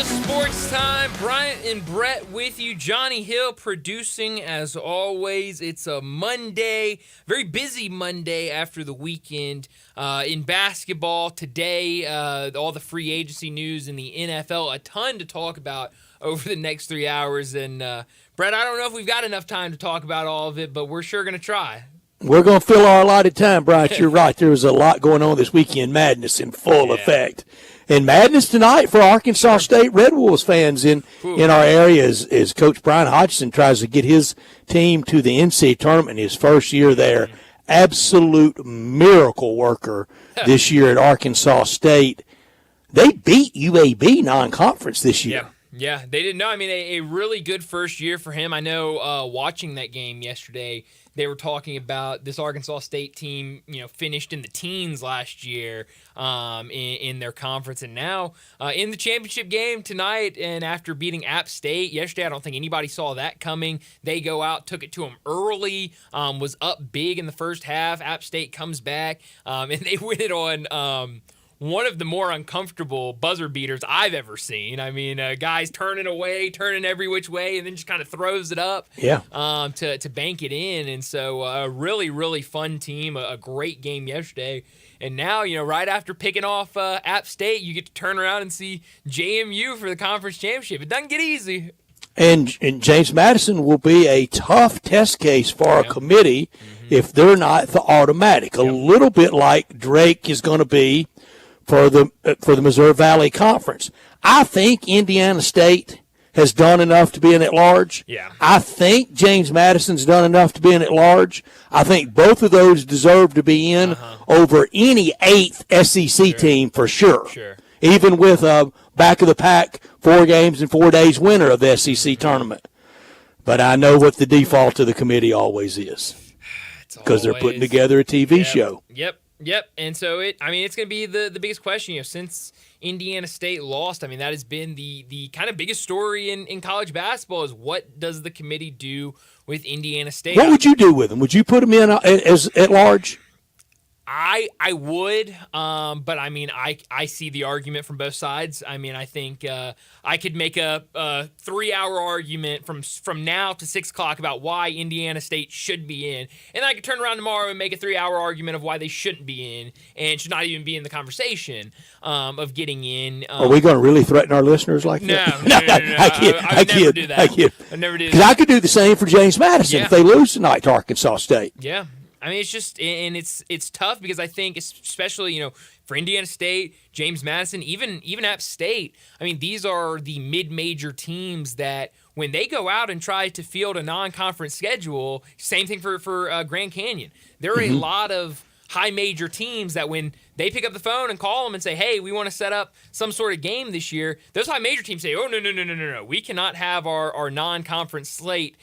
Sports Time. Bryant and Brett with you. Johnny Hill producing as always. It's a Monday, very busy Monday after the weekend. In basketball today, all the free agency news in the NFL, a ton to talk about over the next 3 hours. And Brett, I don't know if we've got enough time to talk about all of it, but we're sure going to try. We're going to fill our allotted time, Bryant. You're right. There was a lot going on this weekend. Madness in full effect. And madness tonight for Arkansas State Red Wolves fans in our area as Coach Brian Hodgson tries to get his team to the NCAA tournament in his first year there. Absolute miracle worker this year at Arkansas State. They beat UAB non-conference this year. Yeah, they didn't know. I mean, a really good first year for him. I know watching that game yesterday, they were talking about this Arkansas State team, finished in the teens last year in their conference. And now in the championship game tonight, and after beating App State yesterday, I don't think anybody saw that coming. They go out, took it to them early, was up big in the first half. App State comes back, and they win it on one of the more uncomfortable buzzer beaters I've ever seen. I mean, guys turning away, turning every which way, and then just kind of throws it up to bank it in. And so a really, really fun team, a great game yesterday. And now, right after picking off App State, you get to turn around and see JMU for the conference championship. It doesn't get easy. And James Madison will be a tough test case for our committee if they're not the automatic. A little bit like Drake is going to be for the Missouri Valley Conference. I think Indiana State has done enough to be in at large. Yeah. I think James Madison's done enough to be in at large. I think both of those deserve to be in over any eighth SEC team for sure. Even with a back-of-the-pack 4 games in 4 days winner of the SEC tournament. But I know what the default of the committee always is because they're putting together a TV show. Yep, and so it's going to be the biggest question, since Indiana State lost. I mean, that has been the kind of biggest story in college basketball is what does the committee do with Indiana State? What would you do with them? Would you put them in as at large? I would, but I mean, I see the argument from both sides. I mean, I think I could make a 3-hour argument from now to 6 o'clock about why Indiana State should be in, and I could turn around tomorrow and make a 3-hour argument of why they shouldn't be in and should not even be in the conversation of getting in. Are we going to really threaten our listeners like that? No. I kid. Do that. I never do that. Because I could do the same for James Madison if they lose tonight to Arkansas State. Yeah. I mean, it's just, and it's tough because I think, especially, for Indiana State, James Madison, even App State, I mean, these are the mid-major teams that when they go out and try to field a non-conference schedule, same thing for Grand Canyon. There are a lot of high-major teams that when they pick up the phone and call them and say, hey, we want to set up some sort of game this year, those high-major teams say, oh, no. We cannot have our non-conference slate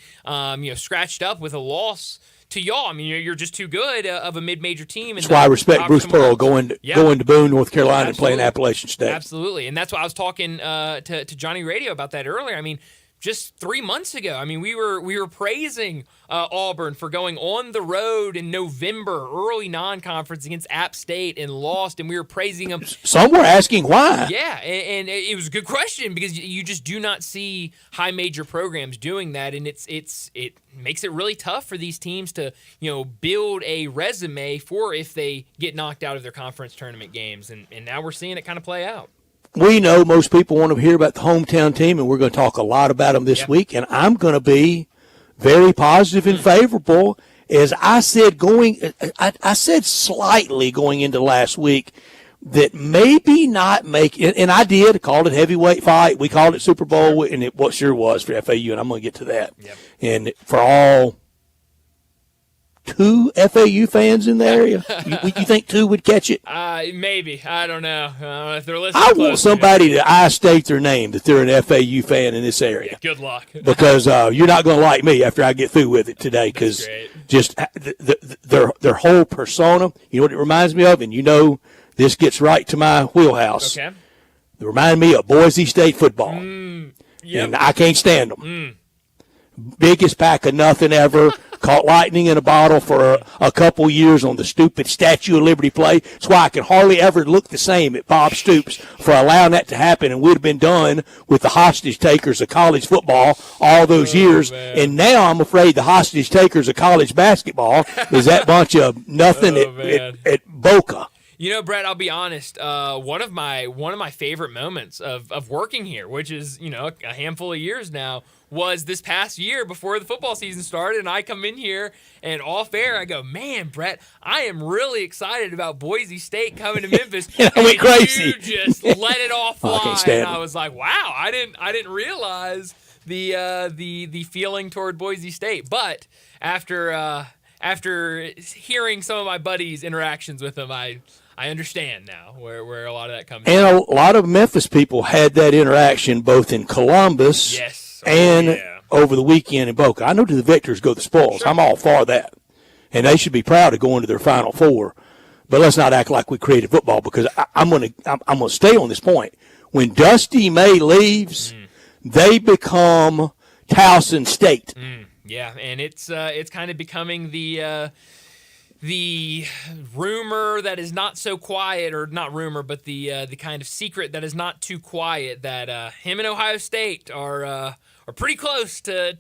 scratched up with a loss to y'all. I mean, you're just too good of a mid-major team. That's why I respect Bruce Pearl going to Boone, North Carolina, and playing Appalachian State. Absolutely, and that's why I was talking to Johnny Radio about that earlier. I mean, just 3 months ago, I mean, we were praising Auburn for going on the road in November, early non-conference against App State, and lost, and we were praising them. Some were asking why. Yeah, and it was a good question because you just do not see high major programs doing that, and it makes it really tough for these teams to build a resume for if they get knocked out of their conference tournament games, and now we're seeing it kind of play out. We know most people want to hear about the hometown team, and we're going to talk a lot about them this week, and I'm going to be very positive and favorable. As I said I said slightly going into last week that maybe not make it, and I did, called it heavyweight fight. We called it Super Bowl, and it sure was for FAU, and I'm going to get to that. And for all 2 FAU fans in the area? You think 2 would catch it? Maybe. I don't know. If they're listening, I want somebody to state their name that they're an FAU fan in this area. Yeah, good luck. Because you're not going to like me after I get through with it today. Because just their whole persona. You know what it reminds me of, and this gets right to my wheelhouse. Okay. It reminds me of Boise State football, and I can't stand them. Biggest pack of nothing ever. caught lightning in a bottle for a couple years on the stupid Statue of Liberty play. That's why I can hardly ever look the same at Bob Stoops for allowing that to happen, and would have been done with the hostage takers of college football all those years. Man. And now I'm afraid the hostage takers of college basketball is that bunch of nothing at Boca. You know, Brett, I'll be honest. One of my favorite moments of working here, which is, you know, a handful of years now, was this past year before the football season started, and I come in here and off air, I go, man, Brett, I am really excited about Boise State coming to Memphis. And I went crazy. You just let it all fly. I can't stand and I was like, wow, I didn't realize the feeling toward Boise State. But after hearing some of my buddies' interactions with them, I understand now where a lot of that comes from. And a lot of Memphis people had that interaction both in Columbus and over the weekend in Boca. I know to the victors go the spoils. Sure. I'm all for that. And they should be proud of going to their Final Four. But let's not act like we created football, because I'm gonna stay on this point. When Dusty May leaves, they become Towson State. Yeah, and it's kind of becoming the rumor that is not so quiet, or not rumor, but the kind of secret that is not too quiet, that him and Ohio State are pretty close to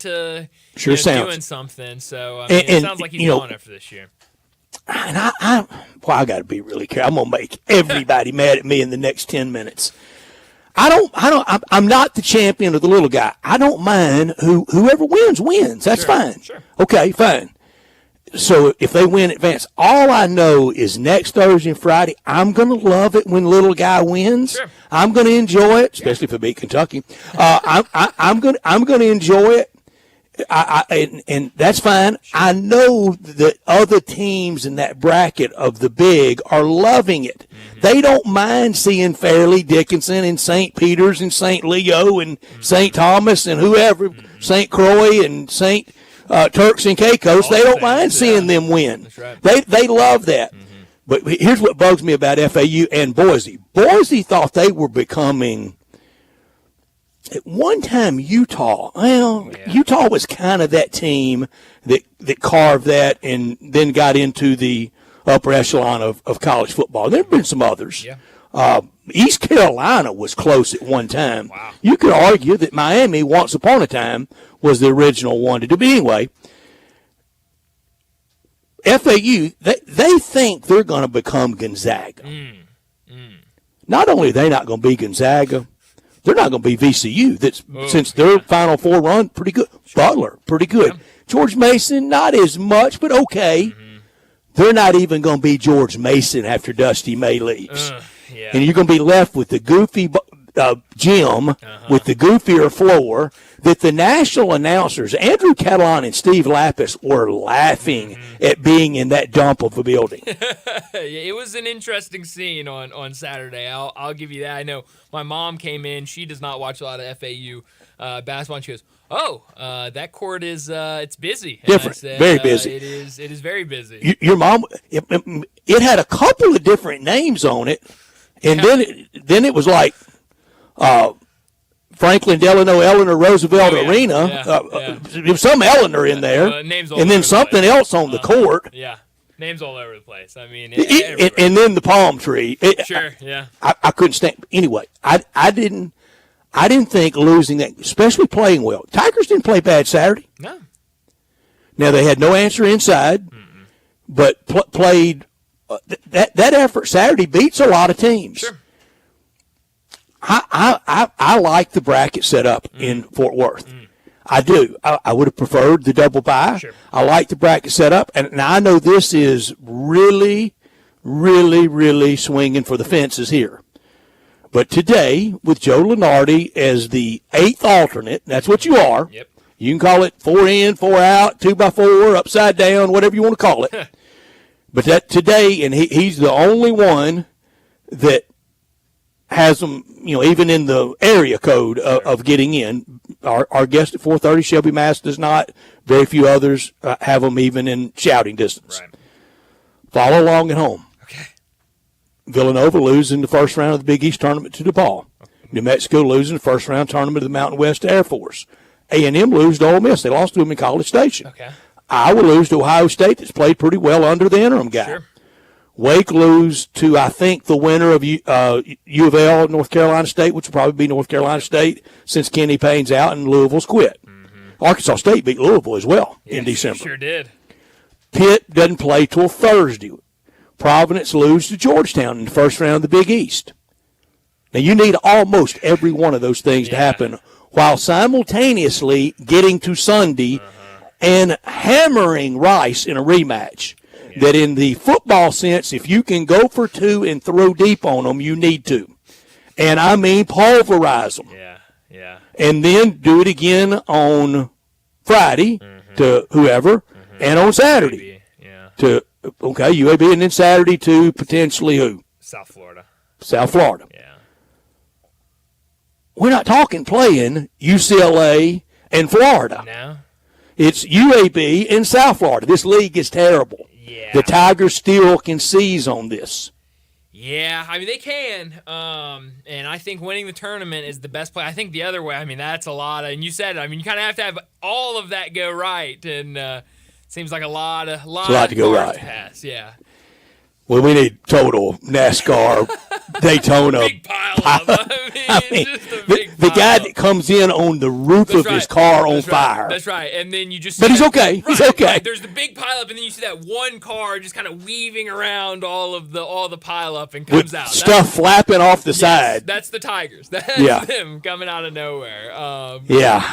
doing something. So it sounds like he's gone after this year. And I got to be really careful. I'm gonna make everybody mad at me in the next 10 minutes. I'm not the champion of the little guy. I don't mind whoever wins. That's fine. Sure. Okay, fine. So if they win, advance. All I know is next Thursday and Friday, I'm going to love it when little guy wins. Sure. I'm going to enjoy it, especially if it beat Kentucky. I'm going to enjoy it. And that's fine. Sure. I know that other teams in that bracket of the big are loving it. Mm-hmm. They don't mind seeing Fairleigh Dickinson and St. Peter's and St. Leo and St. Thomas and whoever, St. Croix and St. Turks and Caicos. They don't mind seeing them win. That's right. They love that. Mm-hmm. But here's what bugs me about FAU and Boise. Boise thought they were becoming, at one time, Utah. Well, Utah was kind of that team that carved that and then got into the upper echelon of college football. There have been some others. Yeah. East Carolina was close at one time. Wow. You could argue that Miami, once upon a time, was the original one to do. But anyway, FAU, they think they're going to become Gonzaga. Not only are they not going to be Gonzaga, they're not going to be VCU. Since their Final Four run, pretty good. Butler, pretty good. Yeah. George Mason, not as much, but okay. Mm-hmm. They're not even going to be George Mason after Dusty May leaves. Yeah. And you're going to be left with the goofy gym with the goofier floor that the national announcers, Andrew Catalan and Steve Lapis, were laughing at being in that dump of a building. It was an interesting scene on Saturday. I'll give you that. I know my mom came in. She does not watch a lot of FAU basketball. And she goes, that court is it's busy. And different, said, very busy. It is very busy. Your mom, it had a couple of different names on it, and then it was like Franklin Delano Eleanor Roosevelt Arena. There was some Eleanor in there, names all and then something else on the court. Yeah, names all over the place. I mean, and then the palm tree. Sure, yeah. I couldn't stand. Anyway, I didn't think losing that, especially playing well. Tigers didn't play bad Saturday. No. Now they had no answer inside, but played that effort Saturday beats a lot of teams. Sure. I like the bracket set up in Fort Worth. I do. I would have preferred the double bye. Sure. I like the bracket set up, and I know this is really, really, really swinging for the fences here. But today, with Joe Lunardi as the 8th alternate, that's what you are. Yep. You can call it 4 in, 4 out, 2x4, upside down, whatever you want to call it. But that today, and he's the only one that has them, even in the area code of getting in. Our guest at 4:30, Shelby Mass, does not. Very few others have them even in shouting distance. Right. Follow along at home. Okay. Villanova losing the first round of the Big East tournament to DePaul. New Mexico losing the first round tournament of the Mountain West Air Force. A&M lose to Ole Miss. They lost to them in College Station. Okay. Iowa lose to Ohio State that's played pretty well under the interim guy. Sure. Wake lose to, I think, the winner of U of L, North Carolina State, which will probably be North Carolina State since Kenny Payne's out and Louisville's quit. Mm-hmm. Arkansas State beat Louisville as well in December. Sure did. Pitt doesn't play till Thursday. Providence lose to Georgetown in the first round of the Big East. Now, you need almost every one of those things to happen while simultaneously getting to Sunday and hammering Rice in a rematch. That in the football sense, if you can go for two and throw deep on them, you need to. And I mean pulverize them. Yeah. And then do it again on Friday to whoever and on Saturday to, UAB, and then Saturday to potentially who? South Florida. Yeah. We're not talking playing UCLA and Florida. No. It's UAB and South Florida. This league is terrible. Yeah. The Tigers still can seize on this. Yeah, I mean, they can. And I think winning the tournament is the best play. I think the other way, I mean, that's a lot. And you said it. I mean, you kind of have to have all of that go right. And seems like a lot to go right. To pass. Yeah. Well, we need total NASCAR Daytona. Big pile up. I mean, just a big the guy pile that comes in on the roof of his car on fire. That's right. And then you just. But he's okay. He's okay. Right. There's the big pile up, and then you see that one car just kind of weaving around all the pile up and comes with out. Stuff flapping off the side. That's the Tigers. That's them coming out of nowhere. Okay.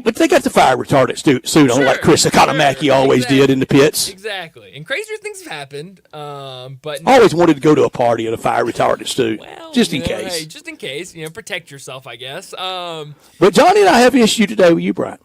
But they got the fire retardant suit on, like Chris Economaki always did in the pits. Exactly. And crazier things have happened. But always wanted to go to a party in a fire retardant suit, just in case. Hey, just in case, protect yourself, I guess. But Johnny and I have an issue today with you, Brian.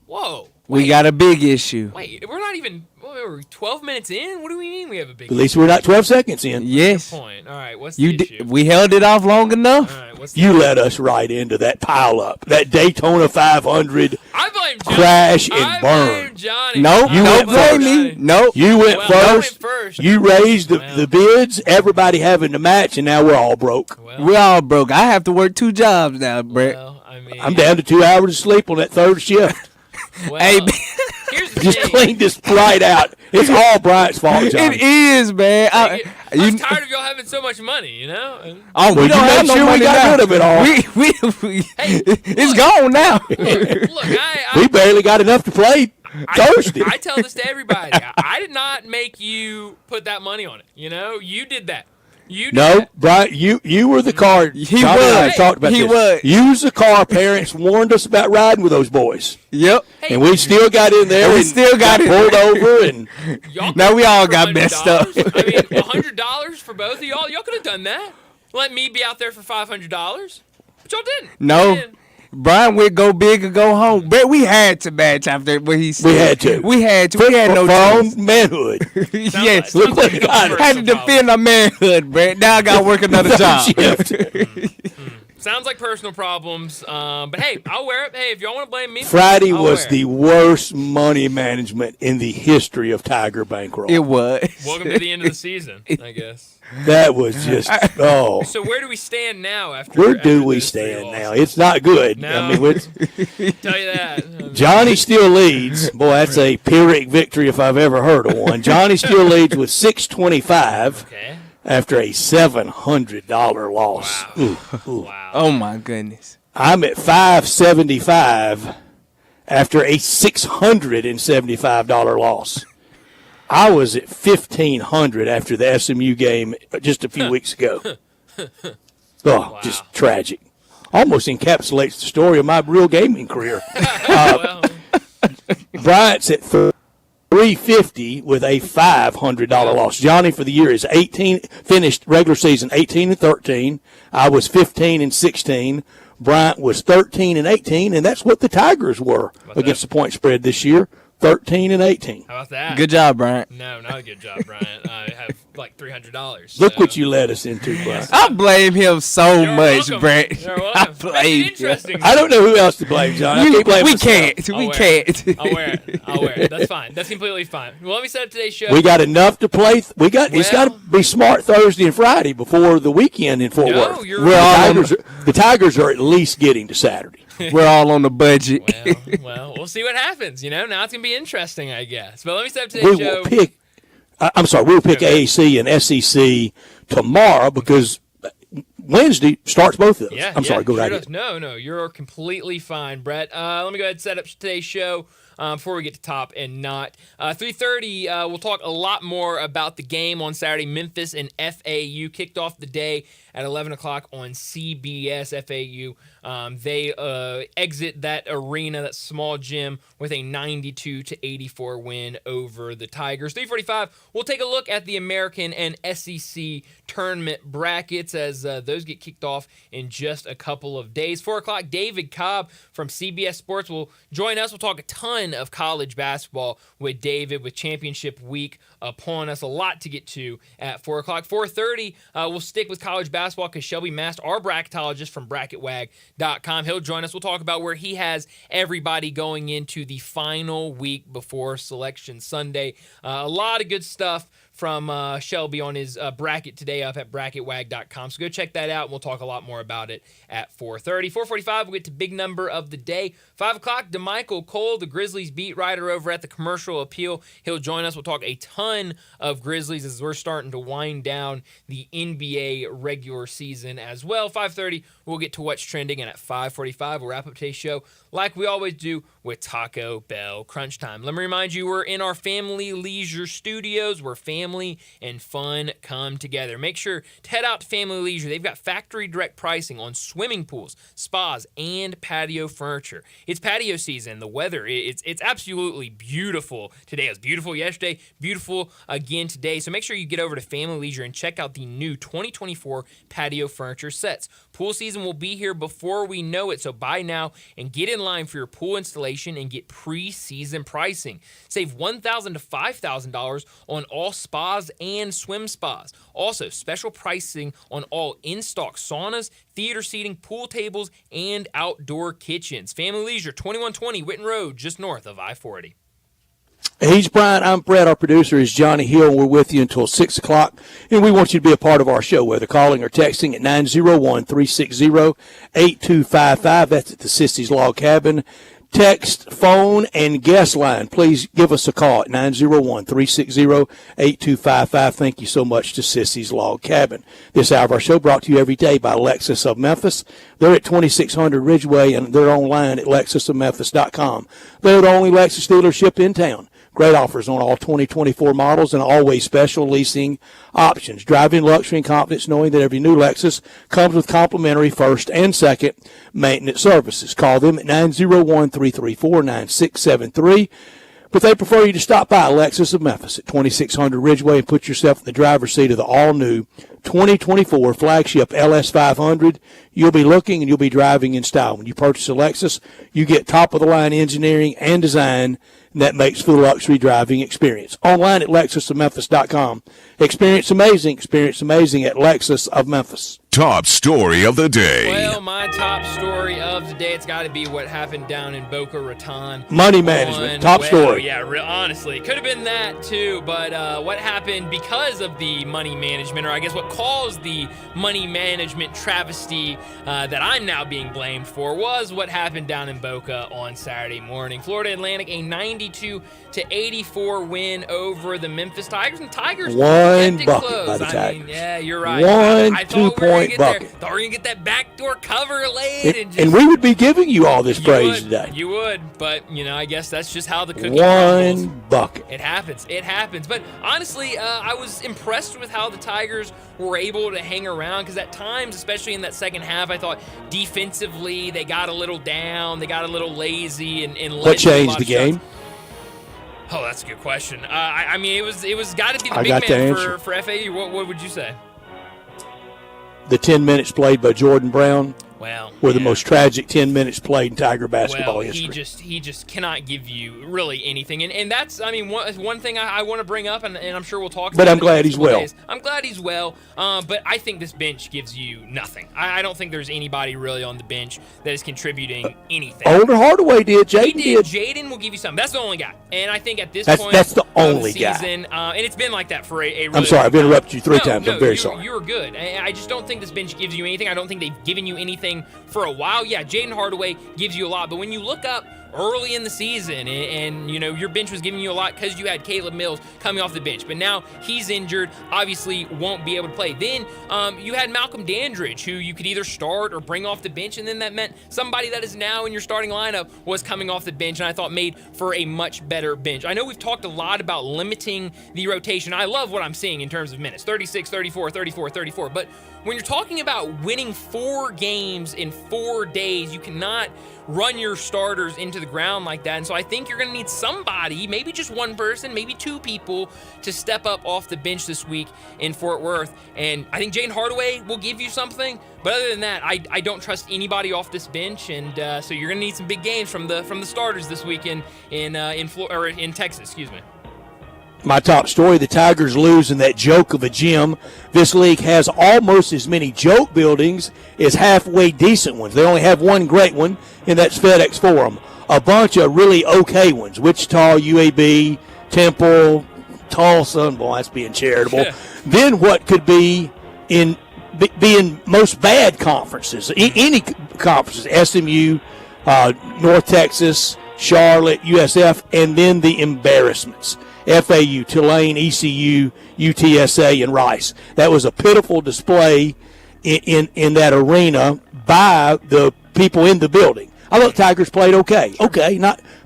Whoa. We got a big issue. Wait, we're not even. Are we 12 minutes in? What do we mean we have a big issue? At least we're not 12 seconds in. Yes. Good point. All right, what's the issue? We held it off long enough. All right, you let us right into that pile up, that Daytona 500 I blame Johnny. Crash and burn. I blame Johnny. Nope, you don't went blame first. me. Nope. You went first. first. You raised the bids, everybody having the match, and now we're all broke. We're all broke. I have to work 2 jobs now, Brett. Well, I mean, I'm down to 2 hours of sleep on that third shift. Well, Hey, here's the Just thing. cleaned this right out. It's all Bryant's fault, Johnny. it is, man. I'm tired of y'all having so much money, Oh, Well, we don't you have made no sure we money got now. rid of it all. Hey, it's look. gone now. Look, We barely got enough to play Thursday. I tell this to everybody. I did not make you put that money on it. You did that. You did No, that. Brian, you were the car. He Johnny and I was. talked about He this. was. You was the car parents warned us about riding with those boys. Yep. Hey, And we still got in there And we and still got in pulled there. over and y'all Now we all got $100. messed up. I mean, $100 for both of y'all. Y'all could have done that. Let me be out there for $500, but y'all didn't. No. Man. Brian would go big or go home. But we had to match after what he said. We had to. We had to. We had no for our choice. own manhood. Yes. Sounds like a God, personal Had to defend our manhood, Brett. Now I got to work another job. Shift. Sounds like personal problems. But hey, I'll wear it. Hey, if y'all want to blame me, Friday I'll was wear it. the worst money management in the history of Tiger Bankroll. It was. Welcome to the end of the season, I guess. That was just So where do we stand now after? Where after do we those 3 stand now? losses? It's not good. No. I mean, Tell you that. Johnny still leads. Boy, that's a Pyrrhic victory if I've ever heard of one. Johnny still leads with $625 Okay. after a $700 loss. Wow. Ooh. Wow. Oh, my goodness. I'm at $575 after a $675 loss. I was at $1,500 after the SMU game just a few weeks ago. Just tragic. Almost encapsulates the story of my real gaming career. Well, Bryant's at $350 with a $500 loss. Johnny for the year is finished regular season 18-13. I was 15-16. Bryant was 13-18, and that's what the Tigers were against the point spread this year. 13-18. how about that? Good job, Brian. No, not a good job, Brian. I have like $300. Look so. what you led us into, Brian. I blame him so You're much, welcome. Brett. You're I welcome. blame Make it him. interesting. I don't know who else to blame, John. I can't blame We myself. can't. I'll We wear can't. it. I'll wear it. I'll wear it. That's fine. That's completely fine. Well, let me set up today's show. We got enough to play. It's got to be smart Thursday and Friday before the weekend in Fort No, Worth. you're We're right. all The Tigers are at least getting to Saturday. We're all on the budget. Well, we'll see what happens. Now it's gonna be interesting, I guess. But let me set up We today's show. will pick. We'll pick AAC and SEC tomorrow because Wednesday starts both of those. Yeah, I'm sorry, go right sure ahead. No, you're completely fine, Brett. Let me go ahead and set up today's show before we get to top and not. 3:30, we'll talk a lot more about the game on Saturday. Memphis and FAU kicked off the day at 11 o'clock on CBS. FAU, they exit that arena, that small gym, with a 92-84 win over the Tigers. 3:45, we'll take a look at the American and SEC tournament brackets as those get kicked off in just a couple of days. 4 o'clock, David Cobb from CBS Sports will join us. We'll talk a ton of college basketball with David with championship week upon us. A lot to get to at 4 o'clock. 4:30, we'll stick with college basketball because Shelby Mast, our bracketologist from bracketwag.com, he'll join us. We'll talk about where he has everybody going into the final week before Selection Sunday. A lot of good stuff from Shelby on his bracket today up at bracketwag.com. So go check that out, and we'll talk a lot more about it at 4:30. 4:45, we'll get to big number of the day. 5 o'clock, DeMichael Cole, the Grizzlies beat writer over at the Commercial Appeal. He'll join us. We'll talk a ton of Grizzlies as we're starting to wind down the NBA regular season as well. 5:30, we'll get to what's trending, and at 5:45, we'll wrap up today's show like we always do with Taco Bell Crunch Time. Let me remind you, we're in our Family Leisure Studios where family and fun come together. Make sure to head out to Family Leisure. They've got factory direct pricing on swimming pools, spas, and patio furniture. It's patio season. The weather, it's absolutely beautiful today. It was beautiful yesterday, beautiful again today. So make sure you get over to Family Leisure and check out the new 2024 patio furniture sets. Pool season will be here before we know it, so buy now and get in line for your pool installation and get pre-season pricing. Save $1,000 to $5,000 on all spas and swim spas. Also, special pricing on all in-stock saunas, theater seating, pool tables, and outdoor kitchens. Family Leisure, 2120 Witten Road, just north of I-40. He's Brian. I'm Brett. Our producer is Johnny Hill. We're with you until 6 o'clock, and we want you to be a part of our show, whether calling or texting at 901-360-8255. That's at the Sissy's Log Cabin. Text, phone, and guest line. Please give us a call at 901-360-8255. Thank you so much to Sissy's Log Cabin. This hour of our show brought to you every day by Lexus of Memphis. They're at 2600 Ridgeway, and they're online at lexusofmemphis.com. They're the only Lexus dealership in town. Great offers on all 2024 models and always special leasing options. Driving luxury and confidence knowing that every new Lexus comes with complimentary first and second maintenance services. Call them at 901-334-9673. But they prefer you to stop by Lexus of Memphis at 2600 Ridgeway and put yourself in the driver's seat of the all-new 2024 flagship LS500. You'll be looking and you'll be driving in style. When you purchase a Lexus, you get top-of-the-line engineering and design, and that makes for the luxury driving experience. Online at lexusofmemphis.com. Experience amazing at Lexus of Memphis. Top story of the day. Well, my top story of the day, it's got to be what happened down in Boca Raton. Money management, top story. Yeah, honestly, it could have been that too, but what happened because of the money management, or I guess what caused the money management travesty that I'm now being blamed for, was what happened down in Boca on Saturday morning. Florida Atlantic, a 92-84 win over the Memphis Tigers, and Tigers one kept it bucket close. by the Tigers. I mean, yeah, you're right. One I thought we were 2-point bucket. thought we were going to get that backdoor cover laid. And we would be giving you all this praise today. You would, but, I guess that's just how the cookie One crumbles. bucket. It happens. But honestly, I was impressed with how the Tigers were able to hang around, because at times, especially in that second half, I thought defensively they got a little down, they got a little lazy, and What changed the game? Oh, that's a good question. I mean, it was got to be the I big got the man answer. for FAU. What would you say? The 10 minutes played by Jordan Brown Well, were the most tragic 10 minutes played in Tiger basketball history. He just cannot give you really anything, and that's, I mean, one thing I want to bring up, and I'm sure we'll talk. But about I'm glad he's well. I'm glad he's well. But I think this bench gives you nothing. I don't think there's anybody really on the bench that is contributing anything. Older Hardaway did. Jaden did. Jaden will give you something. That's the only guy. And I think at this point, that's the only of the season, and it's been like that for a really I'm sorry, I've long time. interrupted you three times. I'm very sorry. You were good. I just don't think this bench gives you anything. I don't think they've given you anything anything for a while, yeah, Jaden Hardaway gives you a lot. But when you look up early in the season and you know, your bench was giving you a lot because you had Caleb Mills coming off the bench, but now he's injured, obviously won't be able to play. Then you had Malcolm Dandridge, who you could either start or bring off the bench, and then that meant somebody that is now in your starting lineup was coming off the bench, and I thought made for a much better bench. I know we've talked a lot about limiting the rotation. I love what I'm seeing in terms of minutes, 36, 34, 34, 34, but when you're talking about winning 4 games in 4 days, you cannot run your starters into the ground like that. And so I think you're going to need somebody, maybe just one person, maybe 2 people, to step up off the bench this week in Fort Worth. And I think Jaden Hardaway will give you something. But other than that, I don't trust anybody off this bench. And so you're going to need some big games from the starters this week in Texas. Excuse me. My top story, the Tigers losing that joke of a gym. This league has almost as many joke buildings as halfway decent ones. They only have one great one, and that's FedEx Forum. A bunch of really okay ones, Wichita, UAB, Temple, Tulsa, boy, that's being charitable. Then what could be in most bad conferences, any conferences, SMU, North Texas, Charlotte, USF, and then the embarrassments. FAU, Tulane, ECU, UTSA, and Rice. That was a pitiful display in that arena by the people in the building. I thought the Tigers played okay. Okay,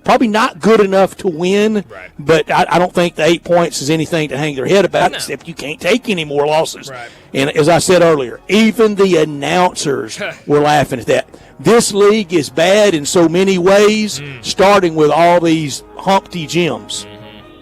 probably not good enough to win, right, but I don't think the 8 points is anything to hang their head about, no, except you can't take any more losses. Right. And as I said earlier, even the announcers were laughing at that. This league is bad in so many ways, starting with all these Humpty gyms.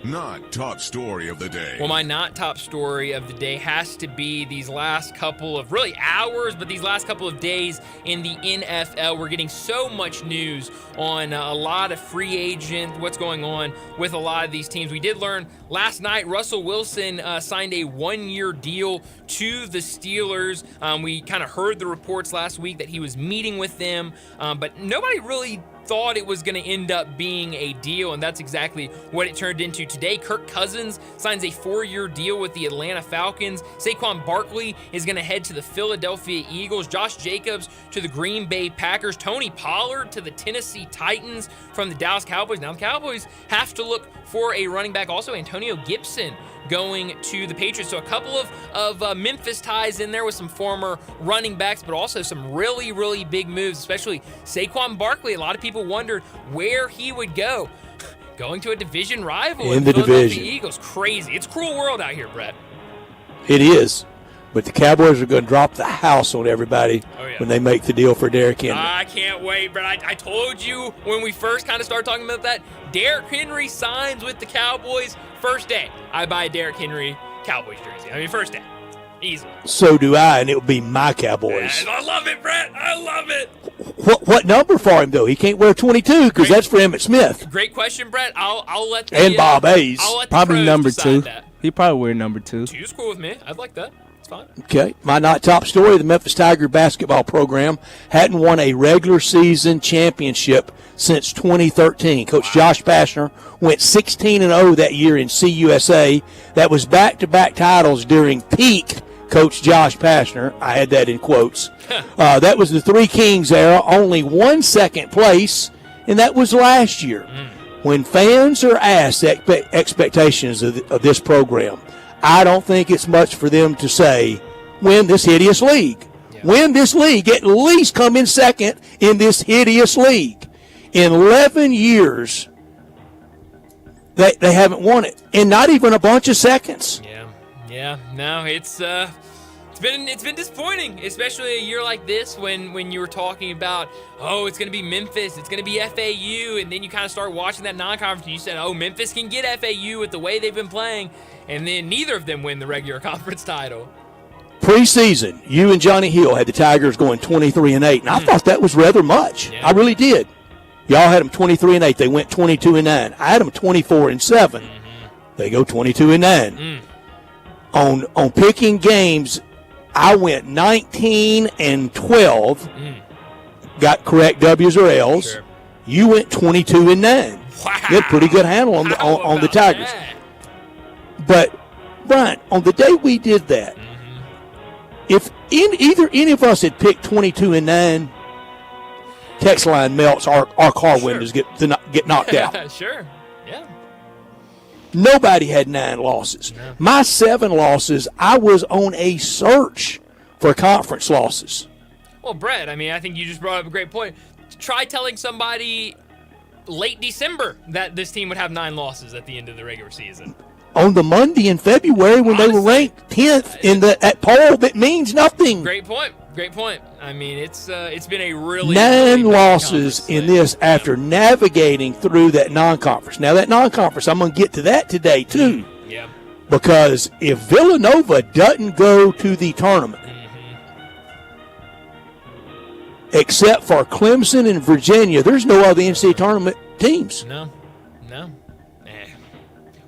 Not top story of the day. Well, my not top story of the day has to be these last couple of really hours, but these last couple of days in the NFL. We're getting so much news on a lot of free agent, what's going on with a lot of these teams. We did learn last night Russell Wilson signed a 1-year deal to the Steelers. We kind of heard the reports last week that he was meeting with them, but nobody really thought it was going to end up being a deal, and that's exactly what it turned into today. Kirk Cousins signs a 4-year deal with the Atlanta Falcons. Saquon Barkley is going to head to the Philadelphia Eagles. Josh Jacobs to the Green Bay Packers. Tony Pollard to the Tennessee Titans from the Dallas Cowboys. Now the Cowboys have to look for a running back. Also, Antonio Gibson going to the Patriots. So a couple of Memphis ties in there with some former running backs, but also some really, really big moves, especially Saquon Barkley. A lot of people wondered where he would go. Going to a division rival in the Philadelphia division. Eagles. Crazy. It's a cruel world out here, Brett. It is. But the Cowboys are going to drop the house on everybody when they make the deal for Derrick Henry. I can't wait, Brett. I told you when we first kind of started talking about that, Derrick Henry signs with the Cowboys. First day, I buy a Derrick Henry Cowboys jersey. I mean, first day. Easily. So do I, and it will be my Cowboys. I love it, Brett. I love it. What number for him, though? He can't wear 22 because that's for Emmitt Smith. Great question, Brett. I'll let the, and Bob Hayes. I'll let the Probably pros number decide 2. That. He probably wear number 2. 2's cool with me. I'd like that. It's fine. Okay. My not top story, the Memphis Tiger basketball program hadn't won a regular season championship since 2013. Coach Josh Pastner went 16-0 that year in CUSA. That was back-to-back titles during peak Coach Josh Pastner. I had that in quotes. That was the Three Kings era. Only one second place, and that was last year. When fans are asked expectations of this program, I don't think it's much for them to say, win this hideous league. Yeah. Win this league. At least come in second in this hideous league. In 11 years, they haven't won it, and not even a bunch of seconds. Yeah. No, it's been disappointing, especially a year like this when you were talking about, it's going to be Memphis, it's going to be FAU, and then you kind of start watching that non-conference, and you said, Memphis can get FAU with the way they've been playing, and then neither of them win the regular conference title. Preseason, you and Johnny Hill had the Tigers going 23-8, and I thought that was rather much. Yeah. I really did. Y'all had them 23-8. They went 22-9. I had them 24-7. They go 22-9. On picking games, I went 19-12. Got correct W's or L's. Sure. You went 22-9. Wow. You had a pretty good handle on the Tigers. That? But Brian, on the day we did that, if any of us had picked 22-9, text line melts, our car windows get knocked out. Sure. Yeah. Nobody had 9 losses. No. My 7 losses, I was on a search for conference losses. Well, Brett, I mean, I think you just brought up a great point. Try telling somebody late December that this team would have 9 losses at the end of the regular season. On the Monday in February when they were ranked 10th in that poll, that means nothing. Great point. I mean, it's been a really 9 really losses in this after navigating through that non-conference. Now, that non-conference, I'm going to get to that today, too. Yeah. Because if Villanova doesn't go to the tournament, except for Clemson and Virginia, there's no other NCAA tournament teams. No.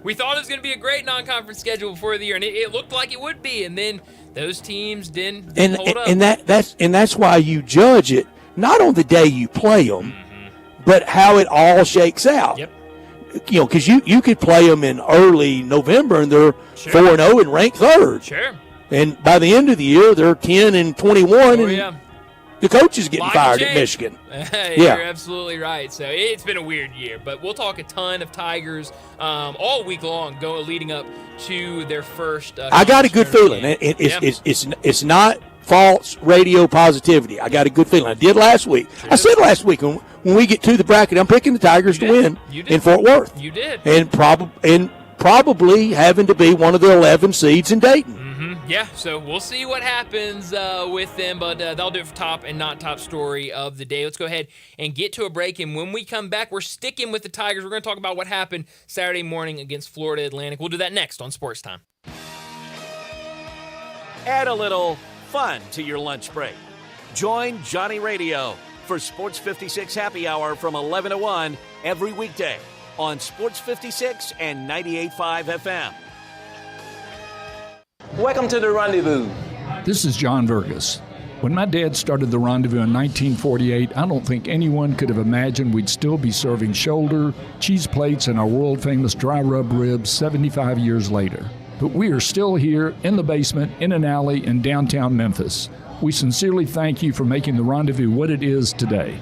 We thought it was going to be a great non-conference schedule before the year, and it looked like it would be, and then those teams didn't hold up. And that's why you judge it not on the day you play them, but how it all shakes out. Yep. You know, because you could play them in early November, and they're 4-0 and ranked 3rd. Sure. And by the end of the year, they're 10-21, and the coach is getting fired at Michigan. You're absolutely right. So it's been a weird year, but we'll talk a ton of Tigers all week long, leading up to their first. I got a good feeling. It's not false radio positivity. I got a good feeling. I did last week. I said last week when we get to the bracket, I'm picking the Tigers to win in Fort Worth. You did. And probably having to be one of the 11 seeds in Dayton. Yeah, so we'll see what happens with them, but that'll do it for top and not top story of the day. Let's go ahead and get to a break, and when we come back, we're sticking with the Tigers. We're going to talk about what happened Saturday morning against Florida Atlantic. We'll do that next on Sports Time. Add a little fun to your lunch break. Join Johnny Radio for Sports 56 Happy Hour from 11 to 1 every weekday on Sports 56 and 98.5 FM. Welcome to the Rendezvous. This is John Vergas. When my dad started the Rendezvous in 1948, I don't think anyone could have imagined we'd still be serving shoulder, cheese plates, and our world-famous dry rub ribs 75 years later. But we are still here in the basement, in an alley in downtown Memphis. We sincerely thank you for making the Rendezvous what it is today.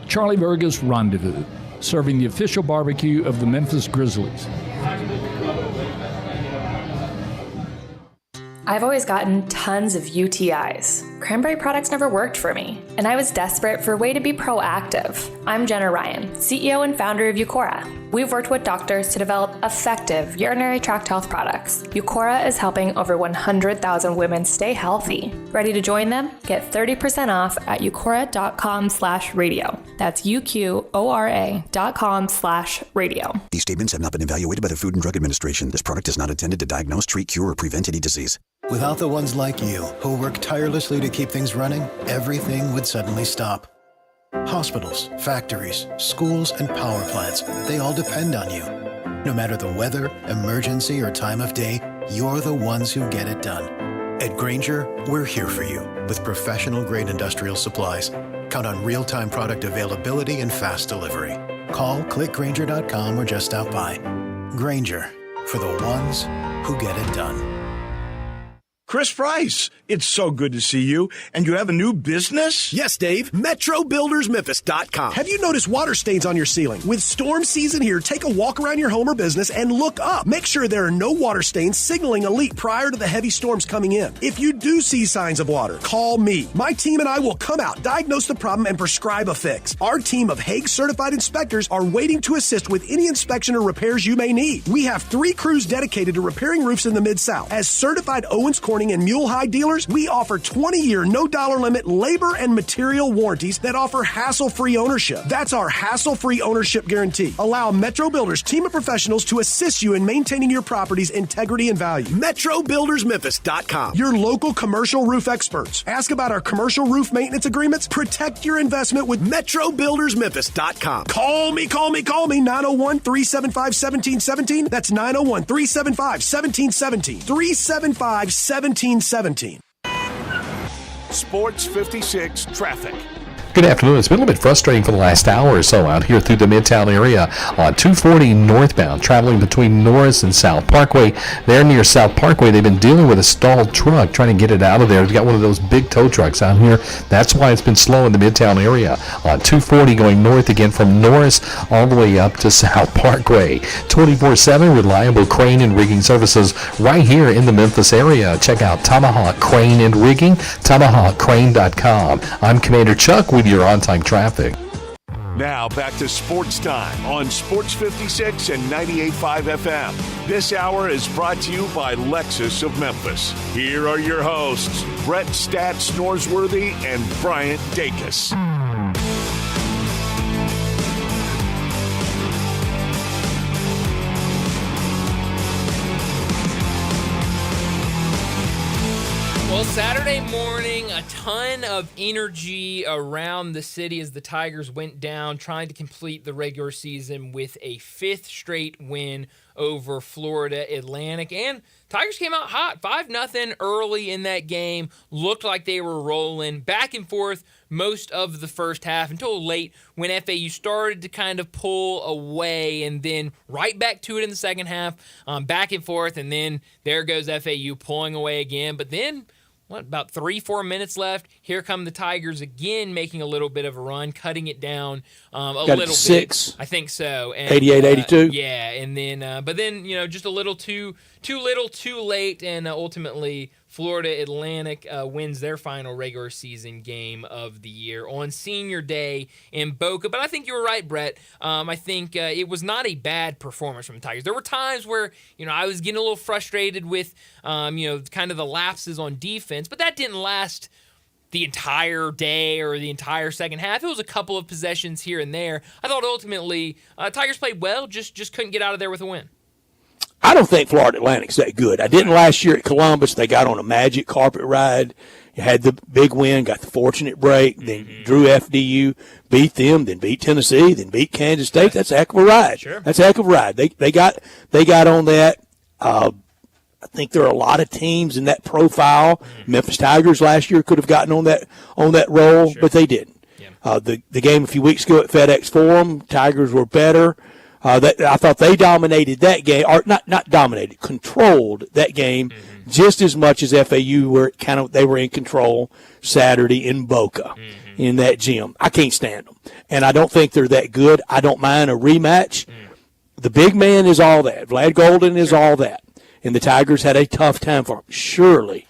Charlie Vergas Rendezvous, serving the official barbecue of the Memphis Grizzlies. I've always gotten tons of UTIs. Cranberry products never worked for me, and I was desperate for a way to be proactive. I'm Jenna Ryan, CEO and founder of Eucora. We've worked with doctors to develop effective urinary tract health products. Eucora is helping over 100,000 women stay healthy. Ready to join them? Get 30% off at eucora.com/radio. That's UQORA.com/radio. These statements have not been evaluated by the Food and Drug Administration. This product is not intended to diagnose, treat, cure, or prevent any disease. Without the ones like you, who work tirelessly to keep things running, everything would suddenly stop. Hospitals, factories, schools, and power plants, they all depend on you. No matter the weather, emergency, or time of day, you're the ones who get it done. At Grainger, we're here for you with professional-grade industrial supplies. Count on real-time product availability and fast delivery. Call, click Grainger.com, or just stop by. Grainger, for the ones who get it done. Chris Price, it's so good to see you. And you have a new business? Yes, Dave. MetroBuildersMemphis.com. Have you noticed water stains on your ceiling? With storm season here, take a walk around your home or business and look up. Make sure there are no water stains signaling a leak prior to the heavy storms coming in. If you do see signs of water, call me. My team and I will come out, diagnose the problem, and prescribe a fix. Our team of Hague-certified inspectors are waiting to assist with any inspection or repairs you may need. We have 3 crews dedicated to repairing roofs in the Mid-South. As certified Owens Corning and Mule High dealers, we offer 20-year, no-dollar limit labor and material warranties that offer hassle-free ownership. That's our hassle-free ownership guarantee. Allow Metro Builders team of professionals to assist you in maintaining your property's integrity and value. MetroBuildersMemphis.com. Your local commercial roof experts. Ask about our commercial roof maintenance agreements. Protect your investment with MetroBuildersMemphis.com. Call me, 901-375-1717. That's 901-375-1717. 375-1717. Sports 56 Traffic. Good afternoon. It's been a little bit frustrating for the last hour or so out here through the Midtown area on 240 northbound, traveling between Norris and South Parkway. There near South Parkway, they've been dealing with a stalled truck, trying to get it out of there. They've got one of those big tow trucks out here. That's why it's been slow in the Midtown area. On 240 going north again from Norris all the way up to South Parkway. 24/7 reliable crane and rigging services right here in the Memphis area. Check out Tomahawk Crane and Rigging, tomahawkcrane.com. I'm Commander Chuck with your on-time traffic. Now back to Sports Time on Sports 56 and 98.5 FM. This hour is brought to you by Lexus of Memphis. Here are your hosts, Brett Stats Norsworthy and Bryant Dacus. Well, Saturday morning, a ton of energy around the city as the Tigers went down, trying to complete the regular season with a 5th straight win over Florida Atlantic. And Tigers came out hot, 5-0 early in that game. Looked like they were rolling back and forth most of the first half until late when FAU started to kind of pull away, and then right back to it in the second half, back and forth, and then there goes FAU pulling away again. But then about 3-4 minutes left. Here come the Tigers again, making a little bit of a run, cutting it down a little bit. 6. I think so. 88-82. Yeah, and then, but then just a little too little, too late, and ultimately Florida Atlantic wins their final regular season game of the year on Senior Day in Boca. But I think you were right, Brett. I think it was not a bad performance from the Tigers. There were times where I was getting a little frustrated with kind of the lapses on defense, but that didn't last the entire day or the entire second half. It was a couple of possessions here and there. I thought ultimately Tigers played well, just couldn't get out of there with a win. I don't think Florida Atlantic's that good. I didn't last year at Columbus. They got on a magic carpet ride. You had the big win, got the fortunate break, then drew FDU, beat them, then beat Tennessee, then beat Kansas State. That's a heck of a ride. Sure. That's a heck of a ride. They got on that. I think there are a lot of teams in that profile. Memphis Tigers last year could have gotten on that roll, but they didn't. Yeah. The game a few weeks ago at FedEx Forum, Tigers were better. I thought they dominated that game, or not dominated, controlled that game just as much as FAU were they were in control Saturday in Boca in that gym. I can't stand them, and I don't think they're that good. I don't mind a rematch. The big man is all that. Vlad Golden is all that, and the Tigers had a tough time for him. Surely,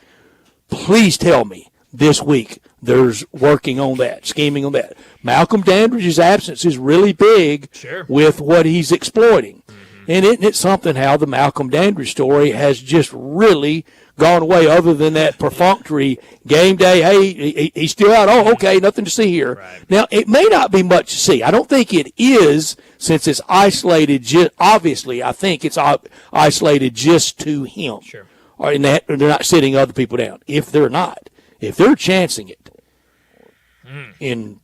please tell me this week there's working on that, scheming on that. Malcolm Dandridge's absence is really big with what he's exploiting. And isn't it something how the Malcolm Dandridge story has just really gone away, other than that perfunctory game day, hey, he's still out, oh, okay, nothing to see here. Right. Now, it may not be much to see. I don't think it is, since it's isolated, obviously, I think it's isolated just to him. Sure. And they're not sitting other people down. If they're chancing it in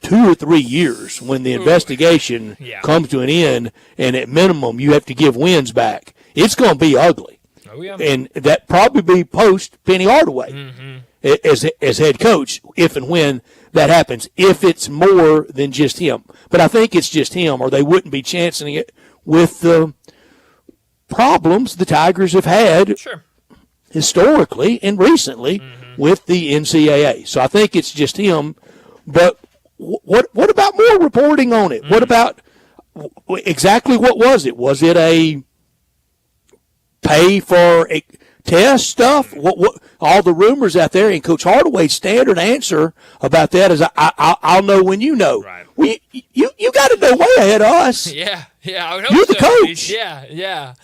2 or 3 years, when the investigation comes to an end, and at minimum you have to give wins back, it's going to be ugly. Oh, yeah. And that probably be post Penny Hardaway as head coach, if and when that happens, if it's more than just him. But I think it's just him, or they wouldn't be chancing it with the problems the Tigers have had historically and recently with the NCAA. So I think it's just him. But what about more reporting on it? What about exactly what was it? Was it a pay for a test stuff? What all the rumors out there, and Coach Hardaway's standard answer about that is, I'll know when you know. Right. Well, you got to know way ahead of us. Yeah. I would hope You're the coach. Yeah.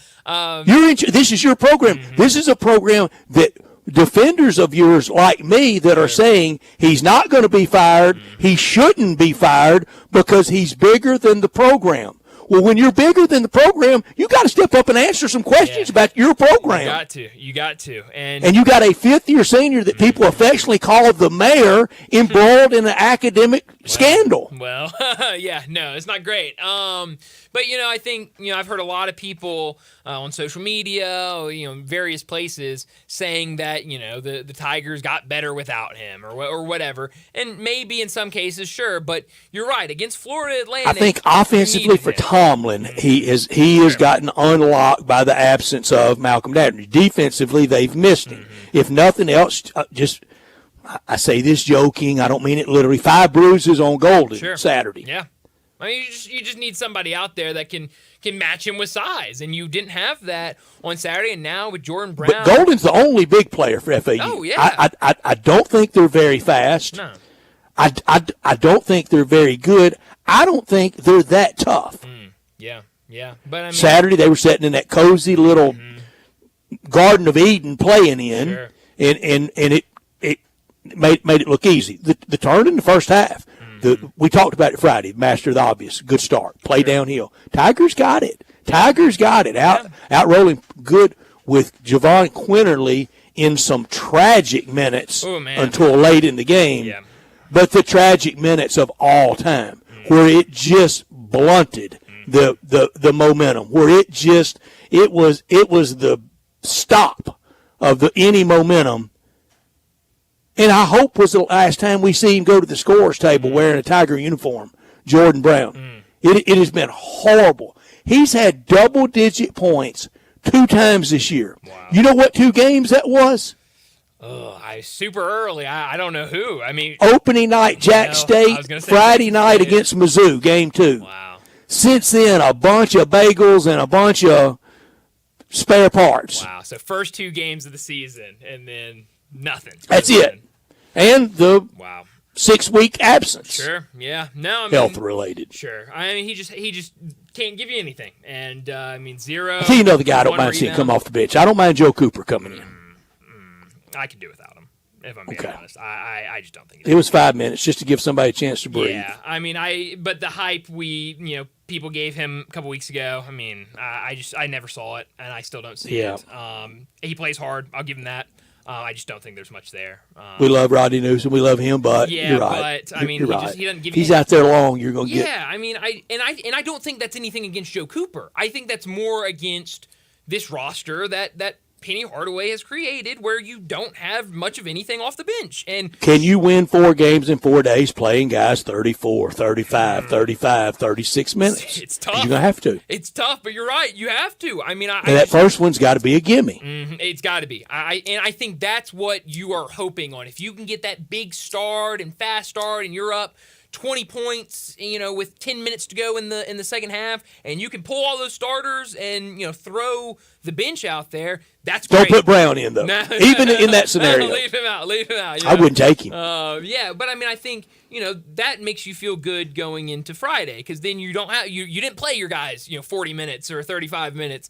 This is your program. This is a program that defenders of yours like me that are saying he's not going to be fired, he shouldn't be fired because he's bigger than the program. Well, when you're bigger than the program, you got to step up and answer some questions about your program. You got to. And you got a fifth-year senior that people affectionately call the mayor, embroiled in an academic Scandal. Well, yeah, no, it's not great. But I think I've heard a lot of people on social media, or, various places saying that the Tigers got better without him or whatever, and maybe in some cases, sure. But you're right, against Florida Atlantic, I think offensively for Tomlin, he has gotten unlocked by the absence of Malcolm Dabney. Defensively, they've missed him. If nothing else, I say this joking, I don't mean it literally, 5 bruises on Golden Saturday. Yeah. I mean, you just need somebody out there that can match him with size, and you didn't have that on Saturday, and now with Jordan Brown. But Golden's the only big player for FAU. Oh, yeah. I don't think they're very fast. No. I don't think they're very good. I don't think they're that tough. Yeah. But I mean, Saturday they were sitting in that cozy little Garden of Eden playing in, and it made it look easy. The turn in the first half, we talked about it Friday, master of the obvious, good start, play downhill. Tigers got it. Out rolling good with Javon Quinterly in some tragic minutes until late in the game. Yeah. But the tragic minutes of all time, where it just blunted the momentum, where it was the stop of any momentum. And I hope was the last time we see him go to the scores table wearing a Tiger uniform, Jordan Brown. It has been horrible. He's had double-digit points 2 times this year. Wow. You know what 2 games that was? Super early. I don't know who. I mean, opening night, Jack State, Friday night against Mizzou, game 2. Wow. Since then, a bunch of bagels and a bunch of spare parts. Wow. So first 2 games of the season, and then nothing. That's it. And the 6-week absence. Sure. Yeah. No. I mean, health related. Sure. I mean, he just can't give you anything. And I mean, 0. I think the guy I don't mind seeing come off the bench. I don't mind Joe Cooper coming in. I could do without him, if I'm being honest. I just don't think it was 5 minutes just to give somebody a chance to breathe. Yeah. I mean, but the hype people gave him a couple weeks ago. I mean, I never saw it, and I still don't see it. He plays hard. I'll give him that. I just don't think there's much there. We love Rodney Newsom. We love him, but you're right. But I mean, he doesn't give you. He's out there long. You're going to get. Yeah, I mean, I don't think that's anything against Joe Cooper. I think that's more against this roster that Penny Hardaway has created, where you don't have much of anything off the bench. And can you win 4 games in 4 days playing guys 34, 35, 35, 36 minutes? It's tough. You're going to have to. It's tough, but you're right. You have to. I mean, that first one's got to be a gimme. It's got to be. And I think that's what you are hoping on. If you can get that big start and fast start, and you're up 20 points, with 10 minutes to go in the second half, and you can pull all those starters and throw the bench out there. That's great. Don't put Brown in though. Even in that scenario, leave him out. I wouldn't take him. Yeah, but I mean, I think that makes you feel good going into Friday, because then you don't have you didn't play your guys 40 minutes or 35 minutes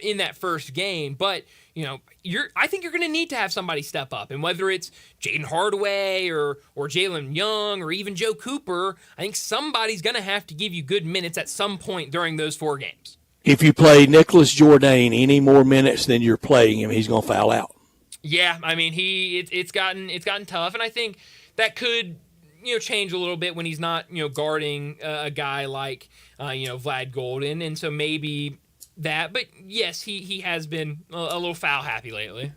in that first game, but. I think you're going to need to have somebody step up, and whether it's Jaden Hardaway or Jalen Young or even Joe Cooper, I think somebody's going to have to give you good minutes at some point during those 4 games. If you play Nicholas Jourdain any more minutes than you're playing him, he's going to foul out. Yeah, I mean it's gotten tough, and I think that could change a little bit when he's not guarding a guy like Vlad Golden, and so maybe. That, but yes, he has been a little foul happy lately.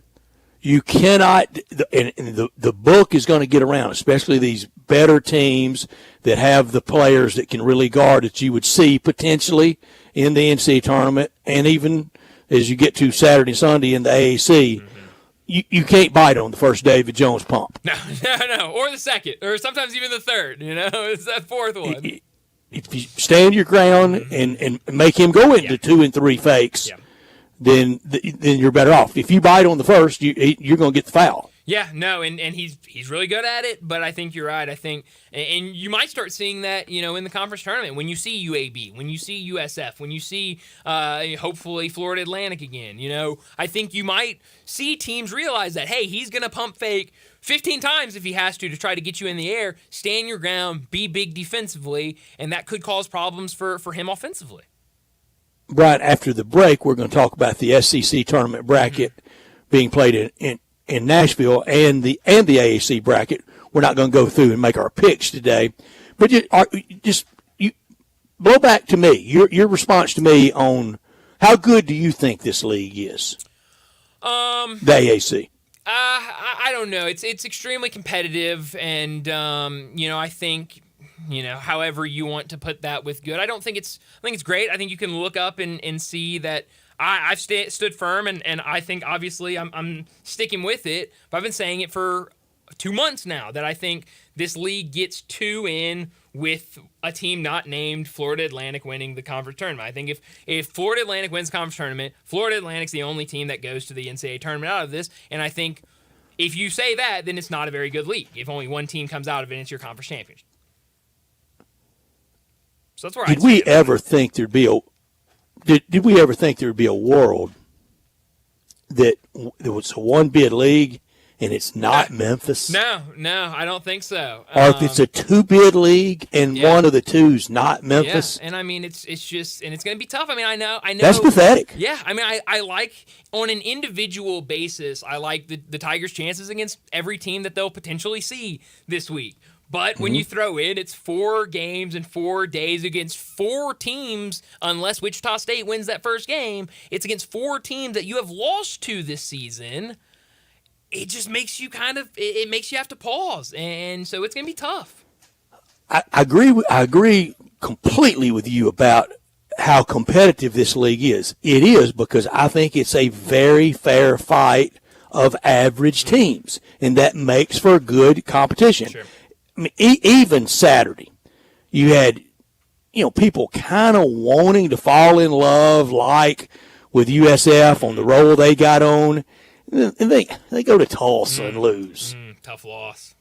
You cannot, and the book is going to get around, especially these better teams that have the players that can really guard that you would see potentially in the NCAA tournament, and even as you get to Saturday and Sunday in the AAC. You can't bite on the first David Jones pump. No, or the second, or sometimes even the third. It's that fourth one. If you stand your ground and make him go into 2 and 3 fakes, then you're better off. If you bite on the first, you're going to get the foul. Yeah, no, and he's really good at it, but I think you're right. I think, and you might start seeing that, in the conference tournament when you see UAB, when you see USF, when you see hopefully Florida Atlantic again. I think you might see teams realize that, hey, he's going to pump fake 15 times if he has to try to get you in the air, stand your ground, be big defensively, and that could cause problems for him offensively. Brian, after the break, we're going to talk about the SEC tournament bracket being played in Nashville and the AAC bracket. We're not going to go through and make our picks today, But you blow back to me. Your response to me on how good do you think this league is? The AAC. I don't know. It's extremely competitive, and I think, however you want to put that with good. I think it's great. I think you can look up and see that I've stood firm, and I think obviously I'm sticking with it. But I've been saying it for 2 months now that I think this league gets 2 in with a team not named Florida Atlantic winning the conference tournament. I think if Florida Atlantic wins the conference tournament, Florida Atlantic's the only team that goes to the NCAA tournament out of this. And I think if you say that, then it's not a very good league. If only one team comes out of it, it's your conference championship. So that's where Did we ever think there'd be a world that there was a 1-bid league and it's not Memphis? No, I don't think so. Or if it's a 2-bid league and one of the two's not Memphis? Yeah, and I mean, it's just, and it's going to be tough. I mean, I know. That's pathetic. Yeah, I mean, I like, on an individual basis, I like the Tigers' chances against every team that they'll potentially see this week. But when you throw in, it's 4 games in 4 days against 4 teams, unless Wichita State wins that first game, it's against 4 teams that you have lost to this season. It just makes you it makes you have to pause, and so it's going to be tough. I agree completely with you about how competitive this league is. It is because I think it's a very fair fight of average teams, and that makes for good competition. Sure. I mean, even Saturday, you had people kind of wanting to fall in love, like with USF on the roll they got on. And they go to Tulsa and lose. Tough loss.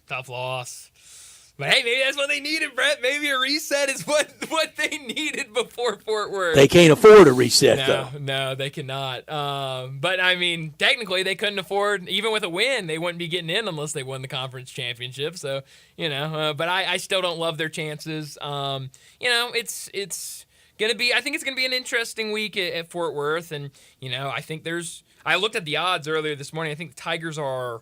But hey, maybe that's what they needed, Brett. Maybe a reset is what they needed before Fort Worth. They can't afford a reset, though. No, they cannot. But, I mean, technically they couldn't afford, even with a win, they wouldn't be getting in unless they won the conference championship. So, but I still don't love their chances. It's going to be, I think it's going to be an interesting week at Fort Worth. And, I think I looked at the odds earlier this morning. I think the Tigers are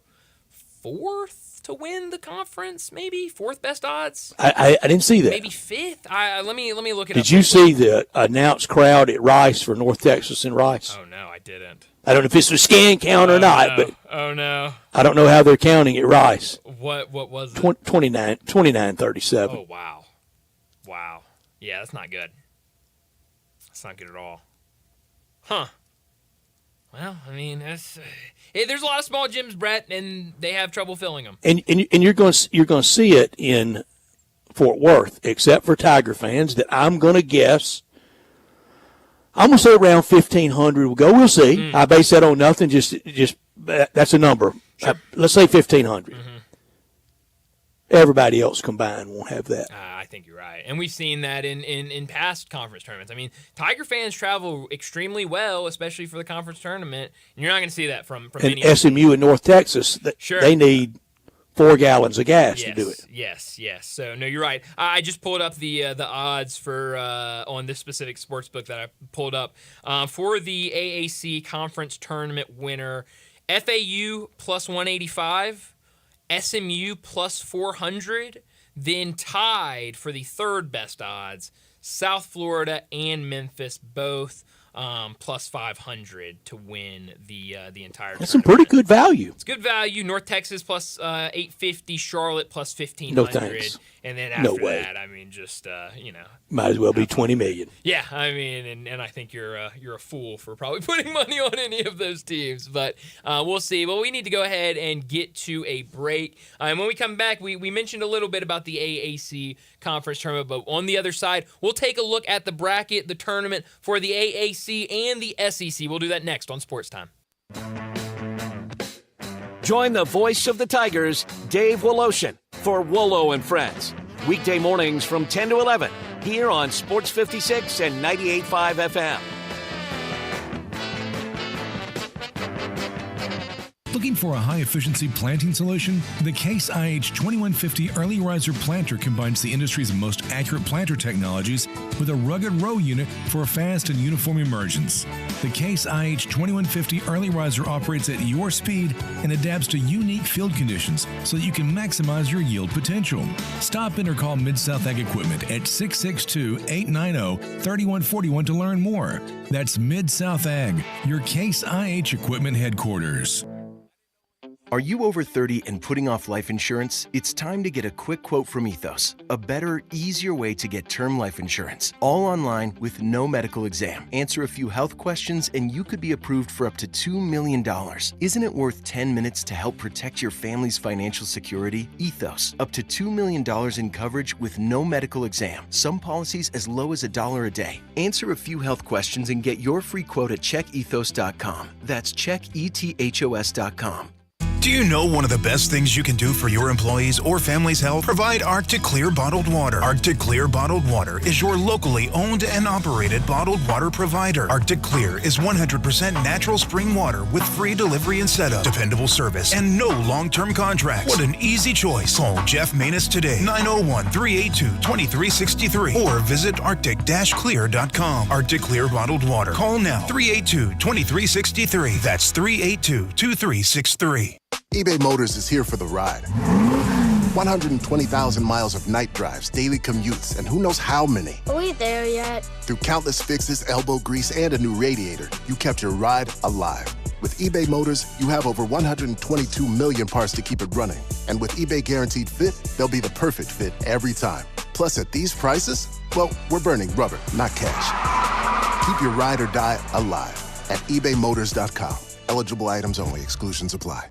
4th to win the conference, maybe 4th best odds. I didn't see that. Maybe 5th. Let me look it up. Did you see the announced crowd at Rice for North Texas and Rice? Oh no, I didn't. I don't know if it's a scan count or not, but I don't know how they're counting at Rice. What was it? 29-37. Oh wow. Yeah, that's not good. That's not good at all. Huh. Well, I mean, there's a lot of small gyms, Brett, and they have trouble filling them. And you're going to see it in Fort Worth, except for Tiger fans. That I'm going to guess. I'm going to say around 1,500 will go. We'll see. I base that on nothing. Just that's a number. Sure. Let's say 1,500. Everybody else combined won't have that. I think you're right. And we've seen that in past conference tournaments. I mean, Tiger fans travel extremely well, especially for the conference tournament. And you're not going to see that from and SMU in North Texas, they need 4 gallons of gas to do it. Yes. So, no, you're right. I just pulled up the odds for on this specific sports book that I pulled up. For the AAC conference tournament winner, FAU plus 185, SMU plus 400, then tied for the 3rd best odds, South Florida and Memphis both plus 500 to win the entire tournament. That's some pretty good value. It's good value. North Texas plus 850, Charlotte plus 1,500. No thanks. And then after that, I mean, just, might as well be $20 million. Yeah, I mean, and I think you're a fool for probably putting money on any of those teams. But we'll see. Well, we need to go ahead and get to a break. And when we come back, we mentioned a little bit about the AAC conference tournament. But on the other side, we'll take a look at the bracket, the tournament for the AAC and the SEC. We'll do that next on Sports Time. Join the voice of the Tigers, Dave Woloshin, for Wolo and Friends. Weekday mornings from 10 to 11 here on Sports 56 and 98.5 FM. Looking for a high-efficiency planting solution? The Case IH 2150 Early Riser Planter combines the industry's most accurate planter technologies with a rugged row unit for fast and uniform emergence. The Case IH 2150 Early Riser operates at your speed and adapts to unique field conditions so that you can maximize your yield potential. Stop in or call Mid-South Ag Equipment at 662-890-3141 to learn more. That's Mid-South Ag, your Case IH Equipment headquarters. Are you over 30 and putting off life insurance? It's time to get a quick quote from Ethos, a better, easier way to get term life insurance. All online with no medical exam. Answer a few health questions and you could be approved for up to $2 million. Isn't it worth 10 minutes to help protect your family's financial security? Ethos, up to $2 million in coverage with no medical exam. Some policies as low as $1 a day. Answer a few health questions and get your free quote at checkethos.com. That's checkethos.com. Do you know one of the best things you can do for your employees or family's health? Provide Arctic Clear bottled water. Arctic Clear bottled water is your locally owned and operated bottled water provider. Arctic Clear is 100% natural spring water with free delivery and setup, dependable service, and no long-term contracts. What an easy choice. Call Jeff Manus today, 901-382-2363, or visit arctic-clear.com. Arctic Clear bottled water. Call now, 382-2363. That's 382-2363. eBay Motors is here for the ride. 120,000 miles of night drives, daily commutes, and who knows how many. Are we there yet? Through countless fixes, elbow grease, and a new radiator, you kept your ride alive. With eBay Motors, you have over 122 million parts to keep it running. And with eBay Guaranteed Fit, they'll be the perfect fit every time. Plus, at these prices, well, we're burning rubber, not cash. Keep your ride or die alive at ebaymotors.com. Eligible items only. Exclusions apply.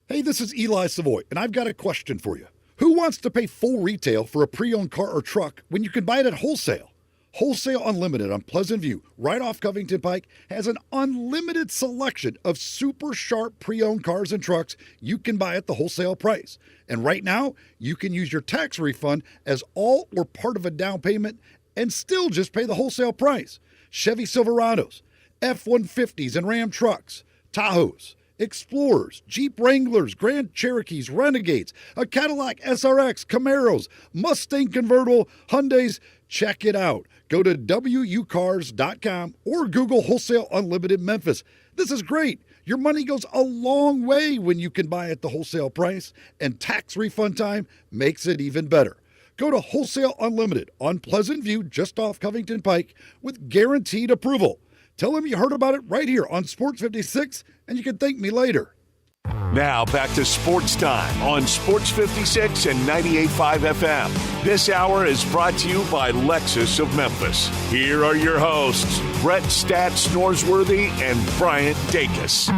Hey, this is Eli Savoy, and I've got a question for you. Who wants to pay full retail for a pre-owned car or truck when you can buy it at wholesale? Wholesale Unlimited on Pleasant View, right off Covington Pike, has an unlimited selection of super sharp pre-owned cars and trucks you can buy at the wholesale price. And right now, you can use your tax refund as all or part of a down payment and still just pay the wholesale price. Chevy Silverados, F-150s and Ram trucks, Tahoes, Explorers, Jeep Wranglers, Grand Cherokees, Renegades, a Cadillac SRX, Camaros, Mustang convertible, Hyundais. Check it out. Go to wucars.com or Google Wholesale Unlimited Memphis. This is great. Your money goes a long way when you can buy at the wholesale price, and tax refund time makes it even better. Go to Wholesale Unlimited on Pleasant View, just off Covington Pike, with guaranteed approval. Tell them you heard about it right here on Sports 56, and you can thank me later. Now back to Sports Time on Sports 56 and 98.5 FM. This hour is brought to you by Lexus of Memphis. Here are your hosts, Brett Stats Norsworthy and Bryant Dacus.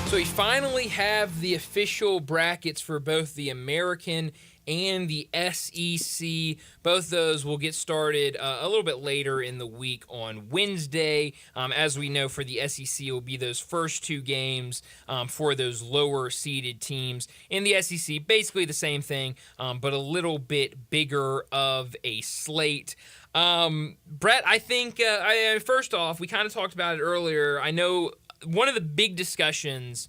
So we finally have the official brackets for both the American and the SEC. Both those will get started a little bit later in the week on Wednesday. As we know, for the SEC, it will be those first two games for those lower seeded teams. In the SEC, basically the same thing, but a little bit bigger of a slate. Brett, I think, first off, we kind of talked about it earlier. I know one of the big discussions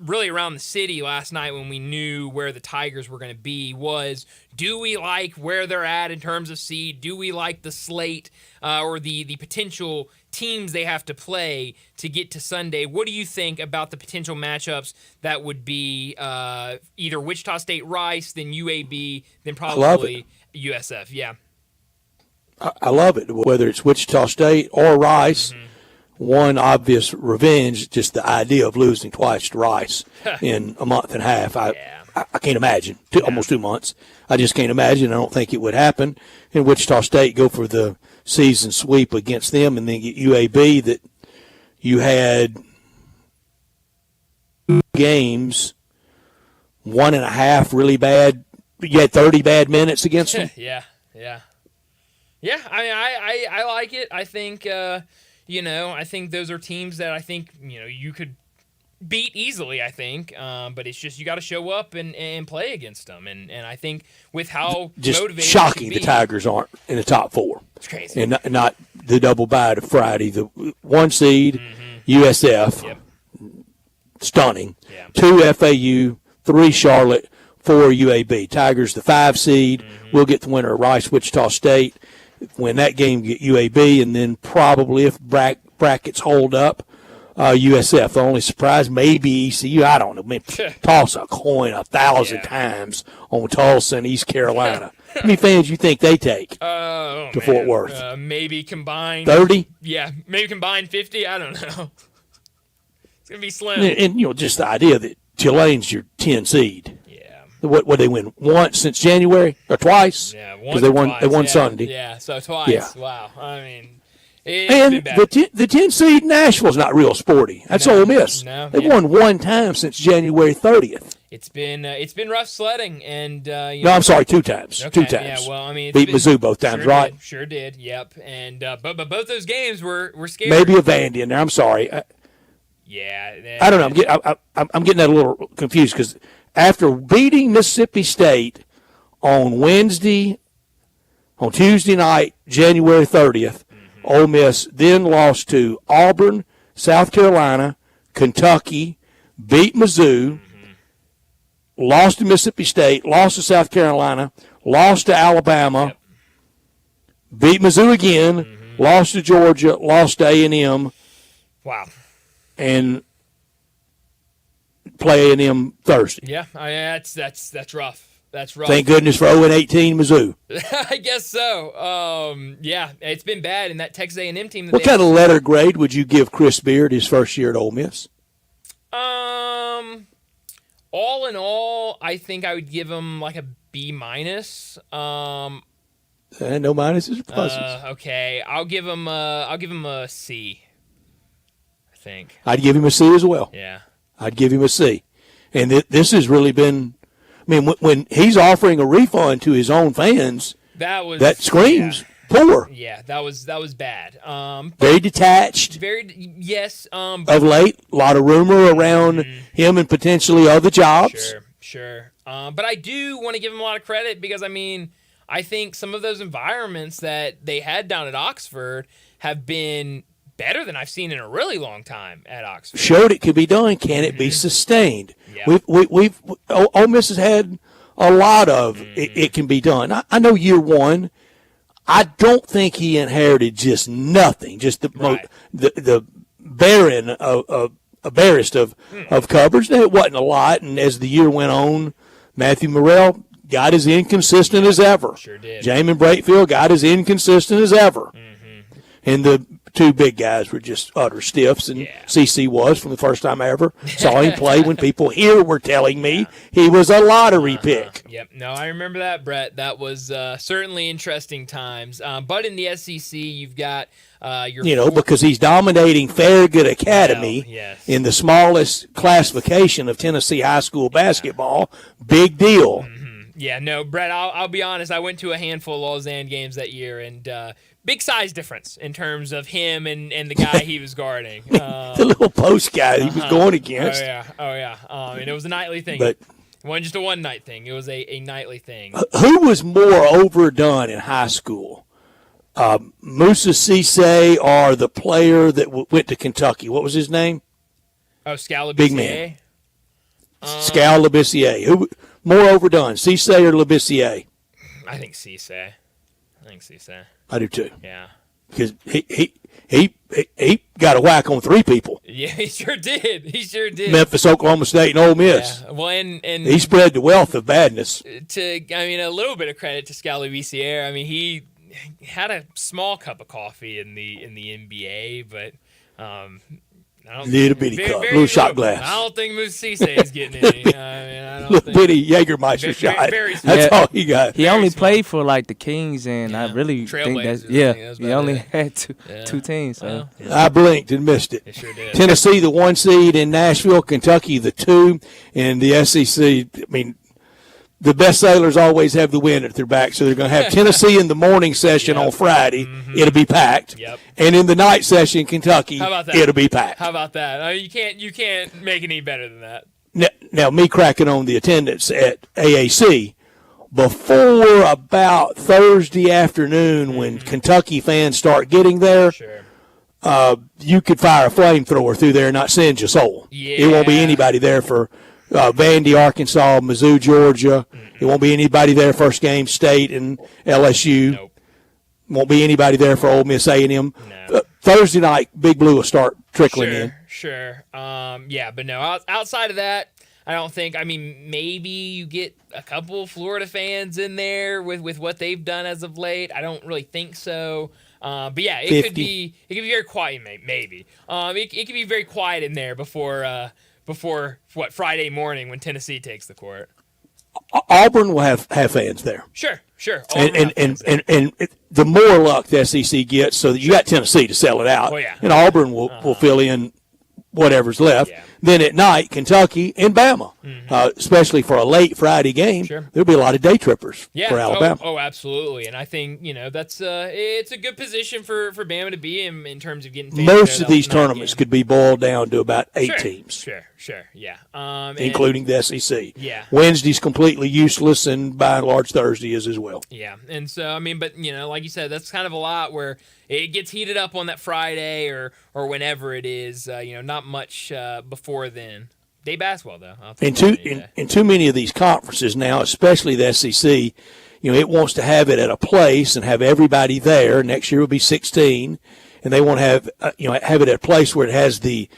really around the city last night when we knew where the Tigers were going to be was, do we like where they're at in terms of seed? Do we like the slate or the potential teams they have to play to get to Sunday? What do you think about the potential matchups that would be either Wichita State Rice, then UAB, then probably USF? Yeah. I love it, whether it's Wichita State or Rice. Mm-hmm. One obvious revenge, just the idea of losing twice to Rice in a month and a half. I can't imagine. Almost 2 months. I just can't imagine. I don't think it would happen. And Wichita State go for the season sweep against them and then get UAB that you had 2 games, 1.5 really bad. You had 30 bad minutes against them. Yeah. I mean, I like it. I think, I think those are teams that I think, you could beat easily, I think. But it's just you got to show up and play against them. And I think with how just motivated shocking they the can be, Tigers aren't in the top 4. It's crazy. And not the double bye to Friday. The 1 seed, USF, stunning. 2 FAU, 3 Charlotte, 4 UAB. Tigers the 5 seed. We'll get the winner of Rice, Wichita State. Win that game, get UAB, and then probably if brackets hold up, USF. The only surprise, maybe ECU. I don't know. I mean, toss a coin 1,000 times on Tulsa and East Carolina. How many fans you think they take to Fort Worth? Maybe combined 30? Yeah, maybe combined 50. I don't know. It's gonna be slim. And just the idea that Tulane's your 10 seed. What they win once since January or twice? Yeah, because they won Sunday. Yeah, so twice. Yeah. Wow. I mean, and the 10 seed Nashville's not real sporty. That's Ole Miss. No, They've won one time since January 30th. It's been rough sledding, and no, I'm sorry, 2 times. Okay, 2 times. Yeah, well, I mean, beat Mizzou both times, right? Sure did. Yep. And but both those games were scary. Maybe a Vandy in there. I'm sorry. Yeah. I don't know. I'm getting that a little confused because after beating Mississippi State on Tuesday night, January 30th, Ole Miss then lost to Auburn, South Carolina, Kentucky, beat Mizzou, lost to Mississippi State, lost to South Carolina, lost to Alabama, beat Mizzou again, lost to Georgia, lost to A&M. Wow. And play A&M Thursday. Yeah, that's rough. That's rough. Thank goodness for 0-18 Mizzou. I guess so. Yeah, it's been bad, and that Texas A&M team. What kind of letter grade would you give Chris Beard his first year at Ole Miss? All in all, I think I would give him like a B-. No minuses or pluses. Okay, I'll give him a C. I think I'd give him a C as well. Yeah. I'd give him a C. And this has really been, I mean, when he's offering a refund to his own fans, that screams poor. Yeah, that was bad. Very detached. Yes. Of late, a lot of rumor around him and potentially other jobs. Sure. But I do want to give him a lot of credit because, I mean, I think some of those environments that they had down at Oxford have been better than I've seen in a really long time at Oxford. Showed it could be done. Can it be sustained? Yeah. We've Ole Miss has had a lot of it can be done. I know year one, I don't think he inherited just nothing, just the barest of covers. It wasn't a lot, and as the year went on, Matthew Morrell got as inconsistent as ever. Sure did. Jamin Bratefield got as inconsistent as ever. And the 2 big guys were just utter stiffs, and CC was from the first time I ever saw him play when people here were telling me he was a lottery pick. Yep. No, I remember that, Brett. That was certainly interesting times. But in the SEC, you've got your because he's dominating Farragut Academy in the smallest classification of Tennessee high school basketball. Big deal. Yeah, no, Brett, I'll be honest. I went to a handful of Lausanne games that year, and big size difference in terms of him and the guy he was guarding. The little post guy he was going against. Oh, yeah. And it was a nightly thing. But it wasn't just a one-night thing. It was a nightly thing. Who was more overdone in high school? Moussa Cisse or the player that went to Kentucky? What was his name? Oh, Scalabissiere? Big man. Scalabissiere. Who more overdone, Cisse or Labissiere? I think Cisse. I do too. Yeah. Because he got a whack on 3 people. Yeah, he sure did. Memphis, Oklahoma State, and Ole Miss. Yeah. Well, and he spread the wealth of badness. A little bit of credit to Scalabissiere. I mean, he had a small cup of coffee in the NBA, but little bitty cup, little shot glass. I don't think Moussa Cisse is getting any. Little bitty Jägermeister shot. That's all he got. He only played for like the Kings, and I really think that's he only had two teams. So. I blinked and missed it. It sure did. Tennessee, the 1 seed in Nashville, Kentucky, the 2, and the SEC. I mean, the best sailors always have the wind at their back, so they're going to have Tennessee in the morning session on Friday. Mm-hmm. It'll be packed. Yep. And in the night session, Kentucky, it'll be packed. How about that? You can't make it any better than that. Now, me cracking on the attendance at AAC, before about Thursday afternoon when Kentucky fans start getting there, you could fire a flamethrower through there and not singe a soul. Yeah. It won't be anybody there for Vandy, Arkansas, Mizzou, Georgia. It won't be anybody there first game, State and LSU. Nope. Won't be anybody there for Ole Miss A&M. No. Thursday night, Big Blue will start trickling in. Sure. But no, outside of that, I don't think. I mean, maybe you get a couple Florida fans in there with what they've done as of late. I don't really think so. But yeah, it could be very quiet. Maybe it could be very quiet in there before Friday morning when Tennessee takes the court. Auburn will have fans there. Sure. And the more luck the SEC gets, so that you got Tennessee to sell it out. Oh, yeah. And Auburn will fill in whatever's left. Yeah. Then at night, Kentucky and Bama, especially for a late Friday game, there'll be a lot of day trippers for Alabama. Oh, absolutely. And I think, that's it's a good position for Bama to be in terms of getting fans. Most of these tournaments could be boiled down to about 8 teams. Sure, yeah. Including the SEC. Yeah. Wednesday's completely useless, and by and large Thursday is as well. Yeah, and so, but, like you said, that's kind of a lot where it gets heated up on that Friday or whenever it is, not much before then. Day basketball, though. In too many of these conferences now, especially the SEC, it wants to have it at a place and have everybody there. Next year will be 16, and they want to have have it at a place where it has the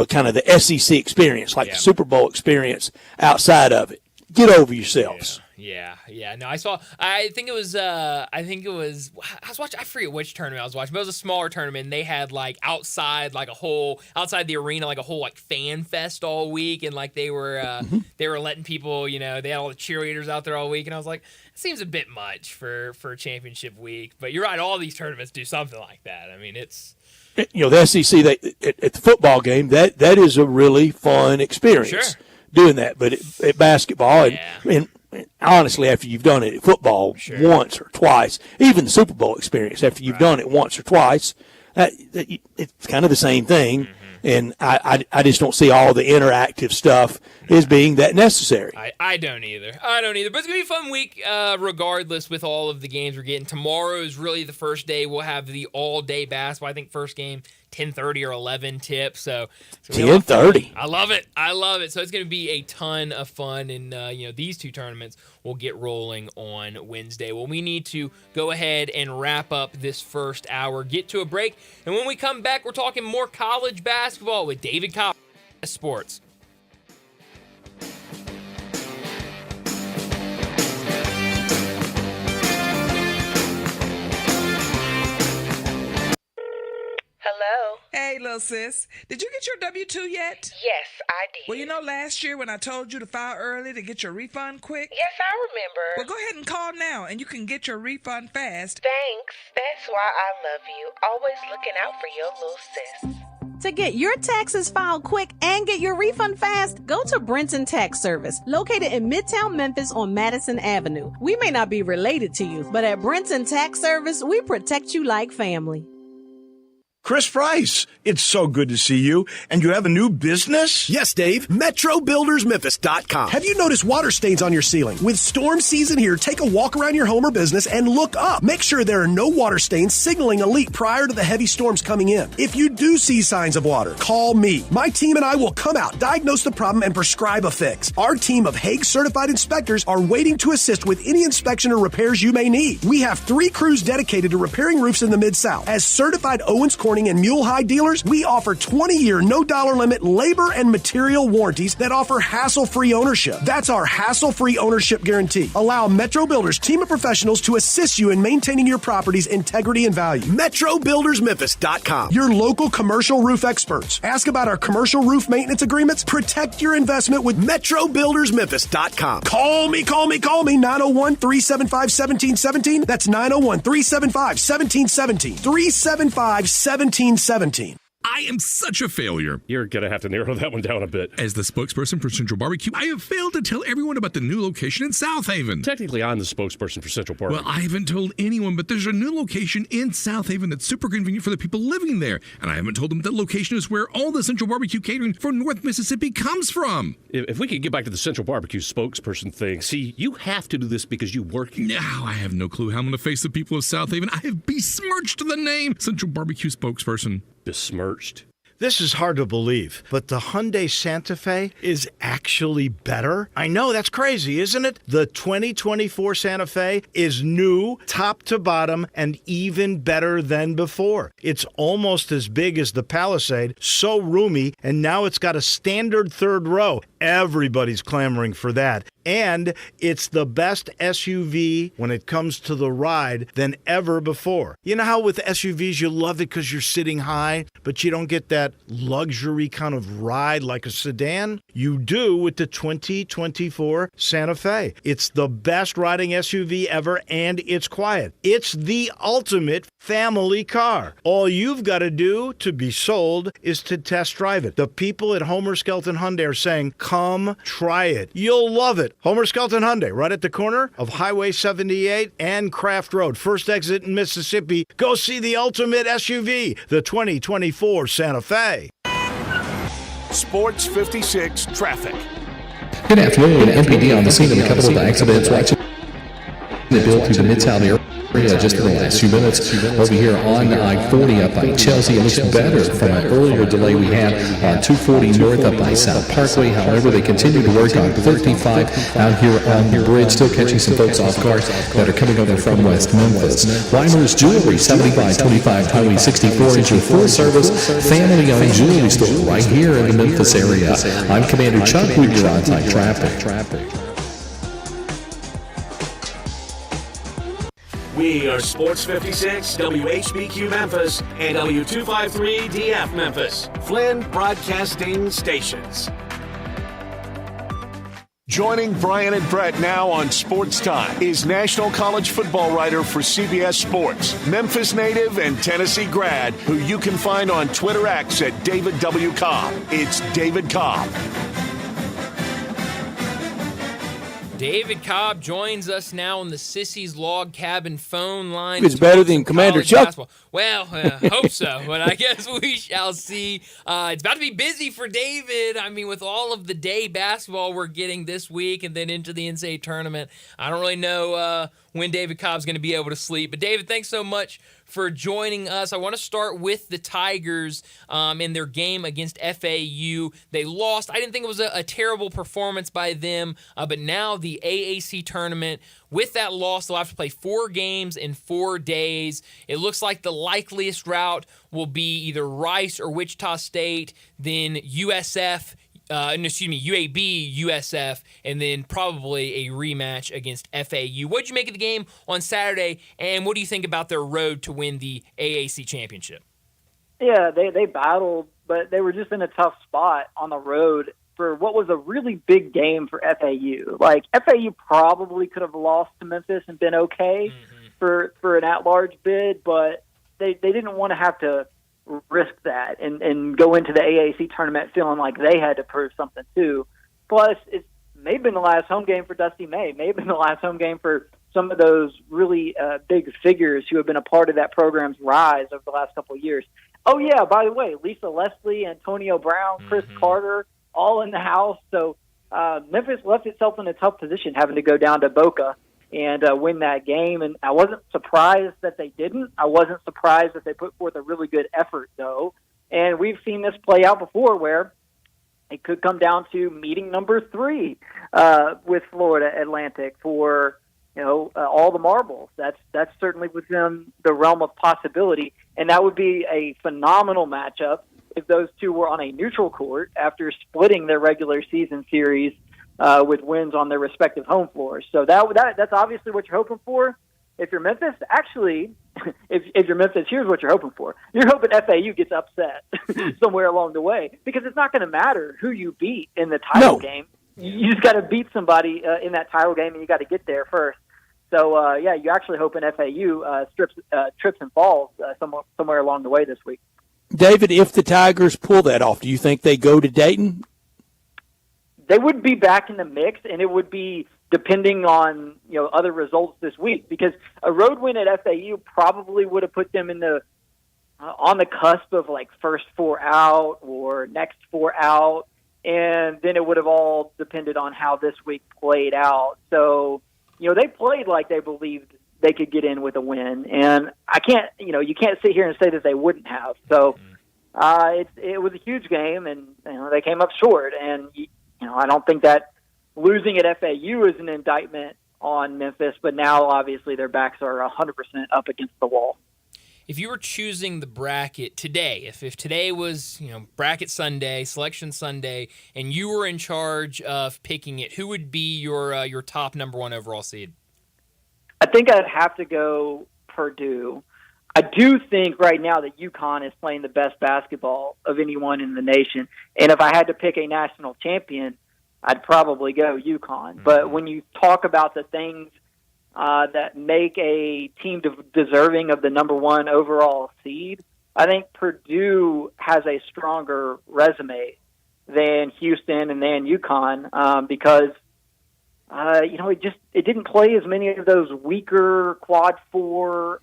kind of the SEC experience, like the Super Bowl experience outside of it. Get over yourselves. Yeah. No, I think it was I was watching, I forget which tournament I was watching, but it was a smaller tournament, and they had outside the arena, a whole fan fest all week, and they were letting people, they had all the cheerleaders out there all week, and I was like, it seems a bit much for championship week. But you're right, all these tournaments do something like that. I mean, it's the SEC at the football game, that is a really fun experience doing that. But at basketball and honestly, after you've done it at football once or twice, even the Super Bowl experience, after you've done it once or twice, it's kind of the same thing. And I just don't see all the interactive stuff as being that necessary. I don't either. But it's going to be a fun week regardless with all of the games we're getting. Tomorrow is really the first day we'll have the all-day basketball. I think first game, 10:30 or 11 tip. So 10:30. I love it. So it's going to be a ton of fun, and these two tournaments will get rolling on Wednesday. Well, we need to go ahead and wrap up this first hour, get to a break, and when we come back, we're talking more college basketball with David Cobb, Sports. Hello? Hey, little sis. Did you get your W-2 yet? Yes, I did. Well, last year when I told you to file early to get your refund quick? Yes, I remember. Well, go ahead and call now, and you can get your refund fast. Thanks. That's why I love you. Always looking out for your little sis. To get your taxes filed quick and get your refund fast, go to Brenton Tax Service, located in Midtown Memphis on Madison Avenue. We may not be related to you, but at Brenton Tax Service, we protect you like family. Chris Price, it's so good to see you. And you have a new business? Yes, Dave. MetroBuildersMemphis.com. Have you noticed water stains on your ceiling? With storm season here, take a walk around your home or business and look up. Make sure there are no water stains signaling a leak prior to the heavy storms coming in. If you do see signs of water, call me. My team and I will come out, diagnose the problem, and prescribe a fix. Our team of Hague-certified inspectors are waiting to assist with any inspection or repairs you may need. We have 3 crews dedicated to repairing roofs in the Mid-South. As certified Owens Corning and Mule High dealers, we offer 20-year no dollar limit labor and material warranties that offer hassle-free ownership. That's our hassle-free ownership guarantee. Allow Metro Builders team of professionals to assist you in maintaining your property's integrity and value. MetroBuildersMemphis.com. Your local commercial roof experts. Ask about our commercial roof maintenance agreements. Protect your investment with MetroBuildersMemphis.com. Call me, 901-375-1717. That's 901-375-1717. 375-1717. I am such a failure. You're going to have to narrow that one down a bit. As the spokesperson for Central Barbecue, I have failed to tell everyone about the new location in South Haven. Technically, I'm the spokesperson for Central Barbecue. Well, I haven't told anyone, but there's a new location in South Haven that's super convenient for the people living there. And I haven't told them that location is where all the Central Barbecue catering for North Mississippi comes from. If we could get back to the Central Barbecue spokesperson thing, see, you have to do this because you work here. Now I have no clue how I'm going to face the people of South Haven. I have besmirched the name Central Barbecue spokesperson. Besmirched? This is hard to believe, but the Hyundai Santa Fe is actually better. I know, that's crazy, isn't it? The 2024 Santa Fe is new, top to bottom, and even better than before. It's almost as big as the Palisade, so roomy, and now it's got a standard third row. Everybody's clamoring for that. And it's the best SUV when it comes to the ride than ever before. You know how with SUVs you love it because you're sitting high, but you don't get that luxury kind of ride like a sedan? You do with the 2024 Santa Fe. It's the best riding SUV ever, and it's quiet. It's the ultimate family car. All you've got to do to be sold is to test drive it. The people at Homer Skelton Hyundai are saying, come try it. You'll love it. Homer Skelton Hyundai, right at the corner of Highway 78 and Craft Road. First exit in Mississippi. Go see the ultimate SUV, the 2024 Santa Fe. Sports 56 traffic. Good afternoon. MPD on the scene of a couple of accidents. Watching the build through the Midtown area just in the last few minutes. Over here on I-40 up by Chelsea, it looks better from an earlier delay we had on 240 north up by South Parkway. However, they continue to work on 55 out here on the bridge, still catching some folks off guard that are coming over from West Memphis. Weimer's Jewelry, 7525 Highway 64 is your full-service, family-owned jewelry store right here in the Memphis area. I'm Commander Chuck with your on-time traffic. We are Sports 56, WHBQ Memphis, and W253DF Memphis, Flynn Broadcasting Stations. Joining Brian and Brett now on Sports Time is National College Football writer for CBS Sports, Memphis native and Tennessee grad, who you can find on Twitter X at David W. Cobb. It's David Cobb. David Cobb joins us now on the Sissy's Log Cabin phone line. It's better than Commander Chuck. Basketball. Well, hope so, but I guess we shall see. It's about to be busy for David. I mean, with all of the day basketball we're getting this week and then into the NCAA tournament, I don't really know when David Cobb's going to be able to sleep. But, David, thanks so much for joining us. I want to start with the Tigers in their game against FAU. They lost. I didn't think it was a terrible performance by them, but now the AAC tournament, with that loss, they'll have to play 4 games in 4 days. It looks like the likeliest route will be either Rice or Wichita State, then UAB, USF, and then probably a rematch against FAU. What did you make of the game on Saturday, and what do you think about their road to win the AAC championship? Yeah, they battled, but they were just in a tough spot on the road for what was a really big game for FAU. Like, FAU probably could have lost to Memphis and been okay for an at-large bid, but they didn't want to have to risk that and go into the AAC tournament feeling like they had to prove something too. Plus, it may have been the last home game for Dusty May. May have been the last home game for some of those really big figures who have been a part of that program's rise over the last couple of years. Oh, yeah, by the way, Lisa Leslie, Antonio Brown, Chris Carter, all in the house. So Memphis left itself in a tough position having to go down to Boca and win that game. And I wasn't surprised that they didn't. I wasn't surprised that they put forth a really good effort, though. And we've seen this play out before where it could come down to meeting number 3 with Florida Atlantic for, all the marbles. That's certainly within the realm of possibility. And that would be a phenomenal matchup if those two were on a neutral court after splitting their regular season series with wins on their respective home floors. So that's obviously what you're hoping for. If you're Memphis, actually, if you're Memphis, here's what you're hoping for. You're hoping FAU gets upset somewhere along the way, because it's not going to matter who you beat in the title game. You just got to beat somebody in that title game, and you got to get there first. So, you're actually hoping FAU trips and falls somewhere along the way this week. David, if the Tigers pull that off, do you think they go to Dayton? They would be back in the mix, and it would be depending on other results this week, because a road win at FAU probably would have put them in the on the cusp of like first 4 out or next 4 out, and then it would have all depended on how this week played out. So they played like they believed they could get in with a win, and I can't you can't sit here and say that they wouldn't have. So it was a huge game, and they came up short, and I don't think that losing at FAU is an indictment on Memphis, but now obviously their backs are 100% up against the wall. If you were choosing the bracket today, if today was bracket Sunday, selection Sunday, and you were in charge of picking it, who would be your top number one overall seed? I think I'd have to go Purdue. I do think right now that UConn is playing the best basketball of anyone in the nation. And if I had to pick a national champion, I'd probably go UConn. Mm-hmm. But when you talk about the things that make a team deserving of the number one overall seed, I think Purdue has a stronger resume than Houston and than UConn because it didn't play as many of those weaker quad four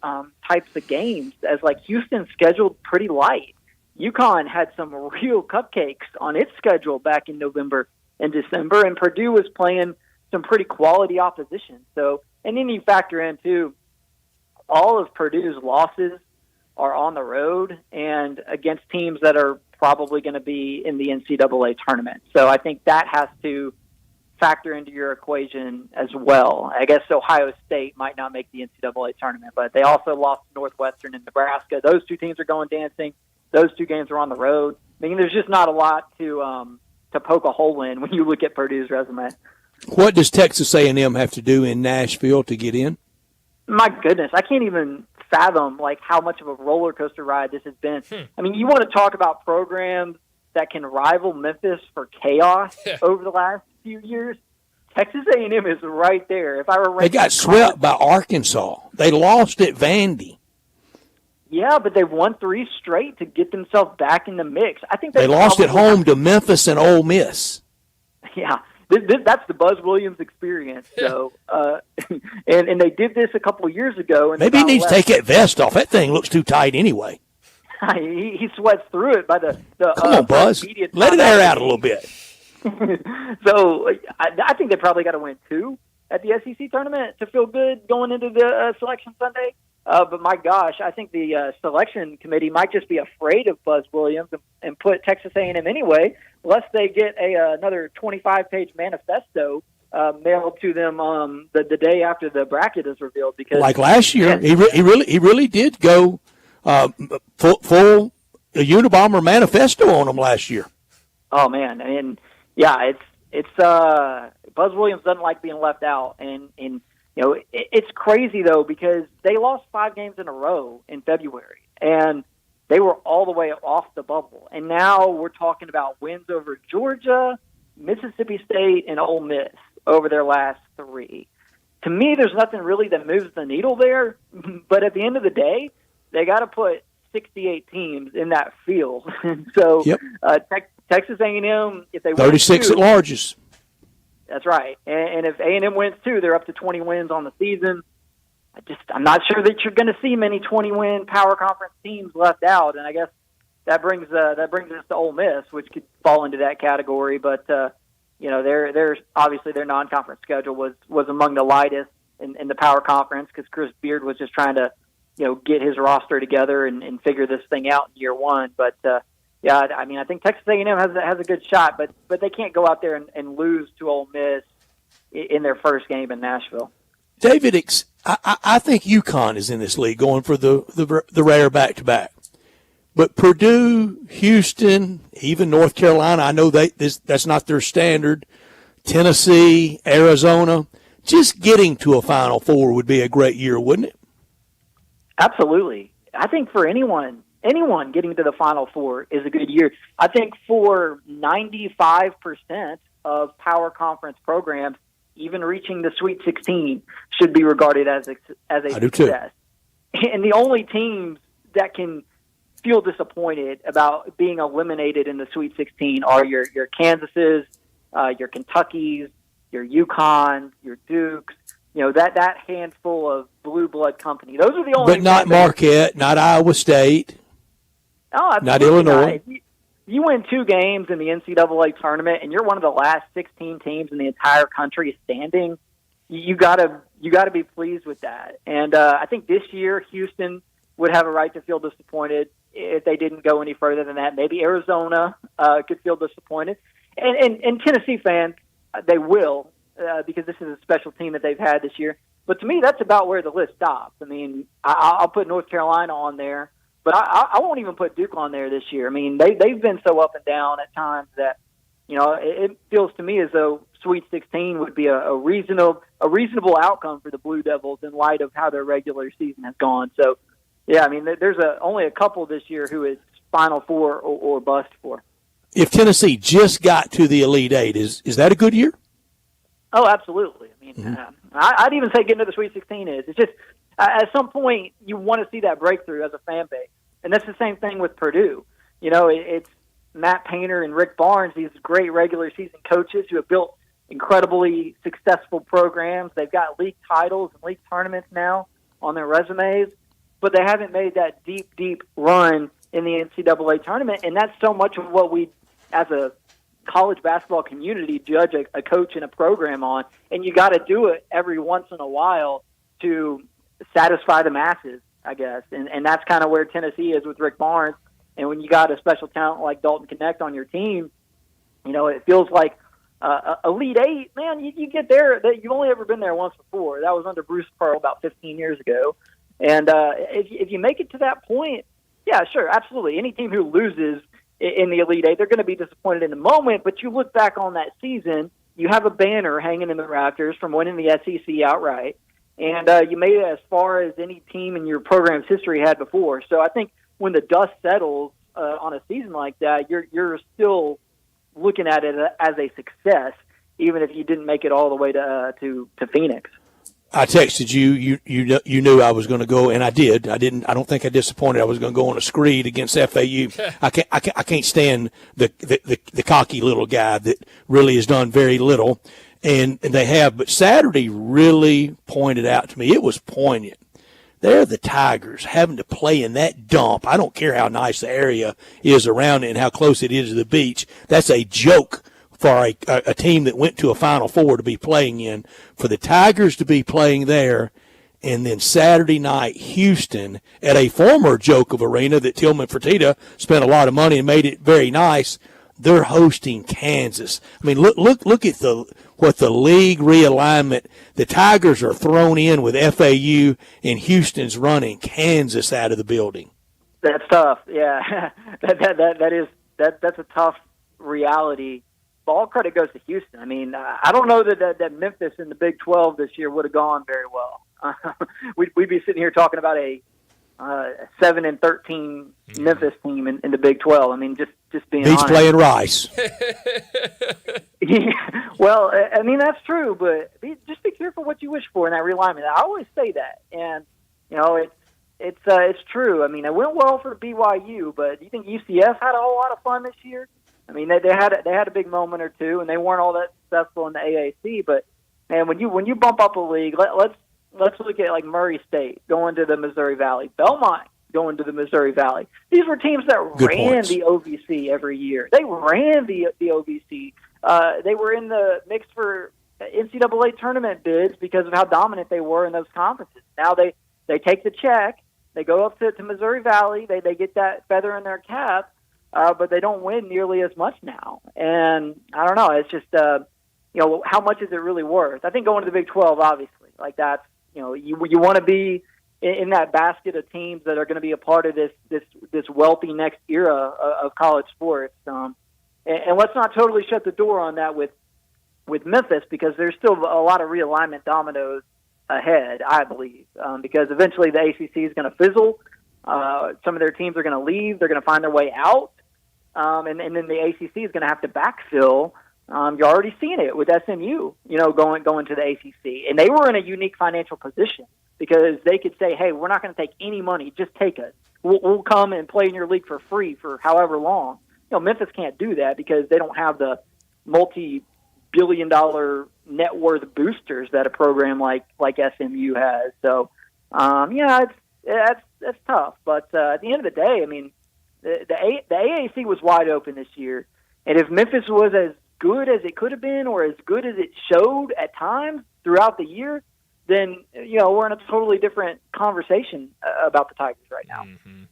types of games as like Houston scheduled pretty light. UConn had some real cupcakes on its schedule back in November and December, and Purdue was playing some pretty quality opposition. So, and then you factor in too, all of Purdue's losses are on the road and against teams that are probably going to be in the NCAA tournament. So I think that has to factor into your equation as well. I guess Ohio State might not make the NCAA tournament, but they also lost to Northwestern and Nebraska. Those two teams are going dancing. Those two games are on the road. I mean, there's just not a lot to poke a hole in when you look at Purdue's resume. What does Texas A&M have to do in Nashville to get in? My goodness, I can't even fathom like how much of a roller coaster ride this has been. I mean, you want to talk about programs that can rival Memphis for chaos over the last few years? Texas A&M is right there. If I were they got swept by Arkansas. They lost at Vandy. Yeah, but they've won 3 straight to get themselves back in the mix. I think they lost at home to Memphis and Ole Miss. Yeah, that's the Buzz Williams experience. So, and they did this a couple of years ago. And maybe he needs to take that vest off. That thing looks too tight anyway. He sweats through it by the come on, Buzz. Let it air out a little bit. So I think they probably got to win 2 at the SEC tournament to feel good going into the selection Sunday. But my gosh, I think the selection committee might just be afraid of Buzz Williams and put Texas A&M anyway, lest they get another 25-page manifesto mailed to them the day after the bracket is revealed. Because like last year, he really did go full Unabomber manifesto on them last year. Oh man, and yeah, it's Buzz Williams doesn't like being left out, and it's crazy though because they lost 5 games in a row in February, and they were all the way off the bubble, and now we're talking about wins over Georgia, Mississippi State, and Ole Miss over their last 3. To me, there's nothing really that moves the needle there, but at the end of the day, they got to put 68 teams in that field. So yep. Texas A&M, if they 36 win 2, at larges. That's right. And if A&M wins 2, they're up to 20 wins on the season. I'm not sure that you're going to see many 20-win power conference teams left out, and I guess that brings us to Ole Miss, which could fall into that category. But their obviously their non-conference schedule was among the lightest in the power conference because Chris Beard was just trying to get his roster together and figure this thing out in year one. But yeah, I mean, I think Texas A&M has a good shot, but they can't go out there and lose to Ole Miss in their first game in Nashville. David, I think UConn is in this league going for the rare back-to-back. But Purdue, Houston, even North Carolina, I know that's not their standard. Tennessee, Arizona, just getting to a Final Four would be a great year, wouldn't it? Absolutely. I think for anyone getting to the Final Four is a good year. I think for 95% of power conference programs, even reaching the Sweet 16 should be regarded as a success. Do too. And the only teams that can feel disappointed about being eliminated in the Sweet 16 are your Kansases, your Kentuckys, your UConns, your Dukes. That handful of blue blood company. Those are the only. But not Marquette, not Iowa State, not Illinois. You win 2 games in the NCAA tournament, and you're one of the last 16 teams in the entire country standing. You gotta be pleased with that. And I think this year Houston would have a right to feel disappointed if they didn't go any further than that. Maybe Arizona could feel disappointed, and Tennessee fans, they will. Because this is a special team that they've had this year. But to me, that's about where the list stops. I mean, I'll put North Carolina on there, but I won't even put Duke on there this year. I mean, they've been so up and down at times that, it feels to me as though Sweet 16 would be a reasonable outcome for the Blue Devils in light of how their regular season has gone. So, yeah, I mean, there's only a couple this year who is Final Four or bust for. If Tennessee just got to the Elite Eight, is that a good year? Oh, absolutely. I mean, I'd even say getting to the Sweet 16 is. It's just at some point you want to see that breakthrough as a fan base, and that's the same thing with Purdue. It's Matt Painter and Rick Barnes, these great regular season coaches who have built incredibly successful programs. They've got league titles and league tournaments now on their resumes, but they haven't made that deep run in the NCAA tournament, and that's so much of what we, as a college basketball community, judge a coach and a program on, and you got to do it every once in a while to satisfy the masses, I guess. And that's kind of where Tennessee is with Rick Barnes. And when you got a special talent like Dalton Connect on your team, it feels like Elite Eight, man, you get there. You've only ever been there once before. That was under Bruce Pearl about 15 years ago. And if you make it to that point, yeah, sure, absolutely. Any team who loses in the Elite Eight, they're going to be disappointed in the moment, but you look back on that season, you have a banner hanging in the rafters from winning the SEC outright, and you made it as far as any team in your program's history had before. So I think when the dust settles on a season like that, you're still looking at it as a success, even if you didn't make it all the way to Phoenix. I texted you. You knew I was going to go, and I did. I don't think I disappointed. I was going to go on a screed against FAU. I can't stand the cocky little guy that really has done very little, and they have. But Saturday really pointed out to me. It was poignant. They're the Tigers having to play in that dump. I don't care how nice the area is around it and how close it is to the beach. That's a joke for a team that went to a Final Four to be playing in, for the Tigers to be playing there, and then Saturday night, Houston, at a former joke of arena that Tillman Fertitta spent a lot of money and made it very nice. They're hosting Kansas. I mean, look at what the league realignment. The Tigers are thrown in with FAU, and Houston's running Kansas out of the building. That's tough. Yeah, that's a tough reality. All credit goes to Houston. I mean, I don't know that Memphis in the Big 12 this year would have gone very well. We'd be sitting here talking about a 7-13 Memphis team in the Big 12. I mean, just being honest. He's playing Rice. Yeah, well, I mean, that's true, but just be careful what you wish for in that realignment. I always say that, and it's true. I mean, it went well for BYU, but do you think UCF had a whole lot of fun this year? I mean, they had a big moment or two, and they weren't all that successful in the AAC. But man, when you bump up a league, let's look at like Murray State going to the Missouri Valley, Belmont going to the Missouri Valley. These were teams that ran the OVC every year. They ran the OVC. They were in the mix for NCAA tournament bids because of how dominant they were in those conferences. Now they take the check, they go up to Missouri Valley, they get that feather in their cap. But they don't win nearly as much now. And I don't know. It's just, how much is it really worth? I think going to the Big 12, obviously, like that's, you want to be in that basket of teams that are going to be a part of this wealthy next era of college sports. And let's not totally shut the door on that with Memphis, because there's still a lot of realignment dominoes ahead, I believe, because eventually the ACC is going to fizzle. Some of their teams are going to leave. They're going to find their way out. And then the ACC is going to have to backfill. You're already seeing it with SMU, going to the ACC. And they were in a unique financial position because they could say, hey, we're not going to take any money. Just take us. We'll come and play in your league for free for however long. Memphis can't do that because they don't have the multi-billion-dollar net worth boosters that a program like SMU has. So, that's tough. But at the end of the day, I mean, the AAC was wide open this year, and if Memphis was as good as it could have been or as good as it showed at times throughout the year, then we're in a totally different conversation about the Tigers right now. Mm-hmm.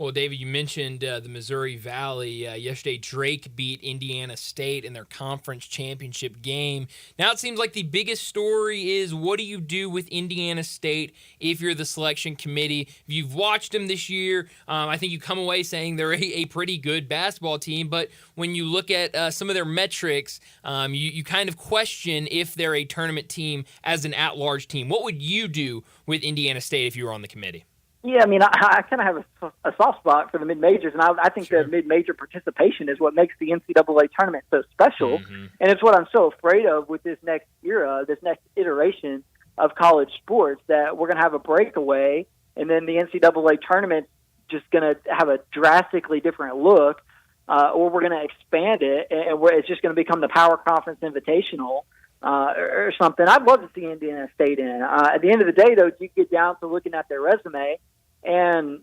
Well, David, you mentioned the Missouri Valley. Yesterday, Drake beat Indiana State in their conference championship game. Now it seems like the biggest story is, what do you do with Indiana State if you're the selection committee? If you've watched them this year, I think you come away saying they're a pretty good basketball team. But when you look at some of their metrics, you kind of question if they're a tournament team as an at-large team. What would you do with Indiana State if you were on the committee? Yeah, I mean, I kind of have a soft spot for the mid-majors, and I think the mid-major participation is what makes the NCAA tournament so special, and it's what I'm so afraid of with this next era, this next iteration of college sports, that we're going to have a breakaway, and then the NCAA tournament's just going to have a drastically different look, or we're going to expand it, and it's just going to become the Power Conference Invitational, or something. I'd love to see Indiana State in. At the end of the day, though, you get down to looking at their resume, and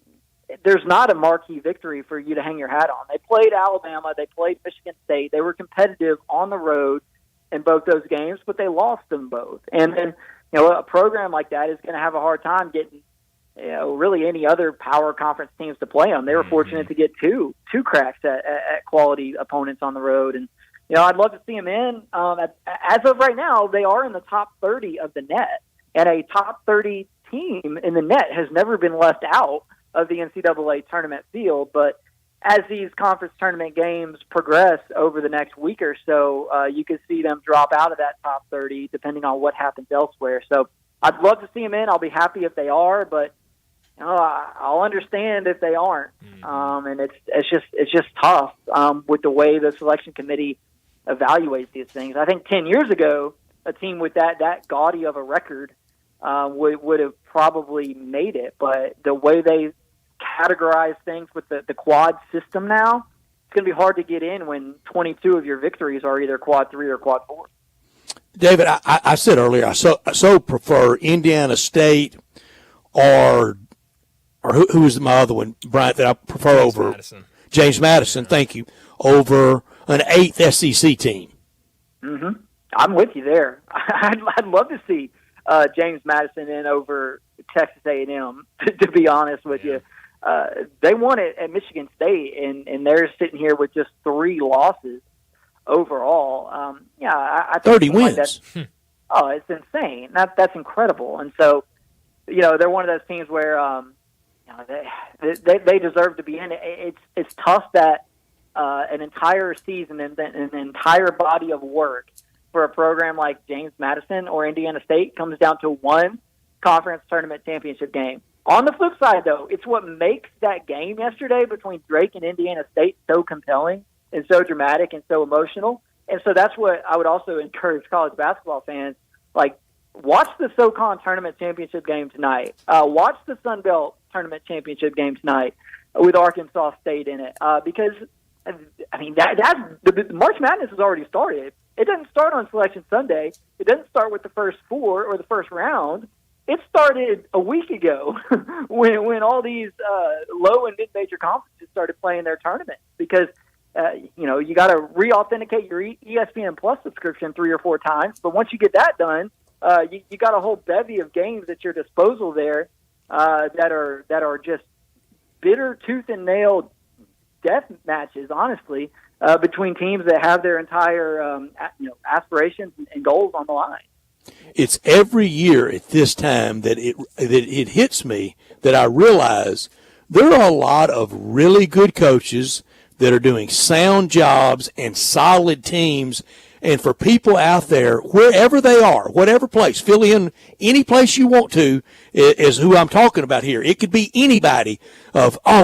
there's not a marquee victory for you to hang your hat on. They played Alabama. They played Michigan State. They were competitive on the road in both those games, but they lost them both. And then, a program like that is going to have a hard time getting, really any other power conference teams to play them. They were fortunate to get two cracks at quality opponents on the road. And, I'd love to see them in. As of right now, they are in the top 30 of the net, and a top 30 team in the net has never been left out of the NCAA tournament field. But as these conference tournament games progress over the next week or so, you could see them drop out of that top 30 depending on what happens elsewhere. So I'd love to see them in. I'll be happy if they are, but I'll understand if they aren't. And it's just tough with the way the selection committee evaluates these things. I think 10 years ago, a team with that gaudy of a record would have probably made it. But the way they categorize things with the quad system now, it's going to be hard to get in when 22 of your victories are either quad 3 or quad 4. David, I said earlier, I so prefer Indiana State or who is my other one, Bryant, that I prefer over Madison. James Madison, yeah. Thank you, over an 8th SEC team. Mm-hmm. I'm with you there. I'd love to see James Madison in over Texas A&M, to be honest with you. They won it at Michigan State, and they're sitting here with just 3 losses overall. I think 30 wins. Like it's insane. That's incredible. And so, they're one of those teams where they deserve to be in it. It's tough that an entire season and an entire body of work for a program like James Madison or Indiana State comes down to one conference tournament championship game. On the flip side, though, it's what makes that game yesterday between Drake and Indiana State so compelling and so dramatic and so emotional. And so that's what I would also encourage college basketball fans, watch the SoCon tournament championship game tonight. Watch the Sun Belt tournament championship game tonight with Arkansas State in it. Because, the March Madness has already started. It doesn't start on Selection Sunday. It doesn't start with the first 4 or the first round. It started a week ago when all these low and mid-major conferences started playing their tournaments because, you got to re-authenticate your ESPN Plus subscription 3 or 4 times. But once you get that done, you got a whole bevy of games at your disposal there that are just bitter tooth and nail death matches, honestly, between teams that have their entire aspirations and goals on the line. It's every year at this time that it hits me that I realize there are a lot of really good coaches that are doing sound jobs and solid teams. And for people out there, wherever they are, whatever place, fill in any place you want to, is who I'm talking about here. It could be anybody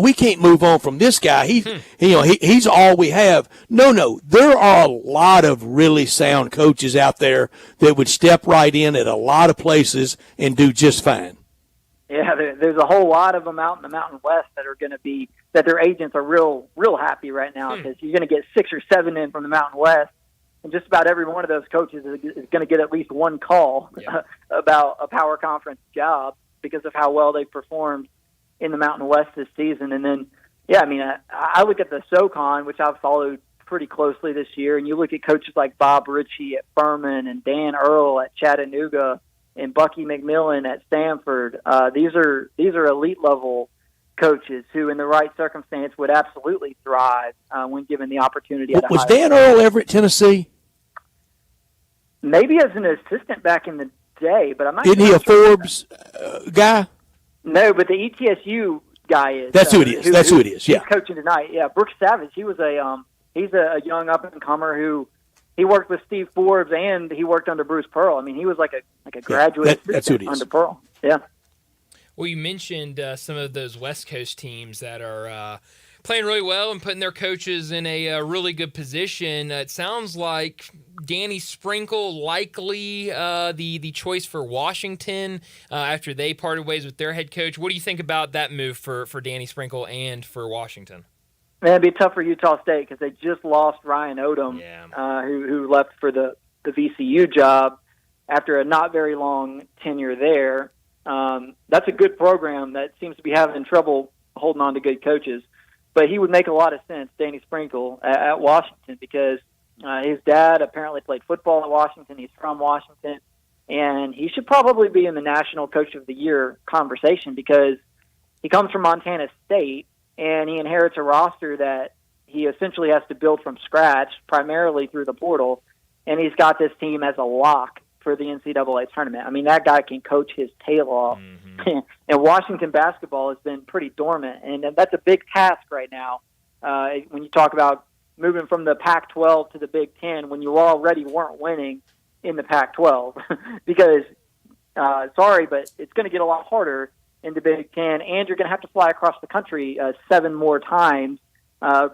we can't move on from this guy. He's all we have. No. There are a lot of really sound coaches out there that would step right in at a lot of places and do just fine. Yeah, there's a whole lot of them out in the Mountain West that are going to be that their agents are real happy right now because you're going to get 6 or 7 in from the Mountain West, and just about every one of those coaches is going to get at least one call about a power conference job because of how well they performed in the Mountain West this season. And then, yeah, I mean, I look at the SoCon, which I've followed pretty closely this year, and you look at coaches like Bob Ritchie at Furman and Dan Earl at Chattanooga and Bucky McMillan at Stanford. These are elite level coaches who, in the right circumstance, would absolutely thrive when given the opportunity. Was Dan Earl ever at Tennessee? Maybe as an assistant back in the day, but I'm not. Isn't he a Forbes guy? No, but the ETSU guy is. That's who it is. That's who it is. Yeah, he's coaching tonight. Yeah, Brooks Savage. He was he's a young up and comer who. He worked with Steve Forbes, and he worked under Bruce Pearl. I mean, he was like a graduate that's who it is. Under Pearl. Yeah. Well, you mentioned some of those West Coast teams that are playing really well and putting their coaches in a really good position. It sounds like Danny Sprinkle likely the choice for Washington after they parted ways with their head coach. What do you think about that move for Danny Sprinkle and for Washington? Man, it'd be tough for Utah State because they just lost Ryan Odom, who left for the VCU job after a not very long tenure there. That's a good program that seems to be having trouble holding on to good coaches. But he would make a lot of sense, Danny Sprinkle, at Washington because his dad apparently played football at Washington. He's from Washington. And he should probably be in the National Coach of the Year conversation because he comes from Montana State, and he inherits a roster that he essentially has to build from scratch, primarily through the portal, and he's got this team as a lock for the NCAA tournament. I mean, that guy can coach his tail off. Mm-hmm. And Washington basketball has been pretty dormant, and that's a big task right now when you talk about moving from the Pac-12 to the Big Ten when you already weren't winning in the Pac-12 because, sorry, but it's going to get a lot harder in the Big Ten, and you're going to have to fly across the country 7 more times,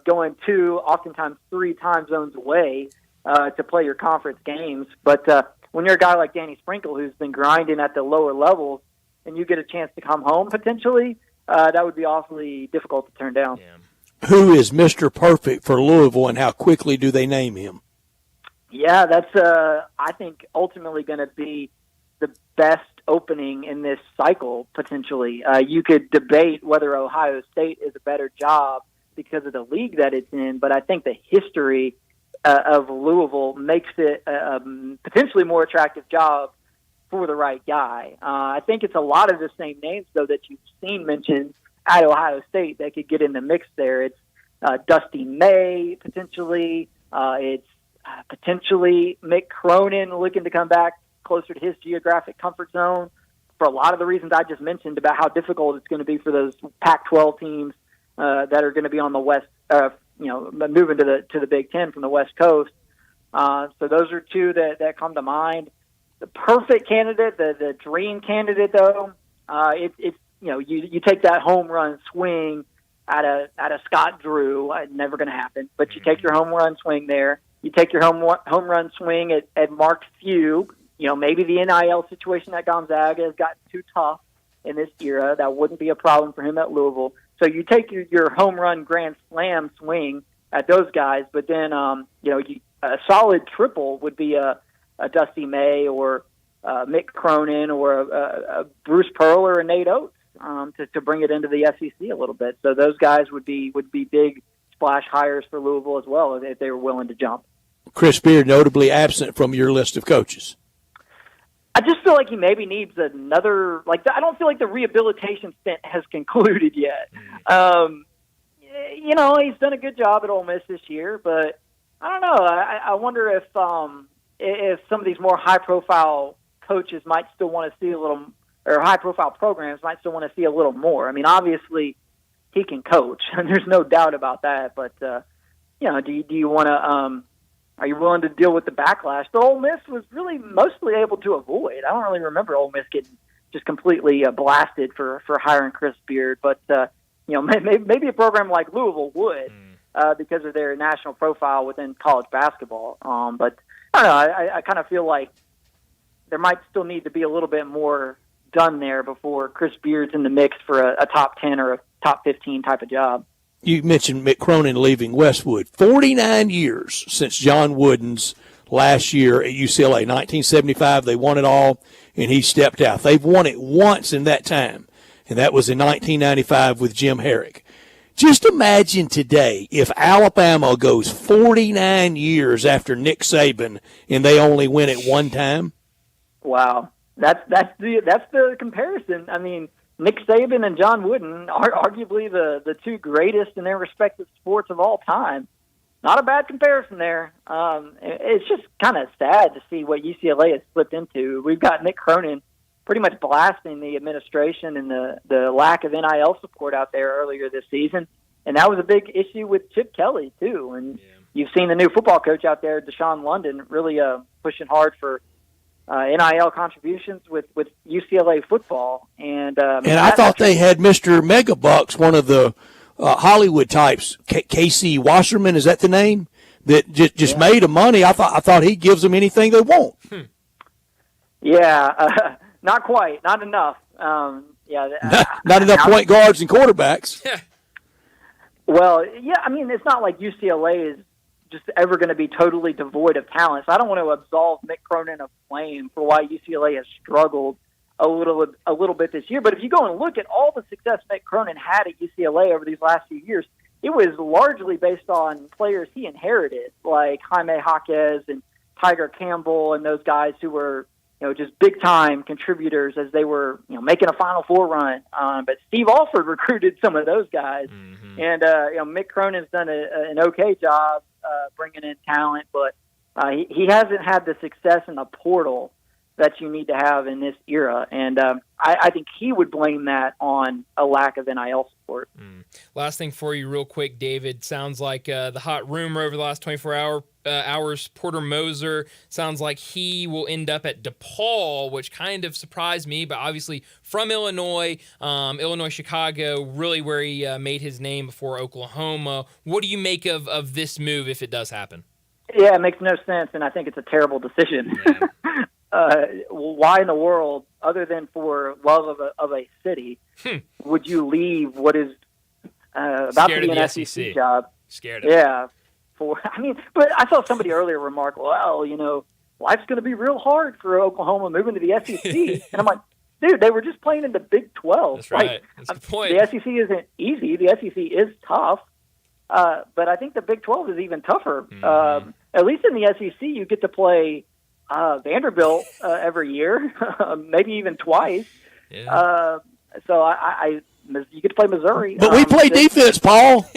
going 2, oftentimes 3 time zones away to play your conference games. But when you're a guy like Danny Sprinkle who's been grinding at the lower levels and you get a chance to come home potentially, that would be awfully difficult to turn down. Yeah. Who is Mr. Perfect for Louisville, and how quickly do they name him? Yeah, that's, I think, ultimately going to be the best opening in this cycle, potentially. You could debate whether Ohio State is a better job because of the league that it's in, but I think the history of Louisville makes it a potentially more attractive job for the right guy. I think it's a lot of the same names, though, that you've seen mentioned at Ohio State that could get in the mix there. It's Dusty May, potentially. It's potentially Mick Cronin looking to come back closer to his geographic comfort zone for a lot of the reasons I just mentioned about how difficult it's going to be for those Pac-12 teams that are going to be on the West, moving to the Big Ten from the West Coast. So those are 2 that come to mind. The perfect candidate, the dream candidate, though, it's you take that home run swing at a Scott Drew. Never going to happen, but you take your home run swing there. You take your home run swing at Mark Few. Maybe the NIL situation at Gonzaga has gotten too tough in this era. That wouldn't be a problem for him at Louisville. So you take your home run grand slam swing at those guys, but then a solid triple would be a Dusty May or Mick Cronin or a Bruce Pearl or a Nate Oates to bring it into the SEC a little bit. So those guys would be big splash hires for Louisville as well if they were willing to jump. Chris Beard notably absent from your list of coaches. I just feel like he maybe needs another. I don't feel like the rehabilitation stint has concluded yet. He's done a good job at Ole Miss this year, but I don't know. I wonder if some of these more high-profile coaches might still want to see a little, or high-profile programs might still want to see a little more. I mean, obviously he can coach, and there's no doubt about that. But do you want to? Are you willing to deal with the backlash that Ole Miss was really mostly able to avoid? I don't really remember Ole Miss getting just completely blasted for hiring Chris Beard, but maybe a program like Louisville would because of their national profile within college basketball. But I don't know. I kind of feel like there might still need to be a little bit more done there before Chris Beard's in the mix for a top 10 or a top 15 type of job. You mentioned Mick Cronin leaving Westwood. 49 years since John Wooden's last year at UCLA. 1975, they won it all, and he stepped out. They've won it once in that time, and that was in 1995 with Jim Herrick. Just imagine today if Alabama goes 49 years after Nick Saban and they only win it one time. Wow, that's the comparison. I mean, Nick Saban and John Wooden are arguably the two greatest in their respective sports of all time. Not a bad comparison there. It's just kind of sad to see what UCLA has slipped into. We've got Mick Cronin pretty much blasting the administration and the lack of NIL support out there earlier this season. And that was a big issue with Chip Kelly, too. And you've seen the new football coach out there, Deshaun London, really pushing hard for NIL contributions with UCLA football. And I thought they had Mr. Megabucks, one of the Hollywood types, Casey Wasserman, is that the name? That just made them money. I thought he gives them anything they want. Yeah, not quite, not enough. Not enough point guards and quarterbacks. Well, yeah, I mean, it's not like UCLA is just ever going to be totally devoid of talent. So I don't want to absolve Mick Cronin of blame for why UCLA has struggled a little bit this year. But if you go and look at all the success Mick Cronin had at UCLA over these last few years, it was largely based on players he inherited, like Jaime Jaquez and Tiger Campbell and those guys who were, just big-time contributors as they were, making a Final Four run. But Steve Alford recruited some of those guys. Mm-hmm. And, Mick Cronin's done an okay job bringing in talent, but he hasn't had the success in the portal that you need to have in this era. And I think he would blame that on a lack of NIL support. Last thing for you real quick, David. Sounds like the hot rumor over the last 24 hours, Porter Moser, sounds like he will end up at DePaul, which kind of surprised me, but obviously from Illinois, Chicago, really where he made his name before Oklahoma. What do you make of this move if it does happen? Yeah, it makes no sense, and I think it's a terrible decision. Yeah. Why in the world, other than for love of a city, would you leave what is about to be an SEC job? Scared of it. Yeah. But I saw somebody earlier remark, well, life's going to be real hard for Oklahoma moving to the SEC. And I'm like, dude, they were just playing in the Big 12. That's right. That's the point. The SEC isn't easy. The SEC is tough. But I think the Big 12 is even tougher. Mm-hmm. At least in the SEC, you get to play Vanderbilt every year, maybe even twice. Yeah. So you get to play Missouri. But we play defense, Paul.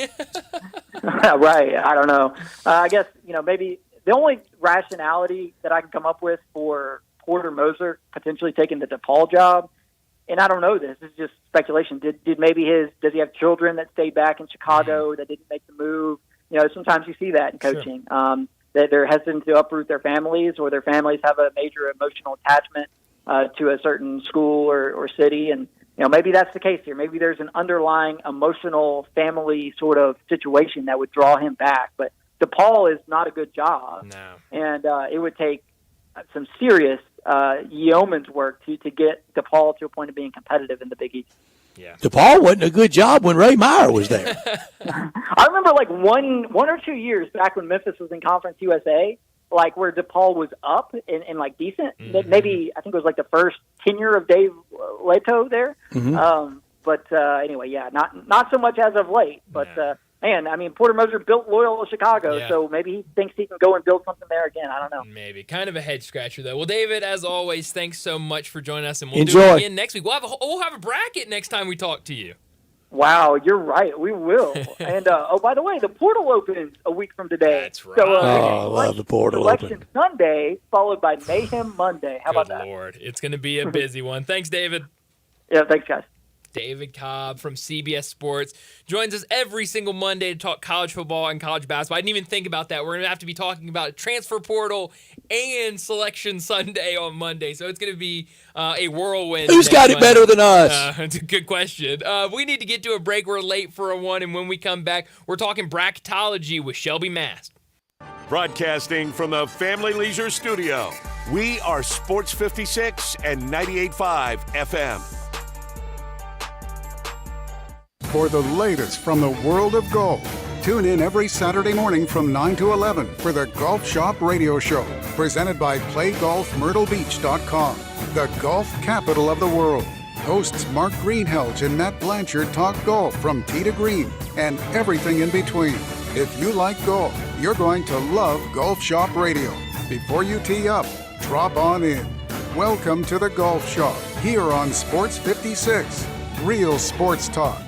Right. I don't know. I guess, maybe the only rationality that I can come up with for Porter Moser potentially taking the DePaul job, and I don't know this is just speculation. Does he have children that stayed back in Chicago that didn't make the move? Sometimes you see that in coaching. Sure. That they're hesitant to uproot their families, or their families have a major emotional attachment to a certain school or city. And, maybe that's the case here. Maybe there's an underlying emotional family sort of situation that would draw him back. But DePaul is not a good job. No. And it would take some serious yeoman's work to get DePaul to a point of being competitive in the Big East. Yeah. DePaul wasn't a good job when Ray Meyer was there. I remember one or 2 years back when Memphis was in Conference USA, where DePaul was up and decent. Mm-hmm. Maybe I think it was the first tenure of Dave Leto there. Mm-hmm. But anyway, yeah, not so much as of late. But Porter Moser built Loyola Chicago, so maybe he thinks he can go and build something there again. I don't know. Maybe. Kind of a head scratcher, though. Well, David, as always, thanks so much for joining us, and we'll Enjoy. do it again next week. We'll have a bracket next time we talk to you. Wow, you're right. We will. And, by the way, the portal opens a week from today. That's right. So, I love the portal Election open. Sunday, followed by Mayhem Monday. How about that? Good Lord. It's going to be a busy one. Thanks, David. Yeah, thanks, guys. David Cobb from CBS Sports joins us every single Monday to talk college football and college basketball. I didn't even think about that. We're going to have to be talking about transfer portal and Selection Sunday on Monday. So it's going to be a whirlwind. Who's got it better than us? It's a good question. We need to get to a break. We're late for one. And when we come back, we're talking bracketology with Shelby Mast. Broadcasting from the Family Leisure Studio, We are Sports 56 and 98.5 FM. For the latest from the world of golf, tune in every Saturday morning from 9 to 11 for the Golf Shop Radio Show, presented by PlayGolfMyrtleBeach.com, the golf capital of the world. Hosts Mark Greenhelge and Matt Blanchard talk golf from tee to green and everything in between. If you like golf, you're going to love Golf Shop Radio. Before you tee up, drop on in. Welcome to the Golf Shop, here on Sports 56. Real sports talk.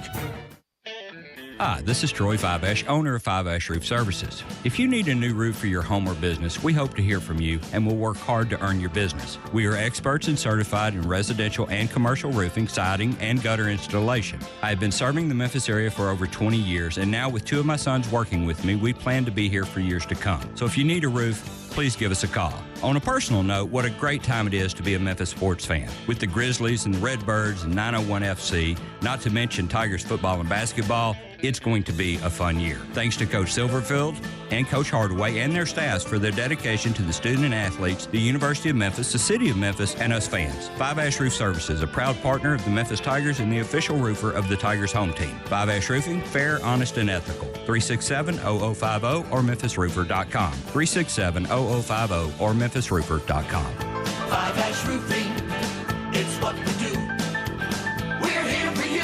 Hi, this is Troy Fiveash, owner of Fiveash Roof Services. If you need a new roof for your home or business, we hope to hear from you and will work hard to earn your business. We are experts and certified in residential and commercial roofing, siding, and gutter installation. I have been serving the Memphis area for over 20 years, and now with two of my sons working with me, we plan to be here for years to come. So if you need a roof, please give us a call. On a personal note, what a great time it is to be a Memphis sports fan. With the Grizzlies and the Redbirds and 901 FC, not to mention Tigers football and basketball, it's going to be a fun year. Thanks to Coach Silverfield and Coach Hardaway and their staffs for their dedication to the student and athletes, the University of Memphis, the City of Memphis, and us fans. Five Ash Roof Services, a proud partner of the Memphis Tigers and the official roofer of the Tigers home team. Five Ash Roofing, fair, honest, and ethical. 367-0050 or memphisroofer.com. 367-0050 or memphisroofer.com. Five Ash Roofing, it's what we do. We're here for you.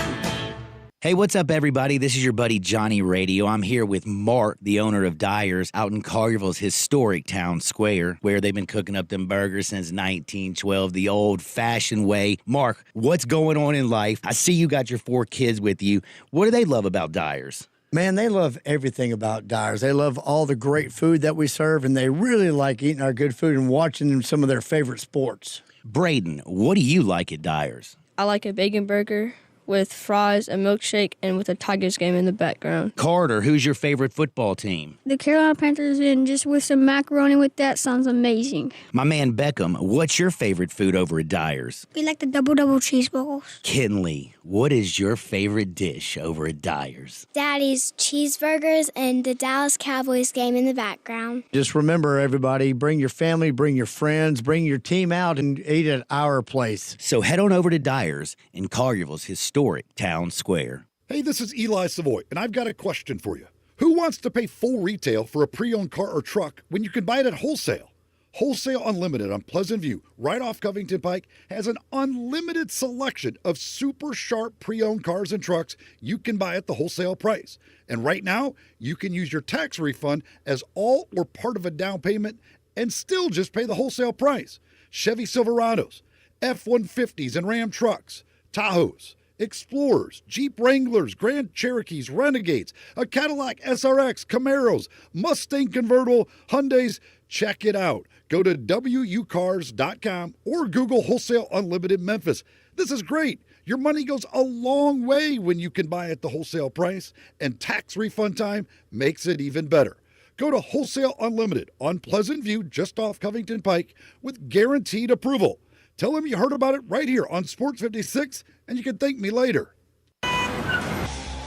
Hey, what's up, everybody? This is your buddy Johnny Radio. I'm here with Mark, the owner of Dyer's, out in Collierville's historic town square, where they've been cooking up them burgers since 1912, the old-fashioned way. Mark, what's going on in life? I see you got your 4 kids with you. What do they love about Dyer's? Man, they love everything about Dyer's. They love all the great food that we serve, and they really like eating our good food and watching some of their favorite sports. Braden, what do you like at Dyer's? I like a bacon burger with fries, a milkshake, and with a Tigers game in the background. Carter, who's your favorite football team? The Carolina Panthers, and just with some macaroni with that sounds amazing. My man Beckham, what's your favorite food over at Dyer's? We like the double cheeseburgers. Kinley, what is your favorite dish over at Dyer's? Daddy's cheeseburgers and the Dallas Cowboys game in the background. Just remember, everybody, bring your family, bring your friends, bring your team out and eat at our place. So head on over to Dyer's in Collierville's historic town square. Hey, this is Eli Savoy, and I've got a question for you. Who wants to pay full retail for a pre-owned car or truck when you can buy it at wholesale? Wholesale Unlimited on Pleasant View, right off Covington Pike, has an unlimited selection of super sharp pre-owned cars and trucks you can buy at the wholesale price. And right now, you can use your tax refund as all or part of a down payment and still just pay the wholesale price. Chevy Silverados, F-150s and Ram trucks, Tahoes, Explorers, Jeep Wranglers, Grand Cherokees, Renegades, a Cadillac SRX, Camaros, Mustang convertible, Hyundais. Check it out. Go to wucars.com or Google Wholesale Unlimited Memphis. This is great. Your money goes a long way when you can buy at the wholesale price, and tax refund time makes it even better. Go to Wholesale Unlimited on Pleasant View, just off Covington Pike, with guaranteed approval. Tell them you heard about it right here on Sports 56, and you can thank me later.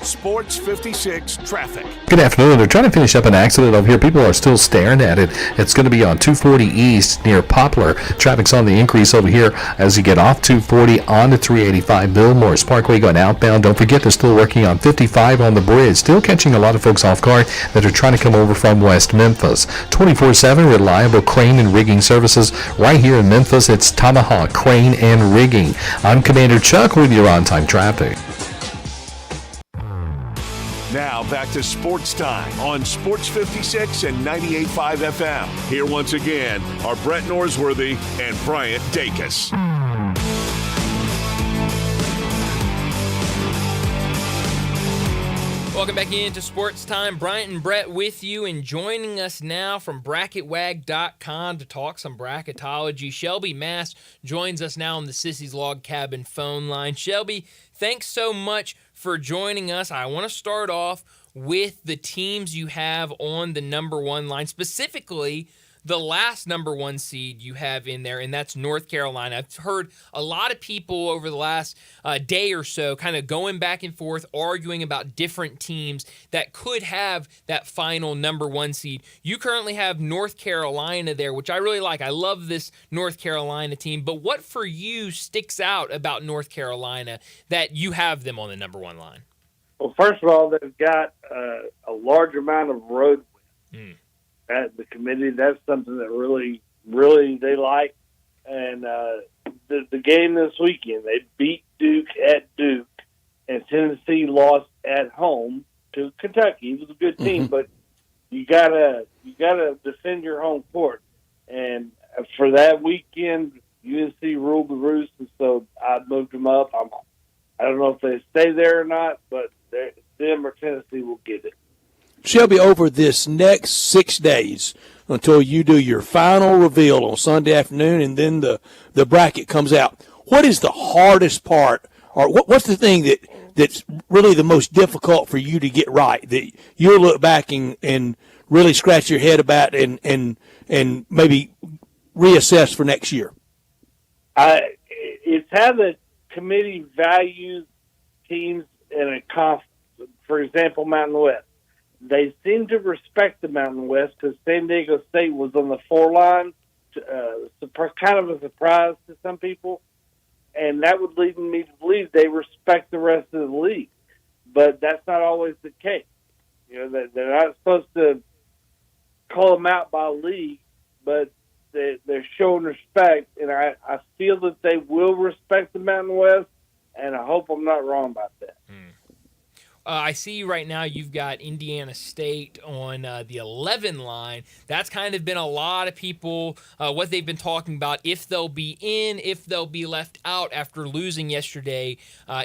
Sports 56 traffic. Good afternoon. They're trying to finish up an accident over here. People are still staring at it. It's going to be on 240 East near Poplar. Traffic's on the increase over here as you get off 240 onto 385 Bill Morris Parkway going outbound. Don't forget they're still working on 55 on the bridge. Still catching a lot of folks off guard that are trying to come over from West Memphis. 24/7 reliable crane and rigging services right here in Memphis. It's Tomahawk Crane and Rigging. I'm Commander Chuck with your on-time traffic. Now back to Sports Time on Sports 56 and 98.5 FM. Here once again are Brett Norsworthy and Bryant Dacus. Welcome back into Sports Time. Bryant and Brett with you, and joining us now from bracketwag.com to talk some bracketology. Shelby Mast joins us now on the Sissy's Log Cabin phone line. Shelby, thanks so much for joining us. I want to start off with the teams you have on the number one line, specifically the last number one seed you have in there, and that's North Carolina. I've heard a lot of people over the last day or so kind of going back and forth, arguing about different teams that could have that final number one seed. You currently have North Carolina there, which I really like. I love this North Carolina team, but what for you sticks out about North Carolina that you have them on the number one line? Well, first of all, they've got a large amount of road wins. At the committee, that's something that really, really they like. And the game this weekend, they beat Duke at Duke, and Tennessee lost at home to Kentucky. It was a good team, but you gotta defend your home court. And for that weekend, UNC ruled the roost, and so I moved them up. I don't know if they stay there or not, but them or Tennessee will get it. Shelby, over this next 6 days until you do your final reveal on Sunday afternoon and then the bracket comes out, what is the hardest part, or what's the thing that's really the most difficult for you to get right, that you'll look back and really scratch your head about and maybe reassess for next year? It's how the committee values teams in a conference. For example, Mountain West. They seem to respect the Mountain West because San Diego State was on the 4 line, kind of a surprise to some people, and that would lead me to believe they respect the rest of the league. But that's not always the case. You know, they're not supposed to call them out by league, but they're showing respect, and I feel that they will respect the Mountain West, and I hope I'm not wrong about that. I see right now you've got Indiana State on the 11 line. That's kind of been a lot of people, what they've been talking about, if they'll be in, if they'll be left out after losing yesterday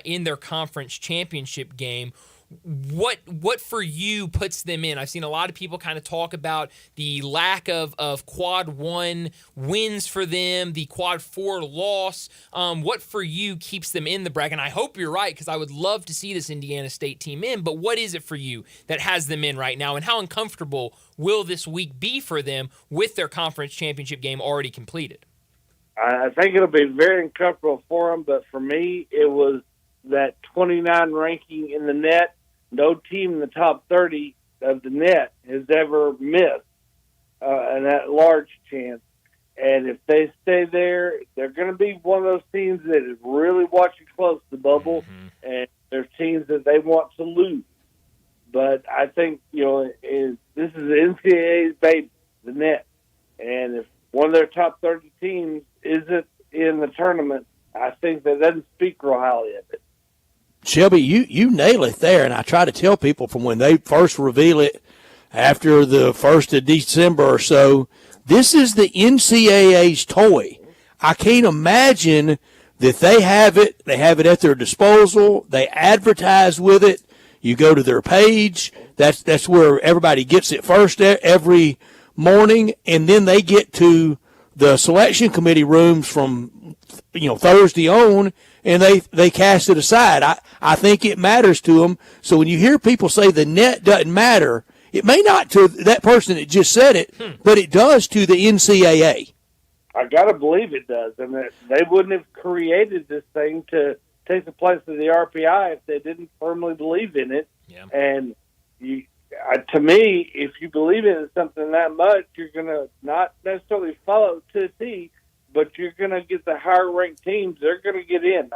in their conference championship game. What for you puts them in? I've seen a lot of people kind of talk about the lack of quad 1 wins for them, the quad 4 loss. What for you keeps them in the bracket? And I hope you're right, because I would love to see this Indiana State team in, but what is it for you that has them in right now, and how uncomfortable will this week be for them with their conference championship game already completed? I think it'll be very uncomfortable for them, but for me, it was that 29 ranking in the net. No team in the top 30 of the net has ever missed an at-large chance. And if they stay there, they're going to be one of those teams that is really watching close the bubble, and there's teams that they want to lose. But I think, this is the NCAA's baby, the net. And if one of their top 30 teams isn't in the tournament, I think that doesn't speak real highly of it. Shelby, you nail it there, and I try to tell people from when they first reveal it after the 1st of December or so, this is the NCAA's toy. I can't imagine that they have it at their disposal, they advertise with it, you go to their page, that's where everybody gets it first every morning, and then they get to the selection committee rooms from Thursday on, and they cast it aside. I think it matters to them. So when you hear people say the net doesn't matter, it may not to that person that just said it, but it does to the NCAA. I got to believe it does. And they wouldn't have created this thing to take the place of the RPI if they didn't firmly believe in it. Yeah. And to me, if you believe in something that much, you're going to not necessarily follow to a T, but you're going to get the higher-ranked teams. They're going to get in.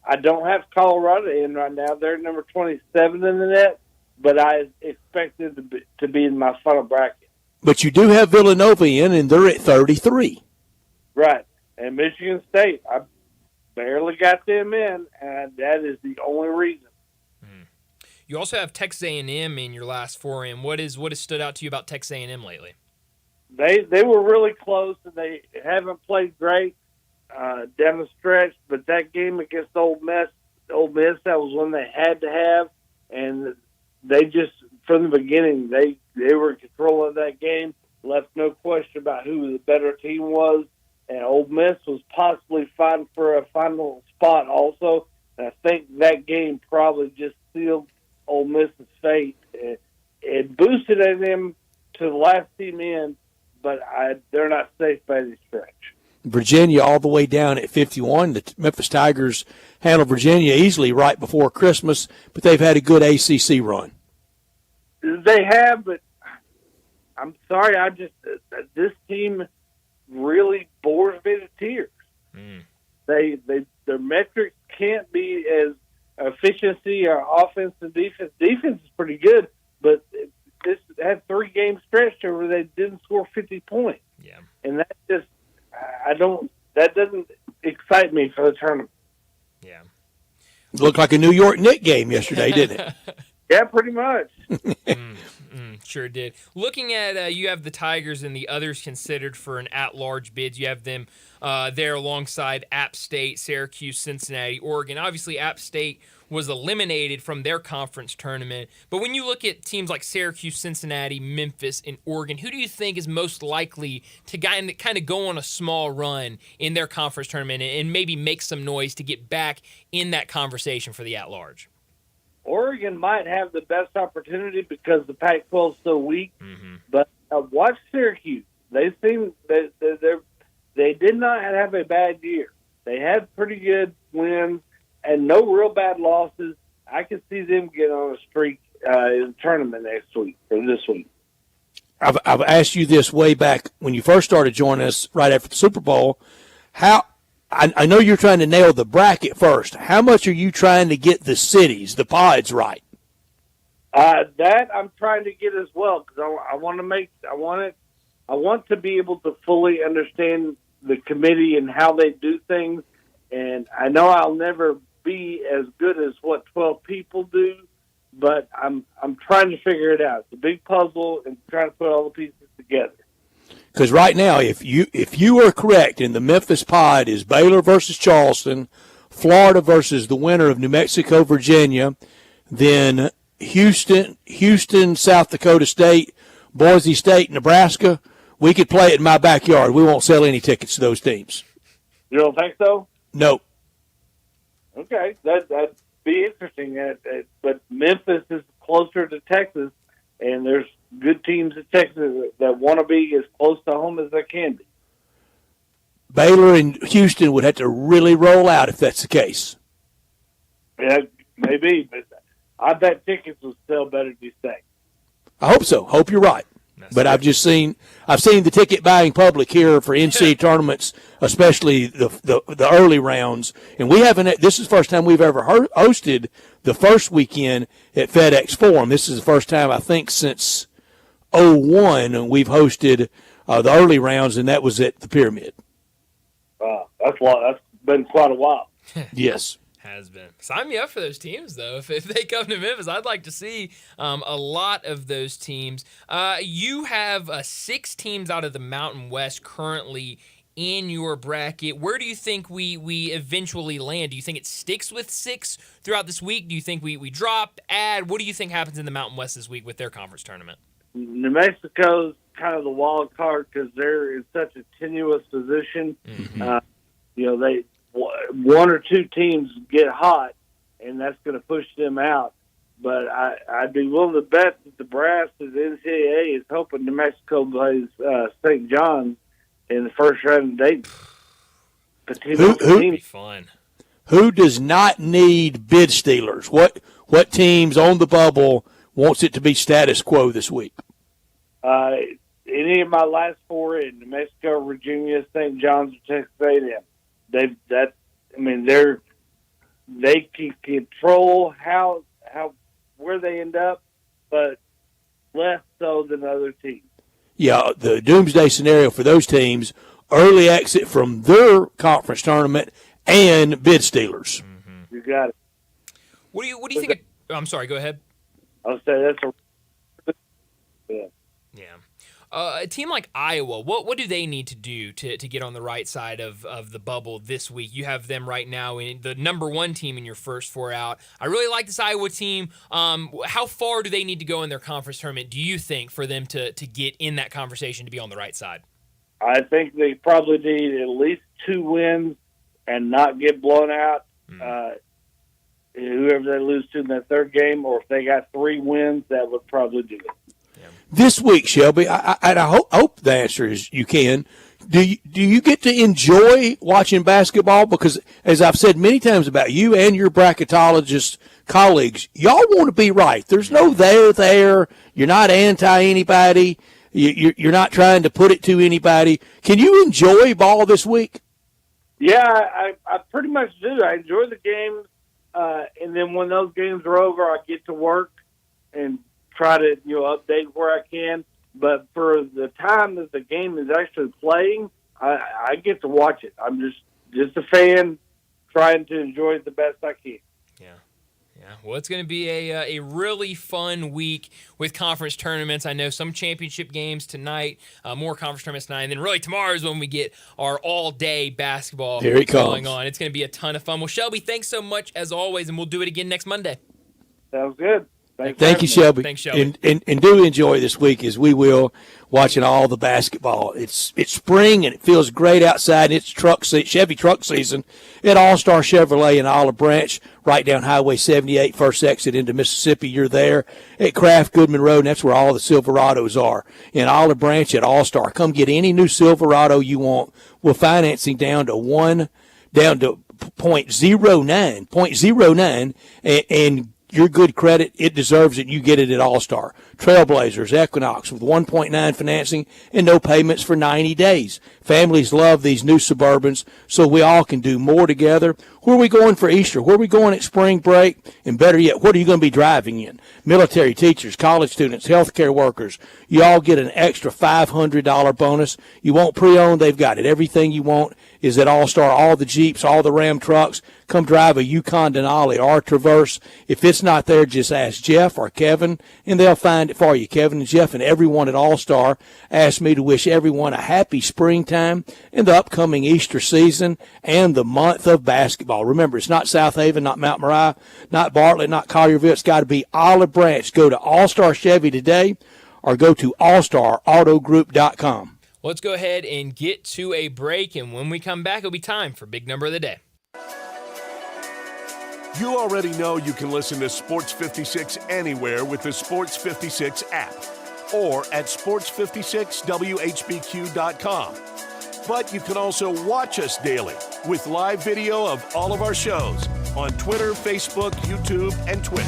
I don't have Colorado in right now. They're number 27 in the net, but I expect them to be in my final bracket. But you do have Villanova in, and they're at 33. Right. And Michigan State, I barely got them in, and that is the only reason. You also have Texas A&M in your last 4 in. What has stood out to you about Texas A&M lately? They were really close, and they haven't played great down the stretch. But that game against Ole Miss, that was one they had to have, and they just from the beginning they were in control of that game. Left no question about who the better team was, and Ole Miss was possibly fighting for a final spot also. And I think that game probably just sealed Ole Miss's fate. It boosted them to the last team in, but they're not safe by the stretch. Virginia all the way down at 51. The Memphis Tigers handled Virginia easily right before Christmas, but they've had a good ACC run. They have, but I'm sorry, this team really bores me to tears. Their metrics can't be as efficiency or offense and defense. Defense is pretty good, but this had 3-game stretch where they didn't score 50 points. Yeah, and that just that doesn't excite me for the tournament. Yeah, it looked like a New York Knicks game yesterday, didn't it? Yeah, pretty much. Sure did. Looking at you have the Tigers and the others considered for an at-large bids. You have them there alongside App State, Syracuse, Cincinnati, Oregon. Obviously, App State was eliminated from their conference tournament. But when you look at teams like Syracuse, Cincinnati, Memphis, and Oregon, who do you think is most likely to kind of go on a small run in their conference tournament and maybe make some noise to get back in that conversation for the at-large? Oregon might have the best opportunity because the Pac-12 is so weak. But watch Syracuse. They did not have a bad year. They had pretty good wins and no real bad losses. I could see them get on a streak in the tournament next week or this week. I've asked you this way back when you first started joining us right after the Super Bowl. I know you're trying to nail the bracket first. How much are you trying to get the cities, the pods, right? That I'm trying to get as well because I want to be able to fully understand the committee and how they do things. And I know I'll never be as good as what 12 people do, but I'm trying to figure it out. It's a big puzzle and trying to put all the pieces together. Because right now, if you are correct, and the Memphis pod is Baylor versus Charleston, Florida versus the winner of New Mexico, Virginia, then Houston, South Dakota State, Boise State, Nebraska, we could play it in my backyard. We won't sell any tickets to those teams. You don't think so? No. Okay, that'd be interesting. But Memphis is closer to Texas, and there's good teams in Texas that want to be as close to home as they can be. Baylor and Houston would have to really roll out if that's the case. Yeah, maybe, but I bet tickets will sell better than you think. I hope so. Hope you're right. But I've seen the ticket buying public here for NCAA tournaments, especially the early rounds, and we haven't. This is the first time we've ever hosted the first weekend at FedEx Forum. This is the first time I think since 2001 we've hosted the early rounds, and that was at the Pyramid. That's been quite a while. Yes. Has been. Sign me up for those teams, though. If they come to Memphis, I'd like to see a lot of those teams. You have 6 teams out of the Mountain West currently in your bracket. Where do you think we eventually land? Do you think it sticks with 6 throughout this week? Do you think we drop, add? What do you think happens in the Mountain West this week with their conference tournament? New Mexico's kind of the wild card because they're in such a tenuous position. They one or two teams get hot, and that's going to push them out. But I'd be willing to bet that the brass of the NCAA is hoping New Mexico plays St. John's in the first round of Dayton. Be fun. Who does not need bid stealers? What teams on the bubble wants it to be status quo this week? Any of my last 4 in New Mexico, Virginia, St. John's, or Texas A&M. They can control where they end up, but less so than other teams. Yeah, the doomsday scenario for those teams: early exit from their conference tournament and bid stealers. You got it. What do you think? I'm sorry. Go ahead. I'll say that's Yeah. A team like Iowa, what do they need to do to get on the right side of the bubble this week? You have them right now in the number 1 team in your first 4 out. I really like this Iowa team. How far do they need to go in their conference tournament, do you think, for them to get in that conversation to be on the right side? I think they probably need at least 2 wins and not get blown out. whoever they lose to in that third game, or if they got 3 wins, that would probably do it. This week, Shelby, I hope the answer is you can. Do you get to enjoy watching basketball? Because, as I've said many times about you and your bracketologist colleagues, y'all want to be right. There's no there. You're not anti-anybody. You're not trying to put it to anybody. Can you enjoy ball this week? Yeah, I pretty much do. I enjoy the games, and then when those games are over, I get to work and try to update where I can. But for the time that the game is actually playing, I get to watch it. I'm just a fan trying to enjoy it the best I can. Yeah, well, it's going to be a really fun week with conference tournaments. I know some championship games tonight, more conference tournaments tonight, and then really tomorrow is when we get our all-day basketball going on. It's going to be a ton of fun. Well, Shelby, thanks so much as always, and we'll do it again next Monday. Sounds good. Thank you, Shelby. Thanks, Shelby. And do enjoy this week as we will, watching all the basketball. It's spring and it feels great outside. It's Chevy truck season at All-Star Chevrolet in Olive Branch, right down Highway 78, first exit into Mississippi. You're there at Kraft Goodman Road, and that's where all the Silverados are. In Olive Branch at All-Star. Come get any new Silverado you want with financing down to 0.09, and your good credit, it deserves it. You get it at All-Star. Trailblazers, Equinox with 1.9 financing and no payments for 90 days. Families love these new Suburbans, so we all can do more together. Where are we going for Easter? Where are we going at spring break? And better yet, what are you going to be driving in? Military, teachers, college students, healthcare workers, you all get an extra $500 bonus. You want pre-owned? They've got it. Everything you want is at All-Star. All the Jeeps, all the Ram trucks. Come drive a Yukon Denali or Traverse. If it's not there, just ask Jeff or Kevin, and they'll find it for you. Kevin and Jeff and everyone at All-Star asked me to wish everyone a happy springtime in the upcoming Easter season and the month of basketball. Remember, it's not South Haven, not Mount Moriah, not Bartlett, not Collierville. It's got to be Olive Branch. Go to All-Star Chevy today or go to allstarautogroup.com. Let's go ahead and get to a break, and when we come back, it'll be time for Big Number of the Day. You already know you can listen to Sports 56 anywhere with the Sports 56 app or at sports56whbq.com. But you can also watch us daily with live video of all of our shows on Twitter, Facebook, YouTube, and Twitch.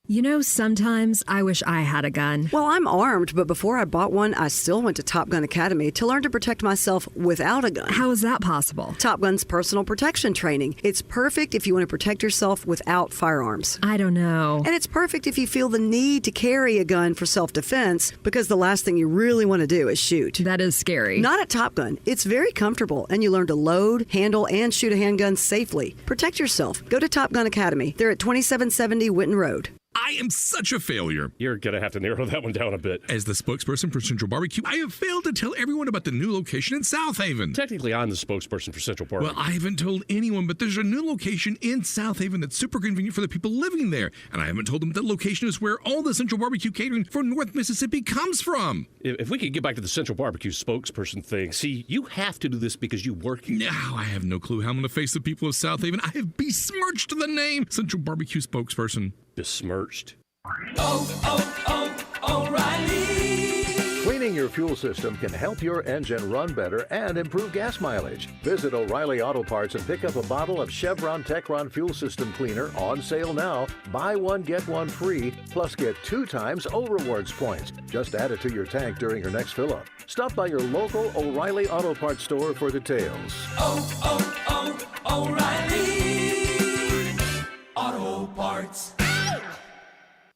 You know, sometimes I wish I had a gun. Well, I'm armed, but before I bought one, I still went to Top Gun Academy to learn to protect myself without a gun. How is that possible? Top Gun's personal protection training. It's perfect if you want to protect yourself without firearms. I don't know. And it's perfect if you feel the need to carry a gun for self-defense, because the last thing you really want to do is shoot. That is scary. Not at Top Gun. It's very comfortable, and you learn to load, handle, and shoot a handgun safely. Protect yourself. Go to Top Gun Academy. They're at 2770 Winton Road. I am such a failure. You're going to have to narrow that one down a bit. As the spokesperson for Central Barbecue, I have failed to tell everyone about the new location in South Haven. Technically, I'm the spokesperson for Central Barbecue. Well, I haven't told anyone, but there's a new location in South Haven that's super convenient for the people living there. And I haven't told them that location is where all the Central Barbecue catering for North Mississippi comes from. If we could get back to the Central Barbecue spokesperson thing, see, you have to do this because you work here. Now, I have no clue how I'm going to face the people of South Haven. I have besmirched the name Central Barbecue spokesperson. Besmirched? O'Reilly. Cleaning your fuel system can help your engine run better and improve gas mileage. Visit O'Reilly Auto Parts and pick up a bottle of Chevron Techron Fuel System Cleaner on sale now. Buy one, get one free, plus get 2 times O-Rewards points. Just add it to your tank during your next fill-up. Stop by your local O'Reilly Auto Parts store for details. O'Reilly Auto Parts.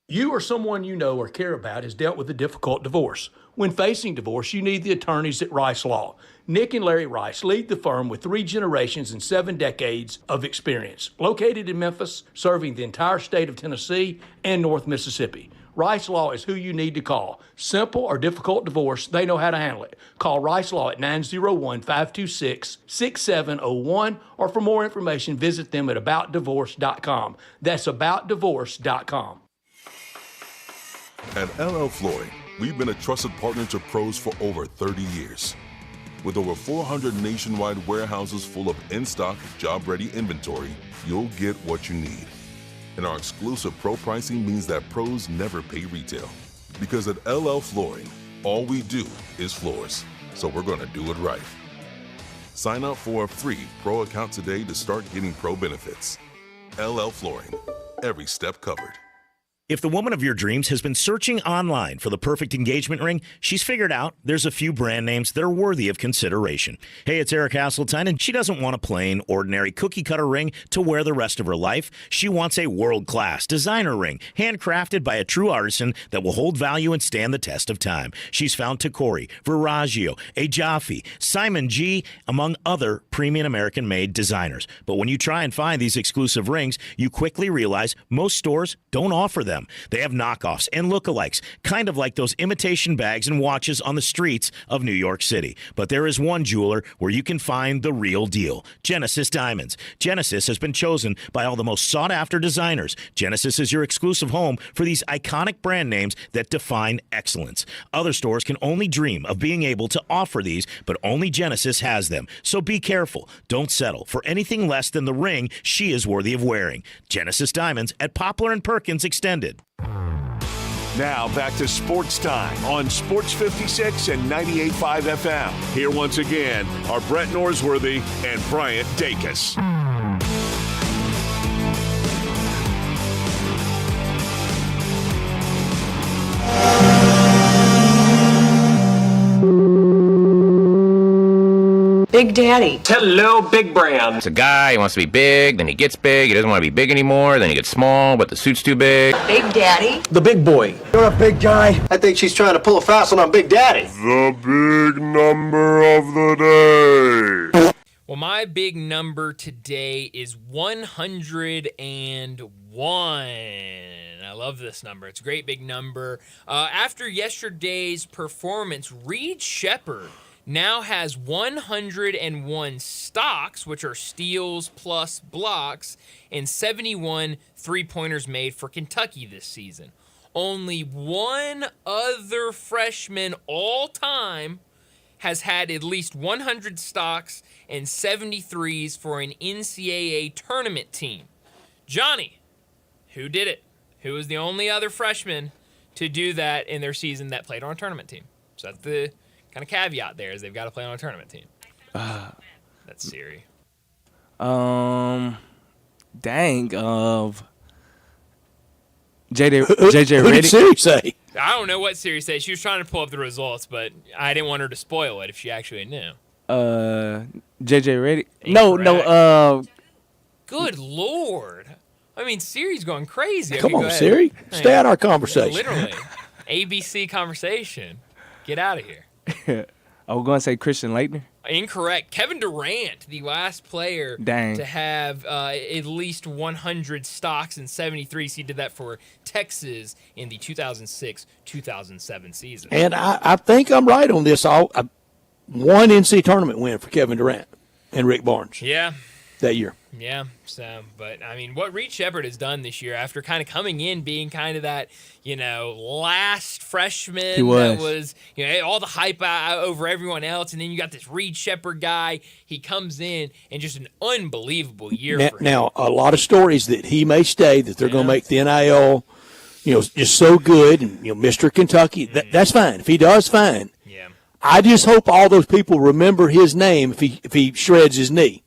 You or someone you know or care about has dealt with a difficult divorce. When facing divorce, you need the attorneys at Rice Law. Nick and Larry Rice lead the firm with 3 generations and 7 decades of experience. Located in Memphis, serving the entire state of Tennessee and North Mississippi. Rice Law is who you need to call. Simple or difficult divorce, they know how to handle it. Call Rice Law at 901-526-6701, or for more information, visit them at aboutdivorce.com. That's aboutdivorce.com. At LL Flooring, we've been a trusted partner to pros for over 30 years. With over 400 nationwide warehouses full of in-stock, job-ready inventory, you'll get what you need. And our exclusive pro pricing means that pros never pay retail. Because at LL Flooring, all we do is floors. So we're going to do it right. Sign up for a free pro account today to start getting pro benefits. LL Flooring, every step covered. If the woman of your dreams has been searching online for the perfect engagement ring, she's figured out there's a few brand names that are worthy of consideration. Hey, it's Eric Hasseltine, and she doesn't want a plain, ordinary cookie-cutter ring to wear the rest of her life. She wants a world-class designer ring, handcrafted by a true artisan that will hold value and stand the test of time. She's found Tacori, Verragio, Ajafi, Simon G., among other premium American-made designers. But when you try and find these exclusive rings, you quickly realize most stores don't offer them. They have knockoffs and lookalikes, kind of like those imitation bags and watches on the streets of New York City. But there is one jeweler where you can find the real deal, Genesis Diamonds. Genesis has been chosen by all the most sought-after designers. Genesis is your exclusive home for these iconic brand names that define excellence. Other stores can only dream of being able to offer these, but only Genesis has them. So be careful. Don't settle for anything less than the ring she is worthy of wearing. Genesis Diamonds at Poplar and Perkins Extended. Now back to Sports Time on Sports 56 and 98.5 FM. Here once again are Brett Norsworthy and Bryant Dacus. Big Daddy. Hello, Big Brand. It's a guy, he wants to be big, then he gets big, he doesn't want to be big anymore, then he gets small, but the suit's too big. Big Daddy. The big boy. You're a big guy. I think she's trying to pull a fast one on Big Daddy. The big number of the day. Well, my big number today is 101. I love this number. It's a great big number. After yesterday's performance, Reed Shepherd now has 101 stocks, which are steals plus blocks, and 71 three-pointers made for Kentucky this season. Only one other freshman all time has had at least 100 stocks and 73s for an NCAA tournament team. Johnny, who did it? Who was the only other freshman to do that in their season that played on a tournament team? So that's the kind of caveat there, is they've got to play on a tournament team. That's Siri. JJ Who did Siri say? I don't know what Siri said. She was trying to pull up the results, but I didn't want her to spoil it if she actually knew. JJ Redick. No. Good Lord. I mean, Siri's going crazy. Come okay, on, Siri. Stay out of our conversation. Literally. ABC conversation. Get out of here. I was going to say Christian Laettner. Incorrect. Kevin Durant, the last player to have at least 100 stocks and 73s. He did that for Texas in the 2006-2007 season. And I think I'm right on this. One NCAA tournament win for Kevin Durant and Rick Barnes. Yeah. That year. Yeah, so, but, I mean, what Reed Shepherd has done this year after kind of coming in being kind of that, last freshman that was, all the hype over everyone else, and then you got this Reed Shepherd guy. He comes in and just an unbelievable year for him. Now, a lot of stories that he may stay, that they're going to make the NIL, just so good, and, Mr. Kentucky, that's fine. If he does, fine. Yeah. I just hope all those people remember his name if he shreds his knee.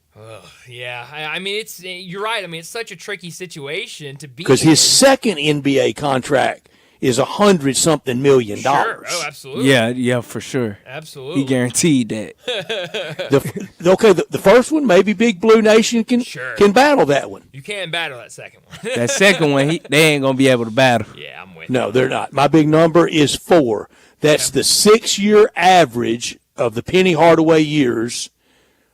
Yeah, I mean, you're right. I mean, it's such a tricky situation to be in. Because his second NBA contract is $100-something million. Sure. Oh, absolutely. Yeah, for sure. Absolutely. He guaranteed that. The first one, maybe Big Blue Nation can battle that one. You can't battle that second one. That second one, they ain't going to be able to battle. Yeah, I'm with you. No, they're not. My big number is 4. That's the 6-year average of the Penny Hardaway years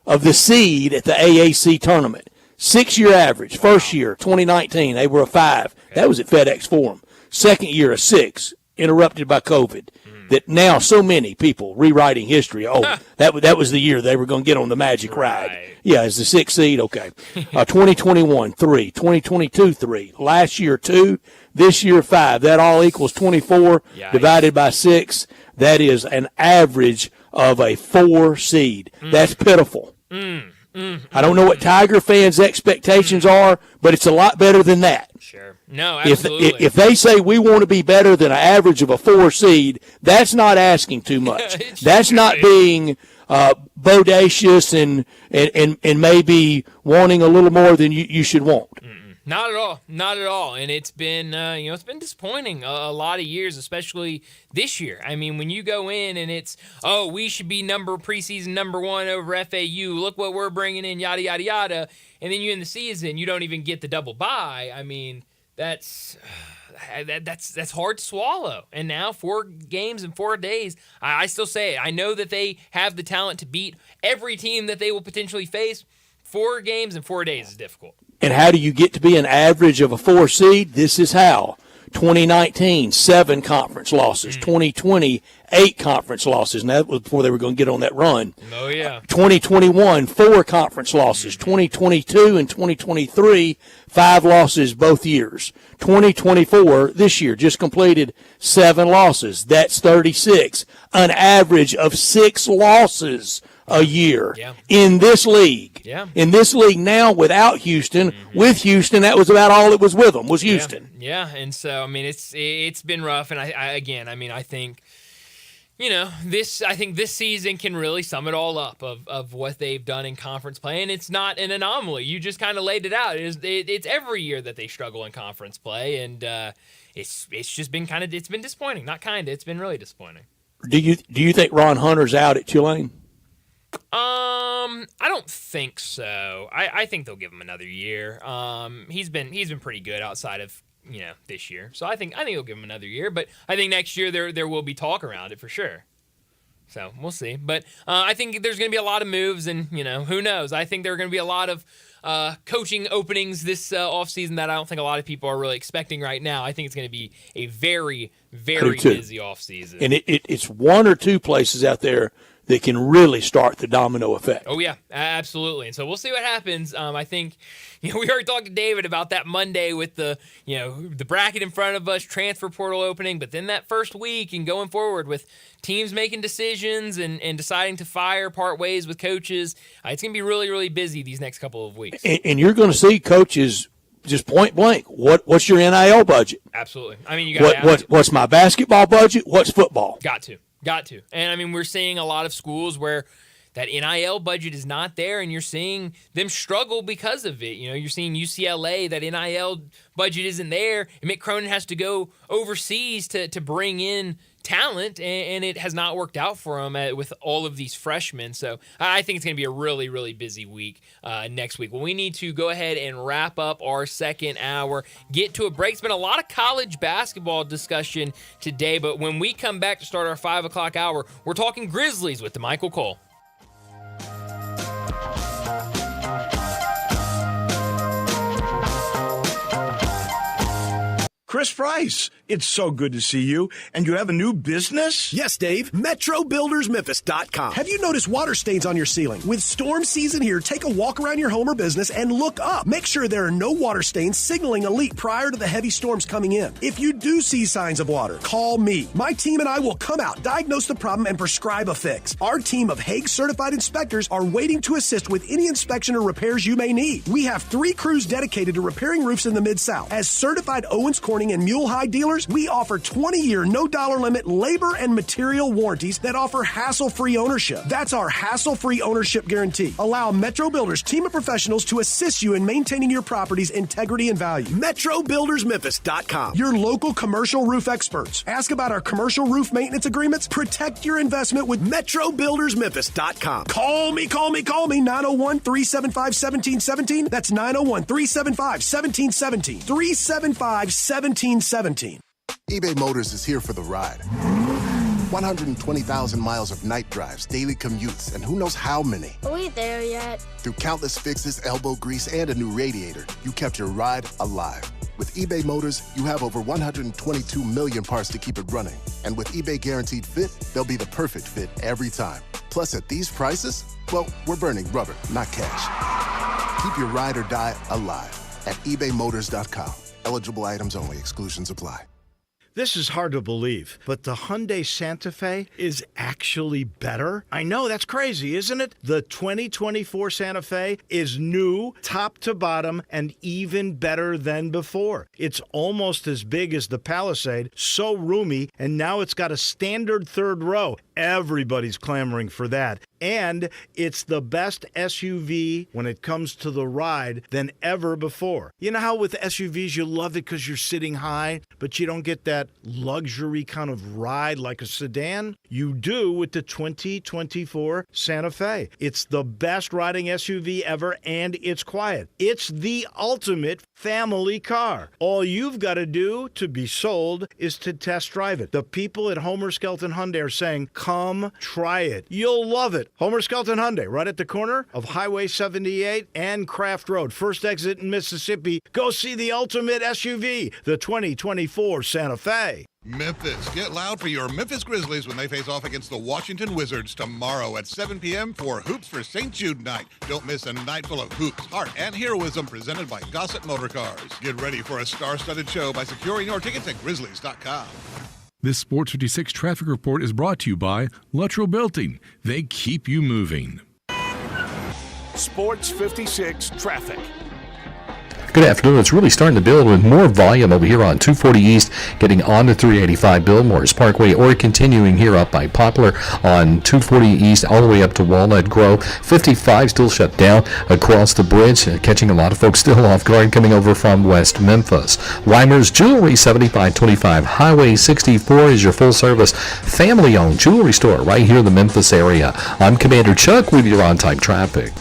of the seed at the AAC tournament. 6-year average. First year, 2019, they were a 5. Okay. That was at FedEx Forum. Second year, a 6, interrupted by COVID. That now so many people rewriting history. Oh, that was the year they were going to get on the Magic ride. Yeah, it's the 6th seed. Okay. 2021, 3. 2022, 3. Last year, 2. This year, 5. That all equals 24 divided by 6. That is an average of a 4 seed. That's pitiful. I don't know what Tiger fans' expectations are, but it's a lot better than that. Sure. No, absolutely. If they say we want to be better than an average of a 4 seed, that's not asking too much. That's not being bodacious and maybe wanting a little more than you should want. Not at all. Not at all. And it's been, it's been disappointing a lot of years, especially this year. I mean, when you go in and it's, we should be preseason number 1 over FAU. Look what we're bringing in, yada, yada, yada. And then you in the season, you don't even get the double bye. I mean, that's hard to swallow. And now 4 games in 4 days, I still say it. I know that they have the talent to beat every team that they will potentially face. 4 games in 4 days is difficult. And how do you get to be an average of a 4 seed? This is how. 2019, 7 conference losses. 2020, 8 conference losses. And that was before they were going to get on that run. Oh, yeah. 2021, 4 conference losses. 2022 and 2023, 5 losses both years. 2024, this year, just completed 7 losses. That's 36. An average of 6 losses a year in this league. Yeah. In this league now without Houston. With Houston, that was about all it was with them, was Houston. Yeah. And so, I mean, it's been rough. And I think, I think this season can really sum it all up of what they've done in conference play. And it's not an anomaly. You just kind of laid it out. It's every year that they struggle in conference play. And it's just been it's been disappointing. Not it's been really disappointing. Do you think Ron Hunter's out at Tulane? I don't think so. I think they'll give him another year. He's been pretty good outside of this year. So I think he'll give him another year. But I think next year there will be talk around it for sure. So we'll see. But I think there's going to be a lot of moves, and who knows? I think there are going to be a lot of coaching openings this offseason that I don't think a lot of people are really expecting right now. I think it's going to be a very, very busy offseason. And it's 1 or 2 places out there that can really start the domino effect. Oh, yeah, absolutely. And so we'll see what happens. I think, we already talked to David about that Monday with the bracket in front of us, transfer portal opening, but then that first week and going forward with teams making decisions and deciding to part ways with coaches. It's going to be really, really busy these next couple of weeks. And you're going to see coaches just point blank. What's your NIL budget? Absolutely. I mean, you got what's my basketball budget? What's football? Got to. And, I mean, we're seeing a lot of schools where that NIL budget is not there, and you're seeing them struggle because of it. You're seeing UCLA, that NIL budget isn't there, and Mick Cronin has to go overseas to bring in talent, and it has not worked out for him with all of these freshmen. So I think it's going to be a really, really busy week next week. Well, we need to go ahead and wrap up our second hour, get to a break. It's been a lot of college basketball discussion today, but when we come back to start our 5 o'clock hour, we're talking Grizzlies with DeMichael Cole. Chris Price, it's so good to see you. And you have a new business? Yes, Dave. MetroBuildersMemphis.com. Have you noticed water stains on your ceiling? With storm season here, take a walk around your home or business and look up. Make sure there are no water stains signaling a leak prior to the heavy storms coming in. If you do see signs of water, call me. My team and I will come out, diagnose the problem, and prescribe a fix. Our team of Hague-certified inspectors are waiting to assist with any inspection or repairs you may need. We have 3 crews dedicated to repairing roofs in the Mid-South. As certified Owens Corning and Mule High dealers, we offer 20-year, no-dollar limit labor and material warranties that offer hassle-free ownership. That's our hassle-free ownership guarantee. Allow Metro Builders' team of professionals to assist you in maintaining your property's integrity and value. MetroBuildersMemphis.com. Your local commercial roof experts. Ask about our commercial roof maintenance agreements. Protect your investment with MetroBuildersMemphis.com. Call me, 901-375-1717. That's 901-375-1717. 375-1717. eBay Motors is here for the ride. 120,000 miles of night drives, daily commutes, and who knows how many. Are we there yet? Through countless fixes, elbow grease, and a new radiator, you kept your ride alive. With eBay Motors, you have over 122 million parts to keep it running. And with eBay Guaranteed Fit, they'll be the perfect fit every time. Plus, at these prices, well, we're burning rubber, not cash. Keep your ride or die alive at ebaymotors.com. Eligible items only. Exclusions apply. This is hard to believe, but the Hyundai Santa Fe is actually better? I know, that's crazy, isn't it? The 2024 Santa Fe is new, top to bottom, and even better than before. It's almost as big as the Palisade, so roomy, and now it's got a standard third row. Everybody's clamoring for that. And it's the best SUV when it comes to the ride than ever before. You know how with SUVs you love it because you're sitting high, but you don't get that luxury kind of ride like a sedan? You do with the 2024 Santa Fe. It's the best riding SUV ever, and it's quiet. It's the ultimate family car. All you've got to do to be sold is to test drive it. The people at Homer Skelton Hyundai are saying, come try it. You'll love it. Homer Skelton Hyundai, right at the corner of Highway 78 and Craft Road. First exit in Mississippi. Go see the ultimate SUV, the 2024 Santa Fe. Memphis. Get loud for your Memphis Grizzlies when they face off against the Washington Wizards tomorrow at 7 p.m. for Hoops for St. Jude night. Don't miss a night full of hoops, heart, and heroism presented by Gossett Motor Cars. Get ready for a star-studded show by securing your tickets at Grizzlies.com. This Sports 56 traffic report is brought to you by Luttrell Building. They keep you moving. Sports 56 traffic. Good afternoon. It's really starting to build with more volume over here on 240 East, getting on to 385 Billmores Parkway, or continuing here up by Poplar on 240 East all the way up to Walnut Grove. 55 still shut down across the bridge, catching a lot of folks still off guard coming over from West Memphis. Weimer's Jewelry, 7525 Highway 64 is your full-service, family-owned jewelry store right here in the Memphis area. I'm Commander Chuck with your on-time traffic.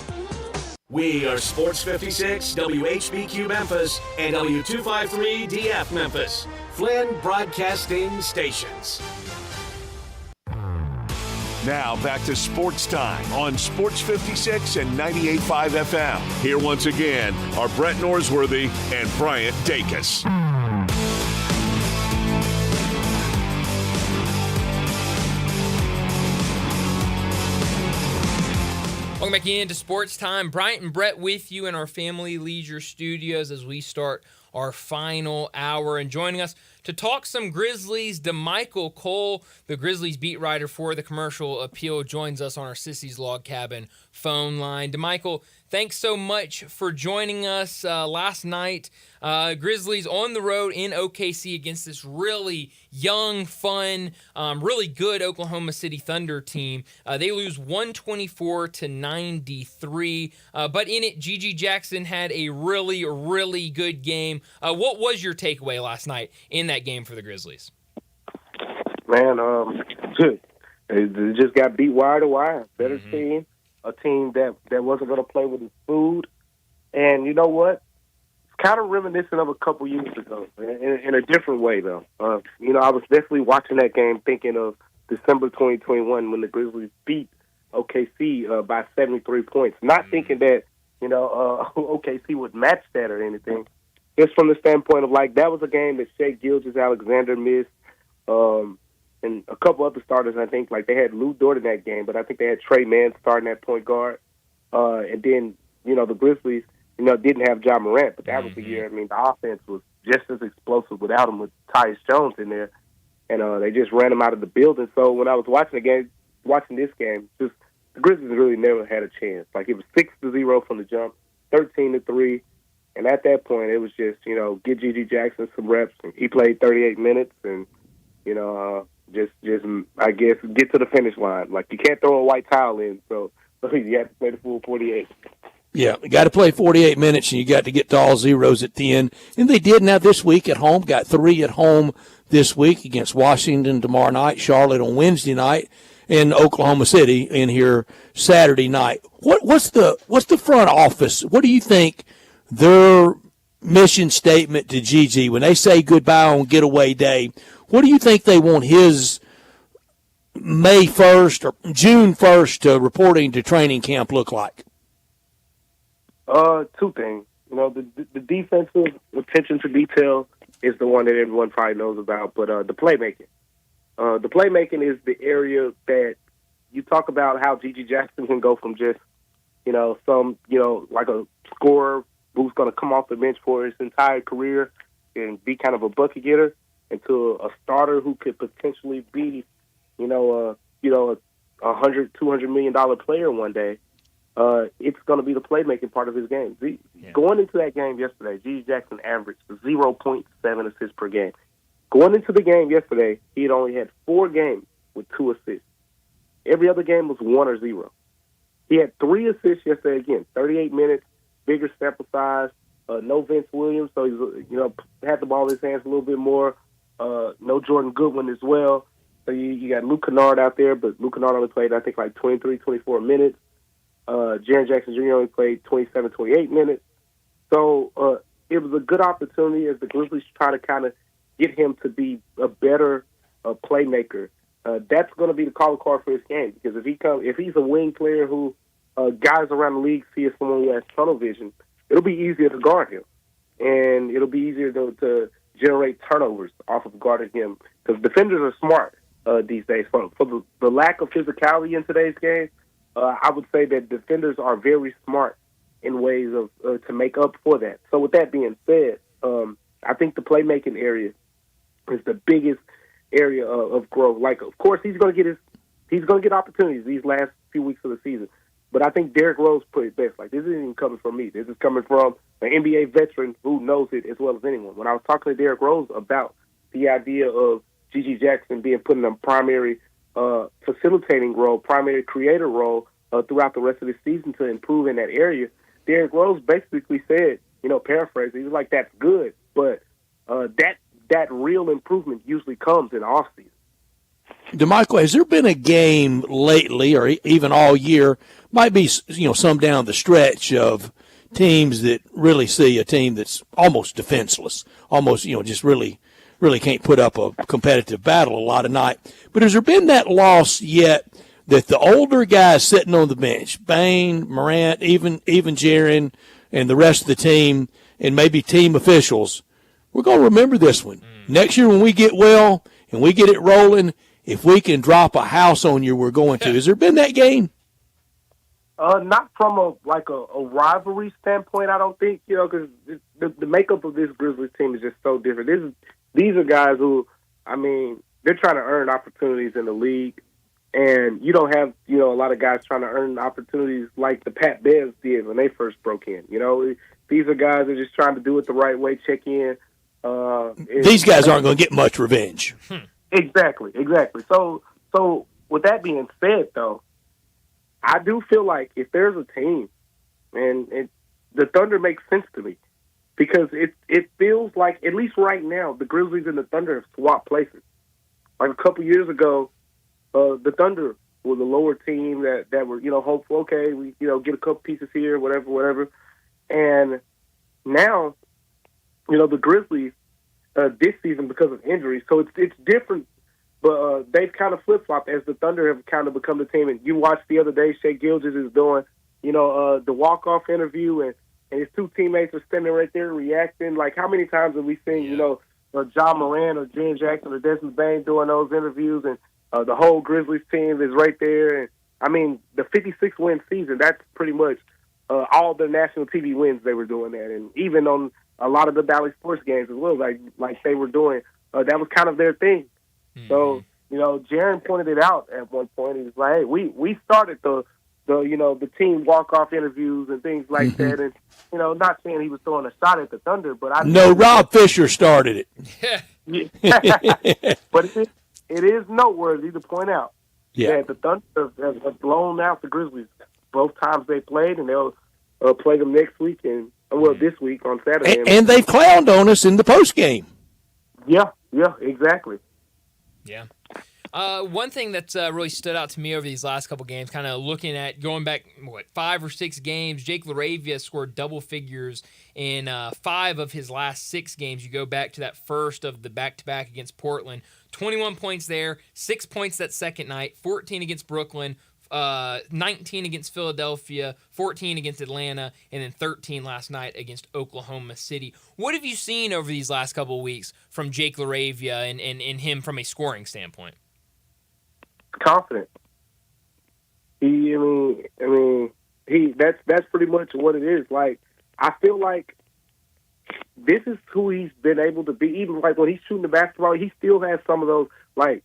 We are Sports 56, WHBQ Memphis, and W253DF Memphis, Flynn Broadcasting Stations. Now back to Sports Time on Sports 56 and 98.5 FM. Here once again are Brett Norsworthy and Bryant Dacus. Welcome back into Sports Time. Bryant and Brett with you in our Family Leisure Studios as we start our final hour. And joining us to talk some Grizzlies, DeMichael Cole, the Grizzlies beat writer for the Commercial Appeal, joins us on our Sissy's Log Cabin phone line. DeMichael, thanks so much for joining us last night. Grizzlies on the road in OKC against this really young, fun, really good Oklahoma City Thunder team. They lose 124-93, but in it, Gigi Jackson had a really, really good game. What was your takeaway last night in that game for the Grizzlies? Man, they just got beat wire to wire. Better team, a team that wasn't going to play with its food. And you know what? It's kind of reminiscent of a couple years ago in a different way, though. I was definitely watching that game thinking of December 2021 when the Grizzlies beat OKC by 73 points. Not thinking that, OKC would match that or anything. Just from the standpoint of, that was a game that Shea Gilgeous-Alexander missed, and a couple other starters, I think. They had Lou Dort in that game, but I think they had Trey Mann starting at point guard. And then, the Grizzlies, didn't have Ja Morant, but that was the year. The offense was just as explosive without him, with Tyus Jones in there. And they just ran him out of the building. So when I was watching this game, the Grizzlies really never had a chance. It was 6-0 from the jump, 13-3. And at that point, it was just, get Gigi Jackson some reps. And he played 38 minutes and, just I guess, get to the finish line. You can't throw a white towel in, so you have to play the full 48. Yeah, you got to play 48 minutes, and you got to get to all zeros at the end. And they did now this week at home. Got 3 at home this week against Washington tomorrow night, Charlotte on Wednesday night, and Oklahoma City in here Saturday night. What's the front office? What do you think their mission statement to Gigi when they say goodbye on getaway day? What do you think they want his May 1st or June 1st reporting to training camp look like? 2 things. The defensive attention to detail is the one that everyone probably knows about, but the playmaking. The playmaking is the area that you talk about how Gigi Jackson can go from just, a scorer who's going to come off the bench for his entire career and be kind of a bucket getter. into a starter who could potentially be, a $100-200 million player one day, it's going to be the playmaking part of his game. Going into that game yesterday, G.G. Jackson averaged 0.7 assists per game. Going into the game yesterday, he had only had 4 games with 2 assists. Every other game was 1 or 0. He had 3 assists yesterday again, 38 minutes, bigger sample size, no Vince Williams, so he's had the ball in his hands a little bit more. No Jordan Goodwin as well. So you got Luke Kennard out there, but Luke Kennard only played, I think, like 23, 24 minutes. Jaren Jackson Jr. only played 27, 28 minutes. So it was a good opportunity as the Grizzlies try to kind of get him to be a better playmaker. That's going to be the calling card for his game, because if he's a wing player who guys around the league see as someone who has tunnel vision, it'll be easier to guard him, and it'll be easier to generate turnovers off of guarding him, because defenders are smart these days. For the lack of physicality in today's game, I would say that defenders are very smart in ways of to make up for that. So with that being said, I think the playmaking area is the biggest area of growth. Like, of course, he's going to get opportunities these last few weeks of the season. But I think Derrick Rose put it best. Like, this isn't even coming from me. This is coming from an NBA veteran who knows it as well as anyone. When I was talking to Derrick Rose about the idea of G.G. Jackson being put in a primary facilitating role, primary creator role throughout the rest of the season to improve in that area, Derrick Rose basically said, paraphrasing, he was like, that's good, but that real improvement usually comes in the offseason. DeMichael, has there been a game lately or even all year, might be some down the stretch of teams that really see a team that's almost defenseless, almost just really can't put up a competitive battle a lot of night. But has there been that loss yet that the older guys sitting on the bench, Bain, Morant, even Jaren, and the rest of the team, and maybe team officials, we're going to remember this one. Next year when we get well and we get it rolling, if we can drop a house on you, we're going to. Has there been that game? Not from a rivalry standpoint, I don't think, because the makeup of this Grizzlies team is just so different. These are guys who, they're trying to earn opportunities in the league, and you don't have, a lot of guys trying to earn opportunities like the Pat Bevs did when they first broke in. These are guys that are just trying to do it the right way, check in. These guys aren't going to get much revenge. Exactly. So with that being said, though, I do feel like if there's a team, and the Thunder makes sense to me, because it feels like, at least right now, the Grizzlies and the Thunder have swapped places. Like a couple years ago, the Thunder were the lower team that were, hopeful, okay, we, get a couple pieces here, whatever. And now, the Grizzlies, this season, because of injuries, so it's different, but they've kind of flip-flopped as the Thunder have kind of become the team. And you watched the other day, Shai Gilgeous is doing, the walk-off interview, and his two teammates are standing right there reacting. Like, how many times have we seen, John Moran or Jaren Jackson or Desmond Bain doing those interviews, and the whole Grizzlies team is right there. And, the 56-win season, that's pretty much all the national TV wins they were doing that. And even on a lot of the Valley Sports games as well, like they were doing, that was kind of their thing. Mm-hmm. So, Jaren pointed it out at one point. He was like, hey, we started the team walk-off interviews and things like mm-hmm. that. And, not saying he was throwing a shot at the Thunder, but Rob Fisher started it. But it is noteworthy to point out that the Thunder have blown out the Grizzlies both times they played, and they'll play them next week this week on Saturday. And they've clowned on us in the postgame. Yeah, exactly. Yeah. One thing that's really stood out to me over these last couple games, kind of looking at going back, 5 or 6 games, Jake LaRavia scored double figures in 5 of his last 6 games. You go back to that first of the back-to-back against Portland, 21 points there, 6 points that second night, 14 against Brooklyn, 19 against Philadelphia, 14 against Atlanta, and then 13 last night against Oklahoma City. What have you seen over these last couple of weeks from Jake LaRavia and him from a scoring standpoint? Confident. That's pretty much what it is. Like, I feel like this is who he's been able to be. Even like when he's shooting the basketball, he still has some of those like.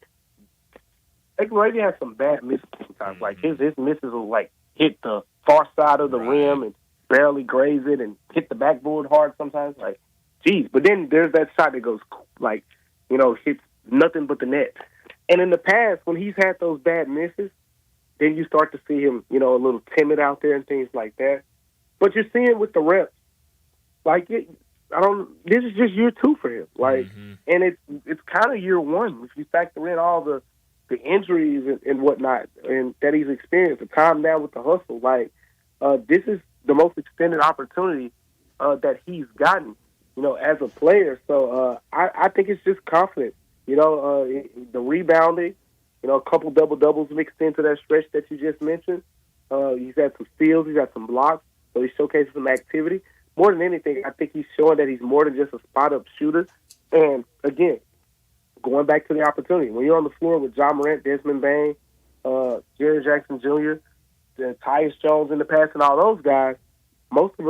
Maybe has some bad misses sometimes. Like his misses will like hit the far side of the rim and barely graze it and hit the backboard hard sometimes. Like, geez. But then there's that shot that goes like, hits nothing but the net. And in the past, when he's had those bad misses, then you start to see him, a little timid out there and things like that. But you're seeing with the reps, like this is just year 2 for him. Like, and it's kind of year 1 if you factor in all the injuries and whatnot and that he's experienced, the time down with the hustle. Like, this is the most extended opportunity that he's gotten, as a player. So I think it's just confidence. The rebounding, a couple double-doubles mixed into that stretch that you just mentioned. He's had some steals, he's had some blocks, so he's showcasing some activity. More than anything, I think he's showing that he's more than just a spot-up shooter. And, again, going back to the opportunity, when you're on the floor with John Morant, Desmond Bain, Jaren Jackson Jr., Tyus Jones in the past, and all those guys, most of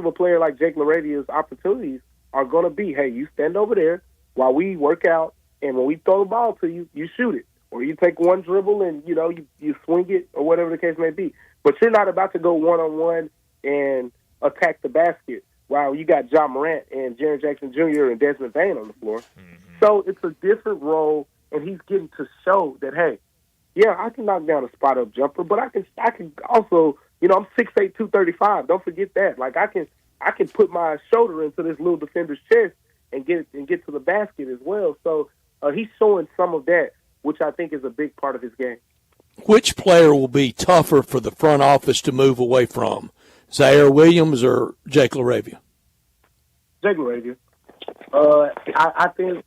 a player like Jake LaRadia's opportunities are going to be, hey, you stand over there while we work out, and when we throw the ball to you, you shoot it. Or you take one dribble and, you swing it or whatever the case may be. But you're not about to go one-on-one and attack the basket while you got John Morant and Jaren Jackson Jr. and Desmond Bain on the floor. So it's a different role, and he's getting to show that, hey, yeah, I can knock down a spot-up jumper, but I can also, I'm 6'8", 235. Don't forget that. Like, I can put my shoulder into this little defender's chest and get to the basket as well. So he's showing some of that, which I think is a big part of his game. Which player will be tougher for the front office to move away from, Zaire Williams or Jake LaRavia? Jake LaRavia. I think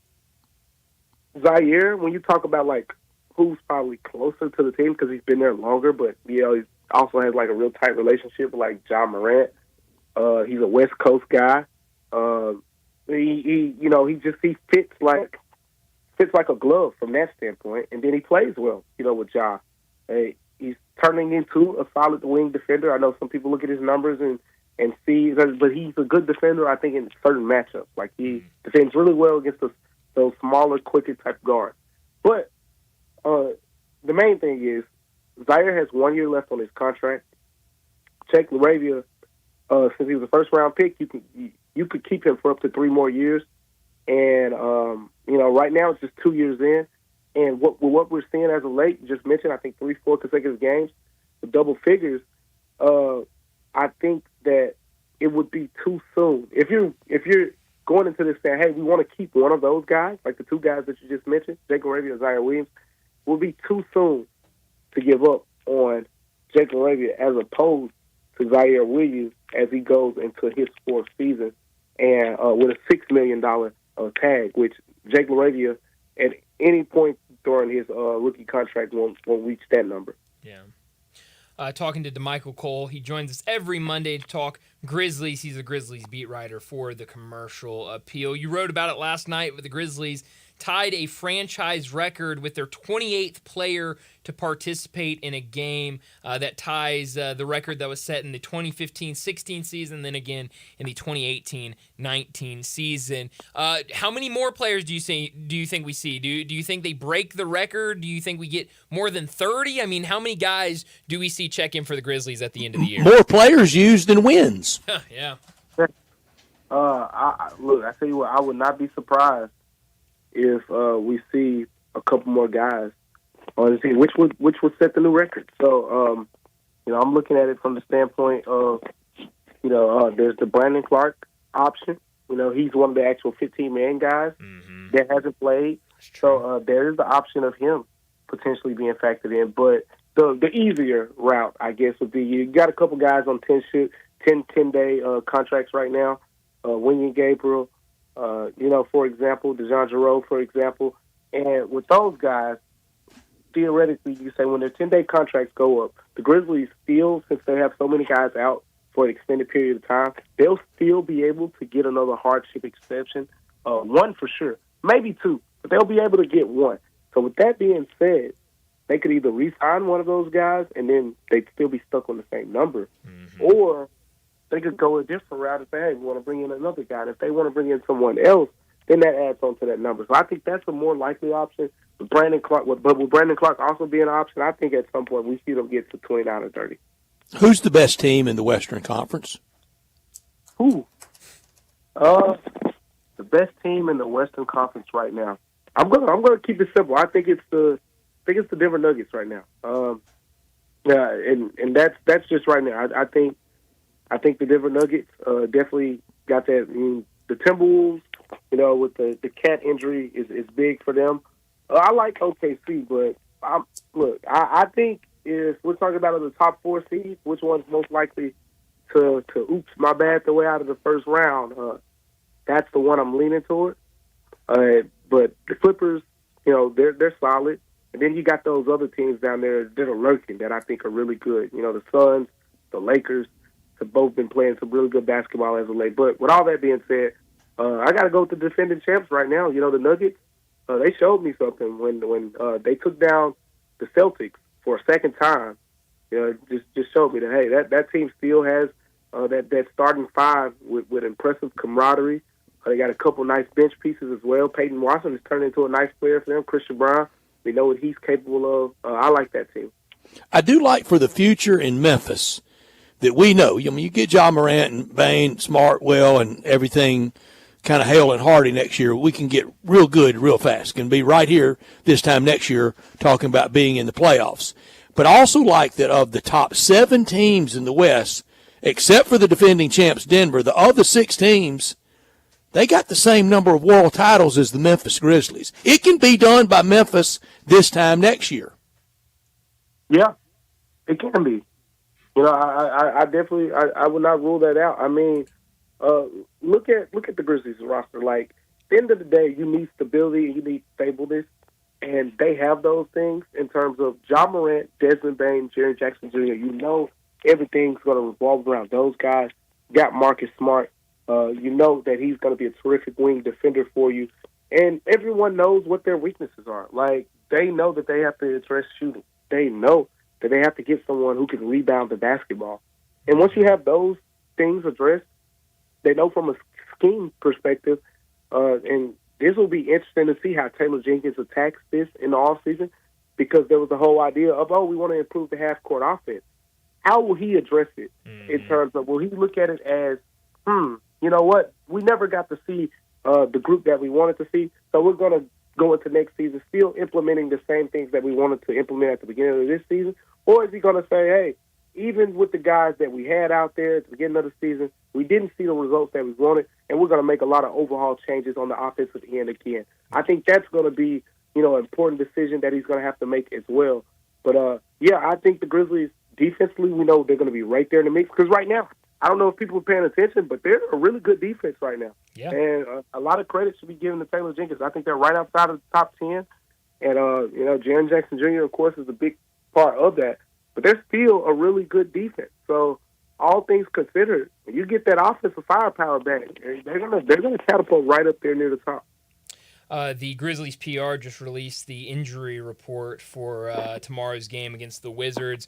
Zaire, when you talk about, like, who's probably closer to the team because he's been there longer, but, he also has, like, a real tight relationship with, like, John Morant. He's a West Coast guy. He fits like a glove from that standpoint, and then he plays well, with Ja. He's turning into a solid wing defender. I know some people look at his numbers and see, but he's a good defender, I think, in certain matchups. Like, he defends really well against those smaller, quicker type guards. But the main thing is Zaire has 1 year left on his contract. Jake LaRavia, since he was a first-round pick, you could keep him for up to 3 more years. And, right now it's just 2 years in. And what we're seeing as of late, you just mentioned, I think 3-4 consecutive games with double figures, I think that it would be too soon. If you're going into this saying, hey, we want to keep one of those guys, like the 2 guys that you just mentioned, Jake LaRavia and Zaire Williams, it would be too soon to give up on Jake LaRavia as opposed to Zaire Williams as he goes into his 4th season and with a $6 million tag, which Jake LaRavia at any point during his rookie contract won't reach that number. Yeah. Talking to DeMichael Cole. He joins us every Monday to talk Grizzlies. He's a Grizzlies beat writer for the Commercial Appeal. You wrote about it last night with the Grizzlies tied a franchise record with their 28th player to participate in a game that ties the record that was set in the 2015-16 season, then again in the 2018-19 season. How many more players do you think we see? Do you think they break the record? Do you think we get more than 30? I mean, how many guys do we see check in for the Grizzlies at the end of the year? More players used than wins. Yeah. Look, I tell you what, I would not be surprised if we see a couple more guys on the team, which would set the new record. So, I'm looking at it from the standpoint of, there's the Brandon Clark option. He's one of the actual 15-man guys that hasn't played. So there is the option of him potentially being factored in. But the easier route, I guess, would be you got a couple guys on 10-day contracts right now. William Gabriel, for example, DeJon Jarreau, for example. And with those guys, theoretically, you say when their 10-day contracts go up, the Grizzlies still, since they have so many guys out for an extended period of time, they'll still be able to get another hardship exception. 1 for sure, maybe 2, but they'll be able to get 1. So with that being said, they could either re-sign one of those guys and then they'd still be stuck on the same number, or they could go a different route and say, hey, we want to bring in another guy. And if they want to bring in someone else, then that adds on to that number. So I think that's a more likely option. With Brandon Clark, but with Brandon Clark also being an option, I think at some point we see them get to 29 or 30. Who's the best team in the Western Conference? Who? The best team in the Western Conference right now. I'm gonna keep it simple. I think it's the Denver Nuggets right now. Yeah, and that's just right now. I think the Denver Nuggets definitely got that. I mean, the Timberwolves, with the cat injury is big for them. I like OKC, but I think if we're talking about the top 4 seeds, which one's most likely to oops, my bad, the way out of the first round, that's the one I'm leaning toward. But the Clippers, they're solid. And then you got those other teams down there that are lurking that I think are really good. The Suns, the Lakers have both been playing some really good basketball as of late. But with all that being said, I got to go with the defending champs right now. The Nuggets, they showed me something when they took down the Celtics for a second time. Just showed me that, hey, that team still has that starting five with impressive camaraderie. They got a couple nice bench pieces as well. Peyton Watson has turned into a nice player for them. Christian Brown, we know what he's capable of. I like that team. I do like for the future in Memphis that we know. You get John Morant and Bain, Smartwell, and everything kind of hale and hearty next year. We can get real good real fast. Can be right here this time next year talking about being in the playoffs. But I also like that of the top 7 teams in the West, except for the defending champs Denver, the other 6 teams, they got the same number of world titles as the Memphis Grizzlies. It can be done by Memphis this time next year. Yeah, it can be. I definitely I would not rule that out. I mean, look at the Grizzlies roster. Like, at the end of the day, you need stability and you need stableness, and they have those things in terms of Ja Morant, Desmond Bain, Jaren Jackson Jr. Everything's going to revolve around those guys. Got Marcus Smart. That he's going to be a terrific wing defender for you. And everyone knows what their weaknesses are. Like, they know that they have to address shooting. They know that they have to get someone who can rebound the basketball. And once you have those things addressed, they know from a scheme perspective, and this will be interesting to see how Taylor Jenkins attacks this in the offseason, because there was the whole idea of, we want to improve the half-court offense. How will he address it in terms of, will he look at it as, you know what, we never got to see the group that we wanted to see, so we're going to go into next season still implementing the same things that we wanted to implement at the beginning of this season? Or is he going to say, hey, even with the guys that we had out there at the beginning of the season, we didn't see the results that we wanted, and we're going to make a lot of overhaul changes on the offensive end again? I think that's going to be, an important decision that he's going to have to make as well. But, I think the Grizzlies, defensively, we know they're going to be right there in the mix, because right now, I don't know if people are paying attention, but they're a really good defense right now. Yeah. And a lot of credit should be given to Taylor Jenkins. I think they're right outside of the top 10. And, Jaren Jackson Jr., of course, is a big part of that. But they're still a really good defense. So, all things considered, when you get that offensive firepower back, they're gonna catapult right up there near the top. The Grizzlies PR just released the injury report for tomorrow's game against the Wizards.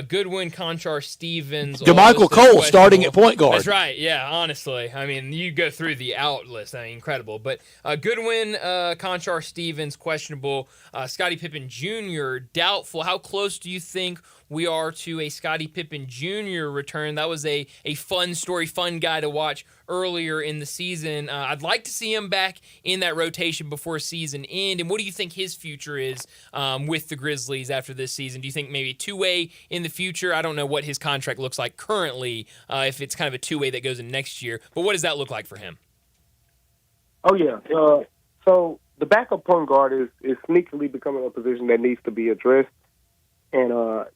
Goodwin, Conchar, Stevens. DeMichael Cole starting at point guard. That's right. Yeah, honestly. I mean, you go through the out list. I mean, incredible. But Goodwin, Conchar, Stevens, questionable. Scottie Pippen Jr., doubtful. How close do you think we are to a Scottie Pippen Jr. return? That was a fun story, fun guy to watch earlier in the season. I'd like to see him back in that rotation before season end. And what do you think his future is with the Grizzlies after this season? Do you think maybe two-way in the future? I don't know what his contract looks like currently, if it's kind of a two-way that goes in next year. But what does that look like for him? Oh, yeah. So the backup point guard is sneakily becoming a position that needs to be addressed. And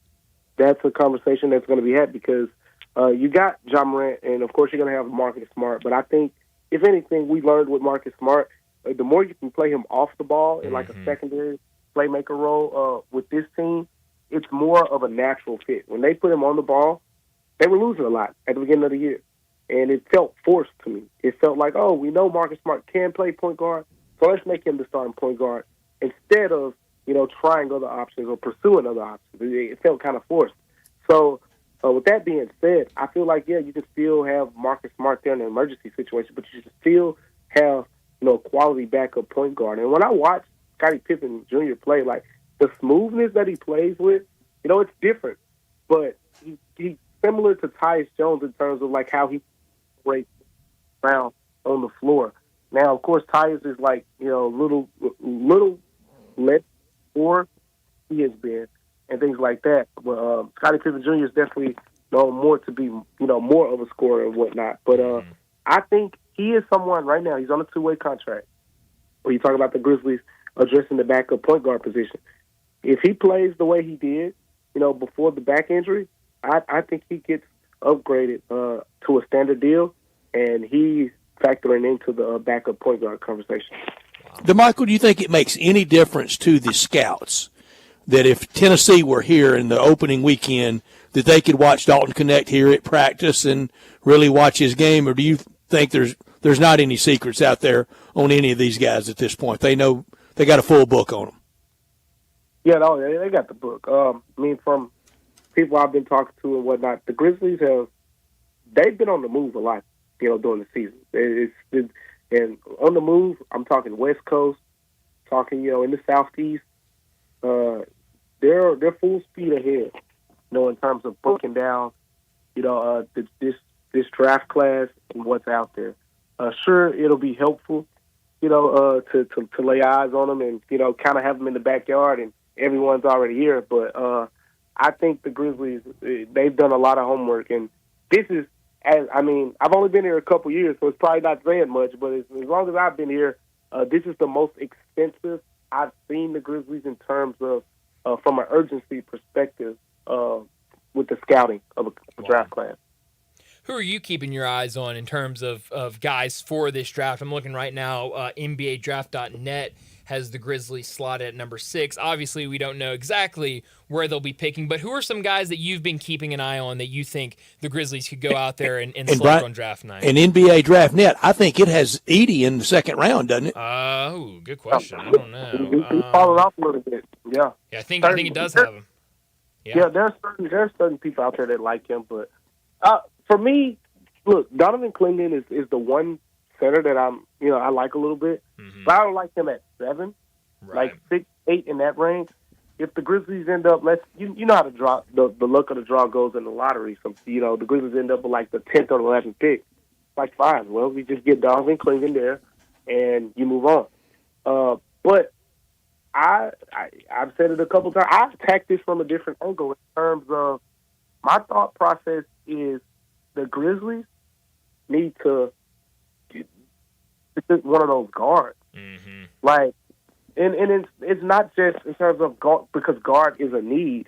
that's a conversation that's going to be had, because you got Ja Morant, and of course you're going to have Marcus Smart. But I think, if anything, we learned with Marcus Smart, the more you can play him off the ball in like a secondary playmaker role with this team, it's more of a natural fit. When they put him on the ball, they were losing a lot at the beginning of the year. And it felt forced to me. It felt like, we know Marcus Smart can play point guard, so let's make him the starting point guard instead of, trying other options or pursuing other options. It felt kind of forced. So With that being said, I feel like, you can still have Marcus Smart there in an emergency situation, but you should still have, a quality backup point guard. And when I watch Scottie Pippen Jr. play, like, the smoothness that he plays with, it's different. But he's similar to Tyus Jones in terms of, like, how he breaks around on the floor. Now, of course, Tyus is, like, little less for he has been and things like that. But Scottie Pippen Jr. is definitely known more to be, more of a scorer and whatnot. But I think he is someone right now, he's on a two-way contract. When you talk about the Grizzlies addressing the backup point guard position, if he plays the way he did, before the back injury, I think he gets upgraded to a standard deal, and he's factoring into the backup point guard conversation. DeMichael, do you think it makes any difference to the scouts that if Tennessee were here in the opening weekend, that they could watch Dalton Connect here at practice and really watch his game, or do you think there's not any secrets out there on any of these guys at this point? They know they got a full book on them. Yeah, no, they got the book. From people I've been talking to and whatnot, the Grizzlies they've been on the move a lot, during the season. And on the move, I'm talking West Coast, talking, in the Southeast. They're full speed ahead, in terms of breaking down, this draft class and what's out there. Sure, it'll be helpful, to lay eyes on them and, kind of have them in the backyard and everyone's already here. But I think the Grizzlies, they've done a lot of homework. And this is, I've only been here a couple years, so it's probably not saying much. But as long as I've been here, this is the most extensive I've seen the Grizzlies in terms of, from an urgency perspective, with the scouting of a draft class. Who are you keeping your eyes on in terms of guys for this draft? I'm looking right now, NBADraft.net has the Grizzlies slotted at number 6. Obviously, we don't know exactly where they'll be picking, but who are some guys that you've been keeping an eye on that you think the Grizzlies could go out there and select Brian, on draft night? And NBA DraftNet, I think it has Edey in the second round, doesn't it? Good question. I don't know. He's fallen off a little bit. Yeah. I think it does have him. Yeah, there's certain people out there that like him, but for me, look, Donovan Clingan is the one center that I like a little bit, but I don't like him at 7, like 6, 8 in that range. If the Grizzlies end up, you know how to draw the luck of the draw goes in the lottery. So the Grizzlies end up with like the 10th or 11th pick. Like, fine, well, we just get Donovan Clingan there, and you move on. But I've said it a couple times. I've attacked this from a different angle in terms of my thought process is the Grizzlies need to get one of those guards. Like, and it's not just in terms of guard, because guard is a need.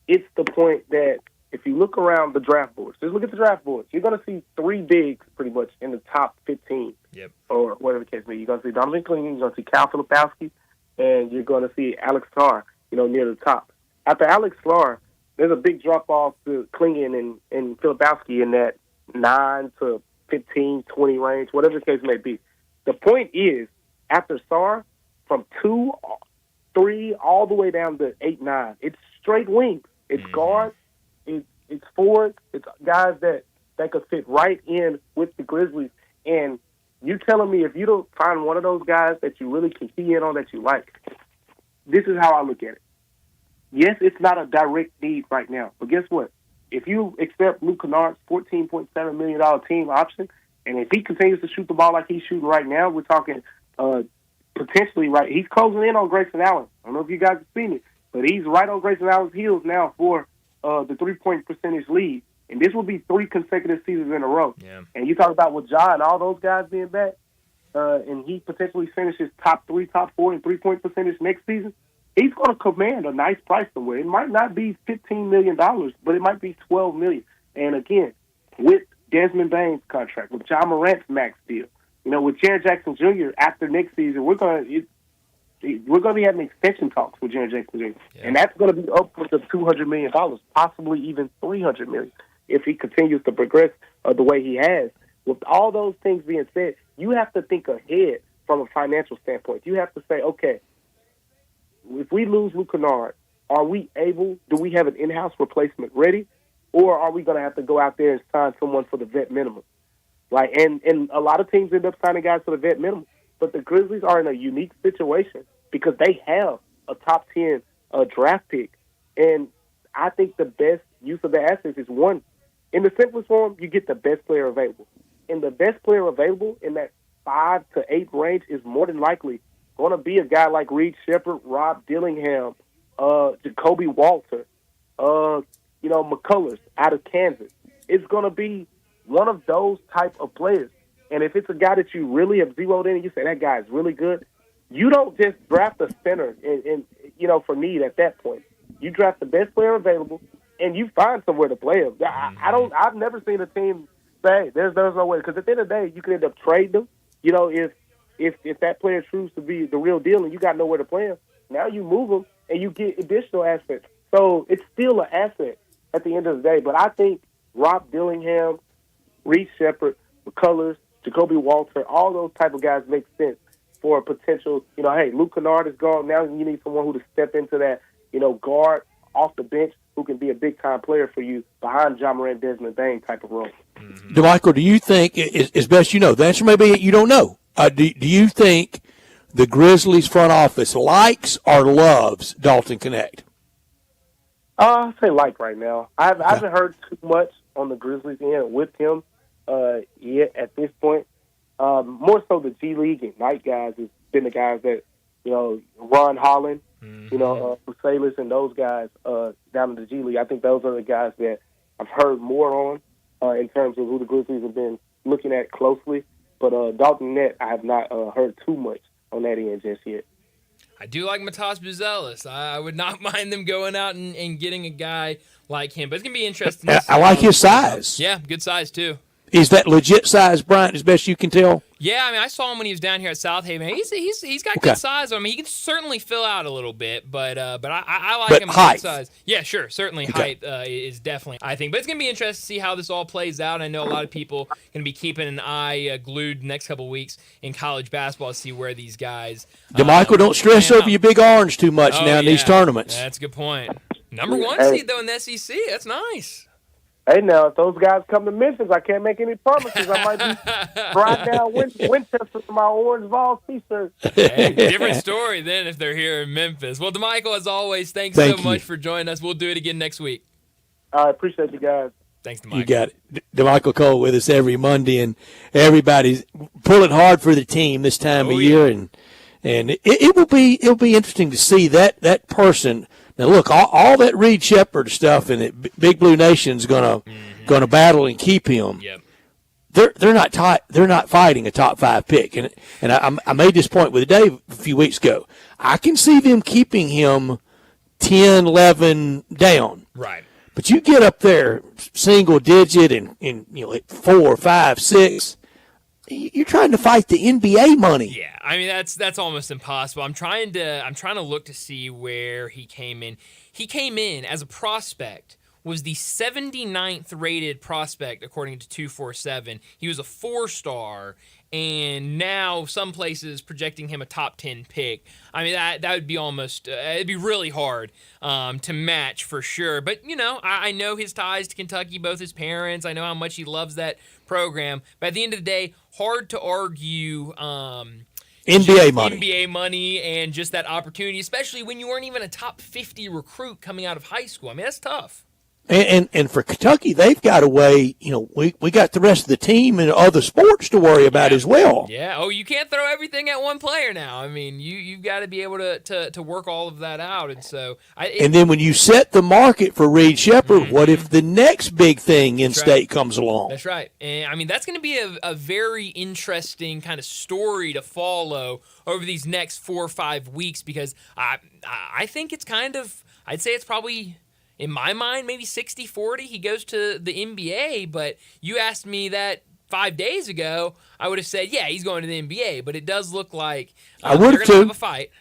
It's the point that if you look around the draft boards, just look at the draft boards, you're going to see 3 bigs pretty much in the top 15. Yep. Or whatever the case may be. You're going to see Donovan Clingan, you're going to see Cal Filipowski, and you're going to see Alex Sarr, near the top. After Alex Sarr, there's a big drop-off to Clingan and Filipowski in that 9 to 15, 20 range, whatever the case may be. The point is, after Sarr, from 2, 3, all the way down to 8, 9, it's straight wings. It's guards, it's forwards, it's guys that could fit right in with the Grizzlies. And you telling me if you don't find one of those guys that you really can key in on that you like, this is how I look at it. Yes, it's not a direct need right now, but guess what? If you accept Luke Kennard's $14.7 million team option, and if he continues to shoot the ball like he's shooting right now, we're talking potentially right. He's closing in on Grayson Allen. I don't know if you guys have seen it, but he's right on Grayson Allen's heels now for the 3-point percentage lead. And this will be 3 consecutive seasons in a row. Yeah. And you talk about with Ja and all those guys being back, and he potentially finishes top 3, top 4 in 3-point percentage next season, he's going to command a nice price somewhere. It might not be $15 million, but it might be $12 million. And again, with Desmond Bane's contract, with John Morant's max deal, with Jaren Jackson Jr. after next season, we're going to be having extension talks with Jaren Jackson Jr. Yeah. And that's going to be upwards of $200 million, possibly even $300 million, if he continues to progress the way he has. With all those things being said, you have to think ahead from a financial standpoint. You have to say, okay, if we lose Luke Kennard, do we have an in-house replacement ready? or are we going to have to go out there and sign someone for the vet minimum? Like, and a lot of teams end up signing guys for the vet minimum, but the Grizzlies are in a unique situation because they have a top 10 draft pick, and I think the best use of the assets is, one, in the simplest form, you get the best player available. And the best player available in that 5 to 8 range is more than likely going to be a guy like Reed Shepherd, Rob Dillingham, Jacoby Walter, McCullers out of Kansas. It's going to be one of those type of players. And if it's a guy that you really have zeroed in and you say that guy is really good, you don't just draft a center and for need at that point. You draft the best player available and you find somewhere to play him. I've never seen a team say there's no way, because at the end of the day you can end up trading them. If that player proves to be the real deal and you got nowhere to play him, now you move him and you get additional assets. So it's still an asset at the end of the day. But I think Rob Dillingham, Reed Shepherd, McCullers, Jacoby Walter, all those type of guys make sense for a potential, hey, Luke Kennard is gone. Now you need someone who to step into that, guard off the bench who can be a big-time player for you behind John Morant, Desmond Bane type of role. DeMichael, do you think, as best you know, the answer may be you don't know. Do you think the Grizzlies front office likes or loves Dalton Connect? I say like right now. I haven't heard too much on the Grizzlies end with him yet at this point. More so the G League Ignite guys has been the guys that, Ron Holland, Salis and those guys down in the G League. I think those are the guys that I've heard more on in terms of who the Grizzlies have been looking at closely. But Dalton Net, I have not heard too much on that end just yet. I do like Matas Buzelis. I would not mind them going out and getting a guy like him. But it's going to be interesting. I like his size. Yeah, good size too. Is that legit size, Bryant, as best you can tell? Yeah, I mean, I saw him when he was down here at South Haven. He's got good size. I mean, he can certainly fill out a little bit, but I like him height. good size. Yeah, sure, certainly height is definitely, I think. But it's going to be interesting to see how this all plays out. I know a lot of people going to be keeping an eye glued the next couple of weeks in college basketball to see where these guys. DeMichael, don't stress over your big orange too much now in these tournaments. That's a good point. Number 1 seed, though, in the SEC. That's nice. Hey, now, if those guys come to Memphis, I can't make any promises. I might be riding down Winchester with my Orange Vols t-shirt. Hey, different story then if they're here in Memphis. Well, DeMichael, as always, thanks so much for joining us. We'll do it again next week. I appreciate you guys. Thanks, DeMichael. You got it. DeMichael Cole with us every Monday, and everybody's pulling hard for the team this time of year, and it'll be interesting to see that person. Now look, all that Reed Shepherd stuff and that Big Blue Nation's gonna battle and keep him. Yep. They're not fighting a top 5 pick, and I made this point with Dave a few weeks ago. I can see them keeping him 10, 11 down. Right. But you get up there single digit and 4, 5, 6. You're trying to fight the NBA money. Yeah, I mean that's almost impossible. I'm trying to look to see where he came in. He came in as a prospect, was the 79th rated prospect according to 247. He was a 4-star, and now some places projecting him a top 10 pick. I mean that would be almost it'd be really hard to match for sure. But I know his ties to Kentucky, both his parents. I know how much he loves that program. But at the end of the day, hard to argue NBA money and just that opportunity, especially when you weren't even a top 50 recruit coming out of high school. I mean, that's tough. And for Kentucky, they've got a way, we got the rest of the team and other sports to worry about as well. Yeah. Oh, you can't throw everything at one player now. I mean, you've got to be able to work all of that out. And so and then when you set the market for Reed Shepherd, what if the next big thing in state comes along? That's right. And I mean, that's going to be a very interesting kind of story to follow over these next 4 or 5 weeks, because I think it's I'd say it's probably, in my mind, maybe 60-40 he goes to the NBA, but you asked me that 5 days ago, I would have said, yeah, he's going to the NBA, but it does look like I would they're going to have a fight.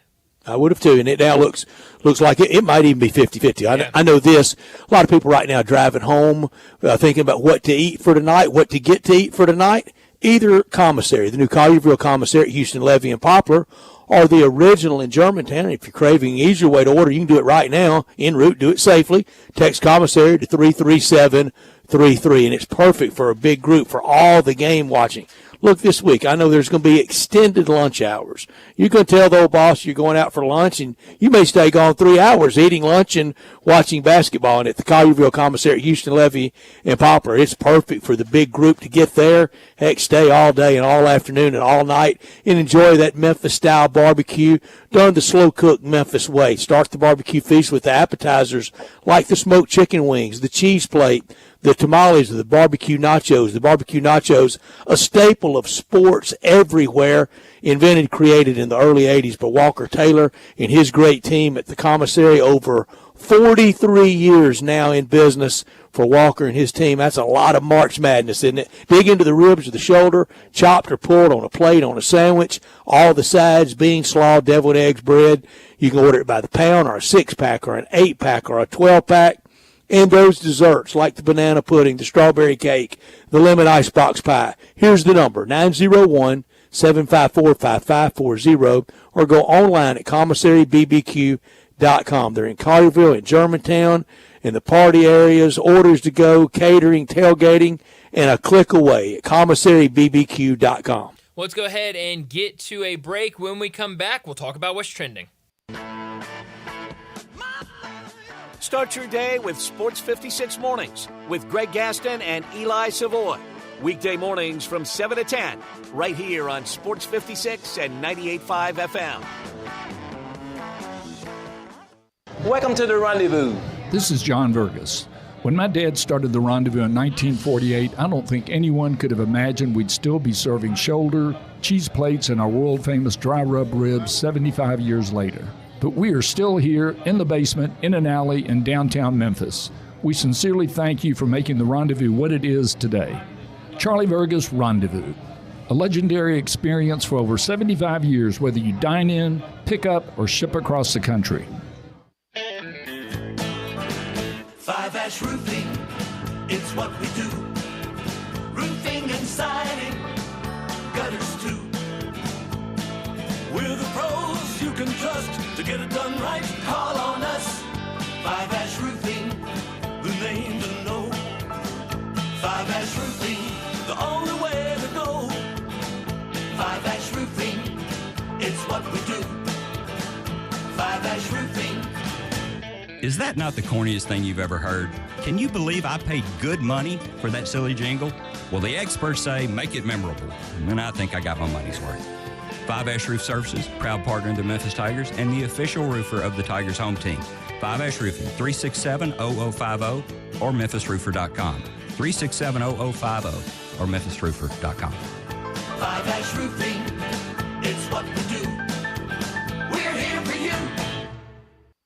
I would have too, and it now looks like it might even be 50-50. I know this. A lot of people right now driving home, thinking about what to eat for tonight, what to get to eat for tonight. Either commissary, the new Collierville commissary at Houston, Levy, and Poplar, are the original in Germantown. If you're craving an easier way to order, you can do it right now. En route, do it safely. Text commissary to 33733, and it's perfect for a big group for all the game watching. Look, this week, I know there's going to be extended lunch hours. You can tell the old boss you're going out for lunch, and you may stay gone 3 hours eating lunch and watching basketball. And at the Collierville Commissary, Houston, Levy, and Poplar, it's perfect for the big group to get there. Heck, stay all day and all afternoon and all night and enjoy that Memphis-style barbecue done the slow-cooked Memphis way. Start the barbecue feast with the appetizers like the smoked chicken wings, the cheese plate, the tamales, the barbecue nachos. The barbecue nachos, a staple of sports everywhere, invented, created in the early 80s by Walker Taylor and his great team at the commissary. Over 43 years now in business for Walker and his team. That's a lot of March Madness, isn't it? Dig into the ribs or the shoulder, chopped or pulled on a plate, on a sandwich, all the sides, beans, slaw, deviled eggs, bread. You can order it by the pound or a 6-pack or an 8-pack or a 12-pack. And those desserts like the banana pudding, the strawberry cake, the lemon icebox pie. Here's the number, 901-754-5540, or go online at commissarybbq.com. They're in Collierville, in Germantown, in the party areas, orders to go, catering, tailgating, and a click away at commissarybbq.com. Well, let's go ahead and get to a break. When we come back, we'll talk about what's trending. Start your day with Sports 56 Mornings with Greg Gaston and Eli Savoy. Weekday mornings from 7 to 10, right here on Sports 56 and 98.5 FM. Welcome to the Rendezvous. This is John Vergas. When my dad started the Rendezvous in 1948, I don't think anyone could have imagined we'd still be serving shoulder, cheese plates, and our world-famous dry rub ribs 75 years later. But we are still here in the basement, in an alley in downtown Memphis. We sincerely thank you for making the Rendezvous what it is today. Charlie Vergas Rendezvous, a legendary experience for over 75 years, whether you dine in, pick up, or ship across the country. 5-Ash Roofing, it's what we do. Roofing and siding, gutters too. We're the pros you can trust to get it done right. Call on us. 5-Ash Roofing, the name to know. 5-Ash Roofing, the only way to go. 5-Ash Roofing, it's what we do. 5-Ash Roofing. Is that not the corniest thing you've ever heard? Can you believe I paid good money for that silly jingle? Well, the experts say make it memorable, and I think I got my money's worth. 5-Ash Roof Services, proud partner of the Memphis Tigers and the official roofer of the Tigers home team. 5-Ash Roofing, 367-0050 or memphisroofer.com. 367-0050 or memphisroofer.com. 5-Ash Roofing, it's what we do. We're here for you.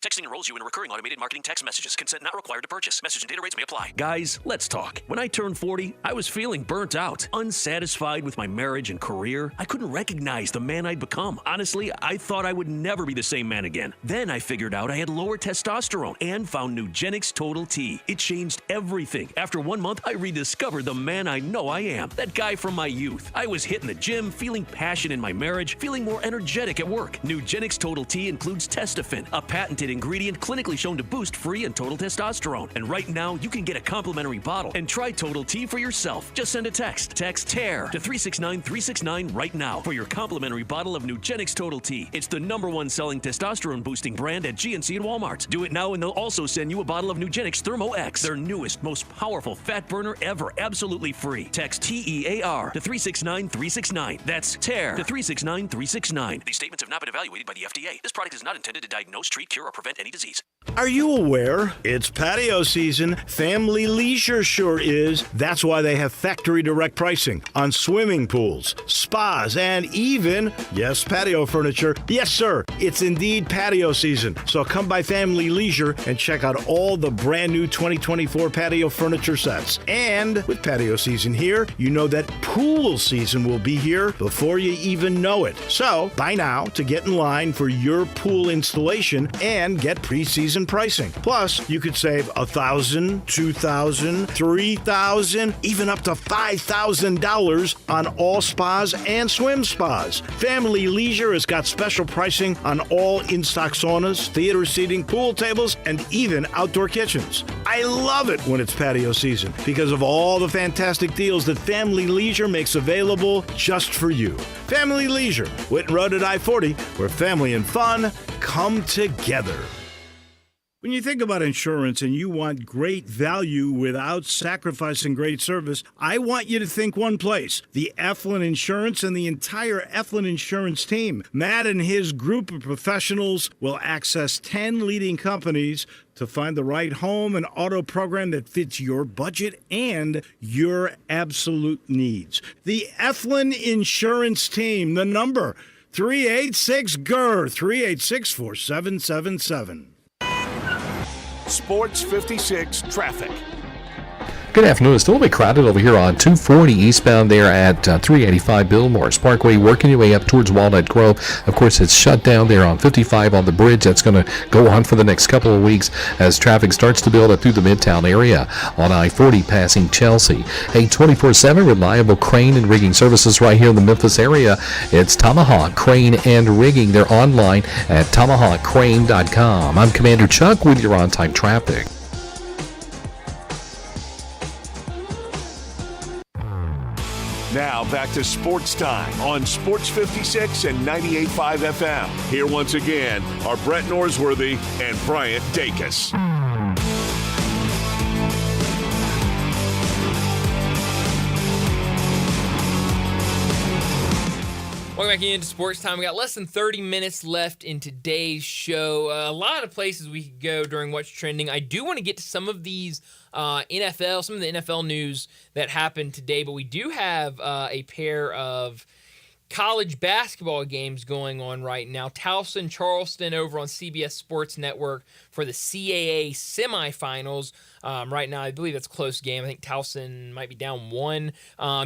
Texting enrolls you in recurring automated marketing text messages. Consent not required to purchase. Message and data rates may apply. Guys, let's talk. When I turned 40, I was feeling burnt out, unsatisfied with my marriage and career. I couldn't recognize the man I'd become. Honestly, I thought I would never be the same man again. Then I figured out I had lower testosterone and found Nugenix Total T. It changed everything. After 1 month, I rediscovered the man I know I am. That guy from my youth. I was hitting the gym, feeling passion in my marriage, feeling more energetic at work. Nugenix Total T includes Testofen, a patented ingredient clinically shown to boost free and total testosterone. And right now, you can get a complimentary bottle and try Total T for yourself. Just send a text. Text TEAR to 369-369 right now for your complimentary bottle of Nugenix Total T. It's the #1 selling testosterone boosting brand at GNC and Walmart. Do it now and they'll also send you a bottle of Nugenix Thermo X, their newest, most powerful fat burner ever, absolutely free. Text TEAR to 369-369. That's TEAR to 369-369. These statements have not been evaluated by the FDA. This product is not intended to diagnose, treat, cure, or prevent any disease. Are you aware? It's patio season. Family Leisure sure is. That's why they have factory direct pricing on swimming pools, spas, and even, yes, patio furniture. Yes, sir, it's indeed patio season. So come by Family Leisure and check out all the brand new 2024 patio furniture sets. And with patio season here, you know that pool season will be here before you even know it. So buy now to get in line for your pool installation and get preseason pricing. Plus, you could save $1,000, $2,000, $3,000, even up to $5,000 on all spas and swim spas. Family Leisure has got special pricing on all in-stock saunas, theater seating, pool tables, and even outdoor kitchens. I love it when it's patio season because of all the fantastic deals that Family Leisure makes available just for you. Family Leisure, Whitten Road at I-40, where family and fun come together. When you think about insurance and you want great value without sacrificing great service, I want you to think one place: the Eflin Insurance and the entire Eflin Insurance team. Matt and his group of professionals will access 10 leading companies to find the right home and auto program that fits your budget and your absolute needs. The Eflin Insurance team, the number 386-GER, 386-4777. Sports 56 traffic. Good afternoon. It's still a bit crowded over here on 240 eastbound there at 385 Bill Morris Parkway, working your way up towards Walnut Grove. Of course, it's shut down there on 55 on the bridge. That's going to go on for the next couple of weeks as traffic starts to build up through the Midtown area on I-40 passing Chelsea. A 24/7 reliable crane and rigging services right here in the Memphis area. It's Tomahawk Crane and Rigging. They're online at tomahawkcrane.com. I'm Commander Chuck with your on-time traffic. Now back to Sports Time on Sports 56 and 98.5 FM. Here once again are Brett Norsworthy and Bryant Dacus. Welcome back into Sports Time. We got less than 30 minutes left in today's show. A lot of places we could go during What's Trending. I do want to get to some of these some of the NFL news that happened today, but we do have a pair of college basketball games going on right now. Towson, Charleston over on CBS Sports Network for the CAA semifinals. Right now, I believe it's a close game. I think Towson might be down 1.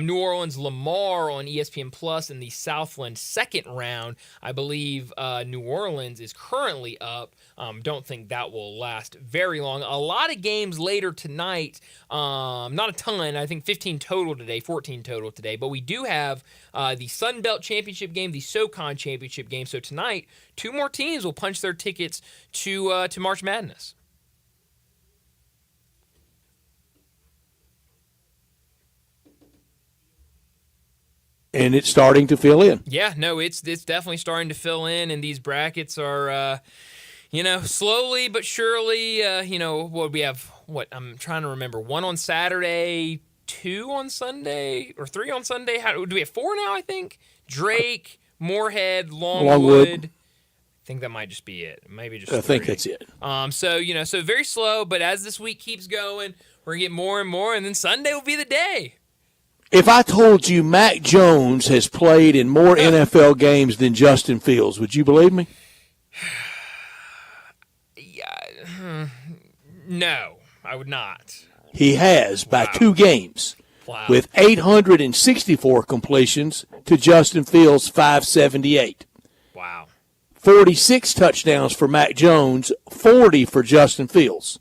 New Orleans, Lamar on ESPN Plus in the Southland second round. I believe New Orleans is currently up. Don't think that will last very long. A lot of games later tonight. Not a ton. I think 14 total today. But we do have the Sun Belt Championship game, the SoCon Championship game. So tonight, 2 more teams will punch their tickets to March Madness. And it's starting to fill in. Yeah, no, it's definitely starting to fill in, and these brackets are, slowly but surely, what we have, I'm trying to remember, 1 on Saturday, 2 on Sunday, or 3 on Sunday. Do we have 4 now, I think? Drake, Moorhead, Longwood. I think that might just be it. Maybe just 3. I think that's it. So very slow, but as this week keeps going, we're going to get more and more, and then Sunday will be the day. If I told you Mac Jones has played in more NFL games than Justin Fields, would you believe me? No, I would not. He has by 2 games. Wow. With 864 completions to Justin Fields' 578. Wow. 46 touchdowns for Mac Jones, 40 for Justin Fields.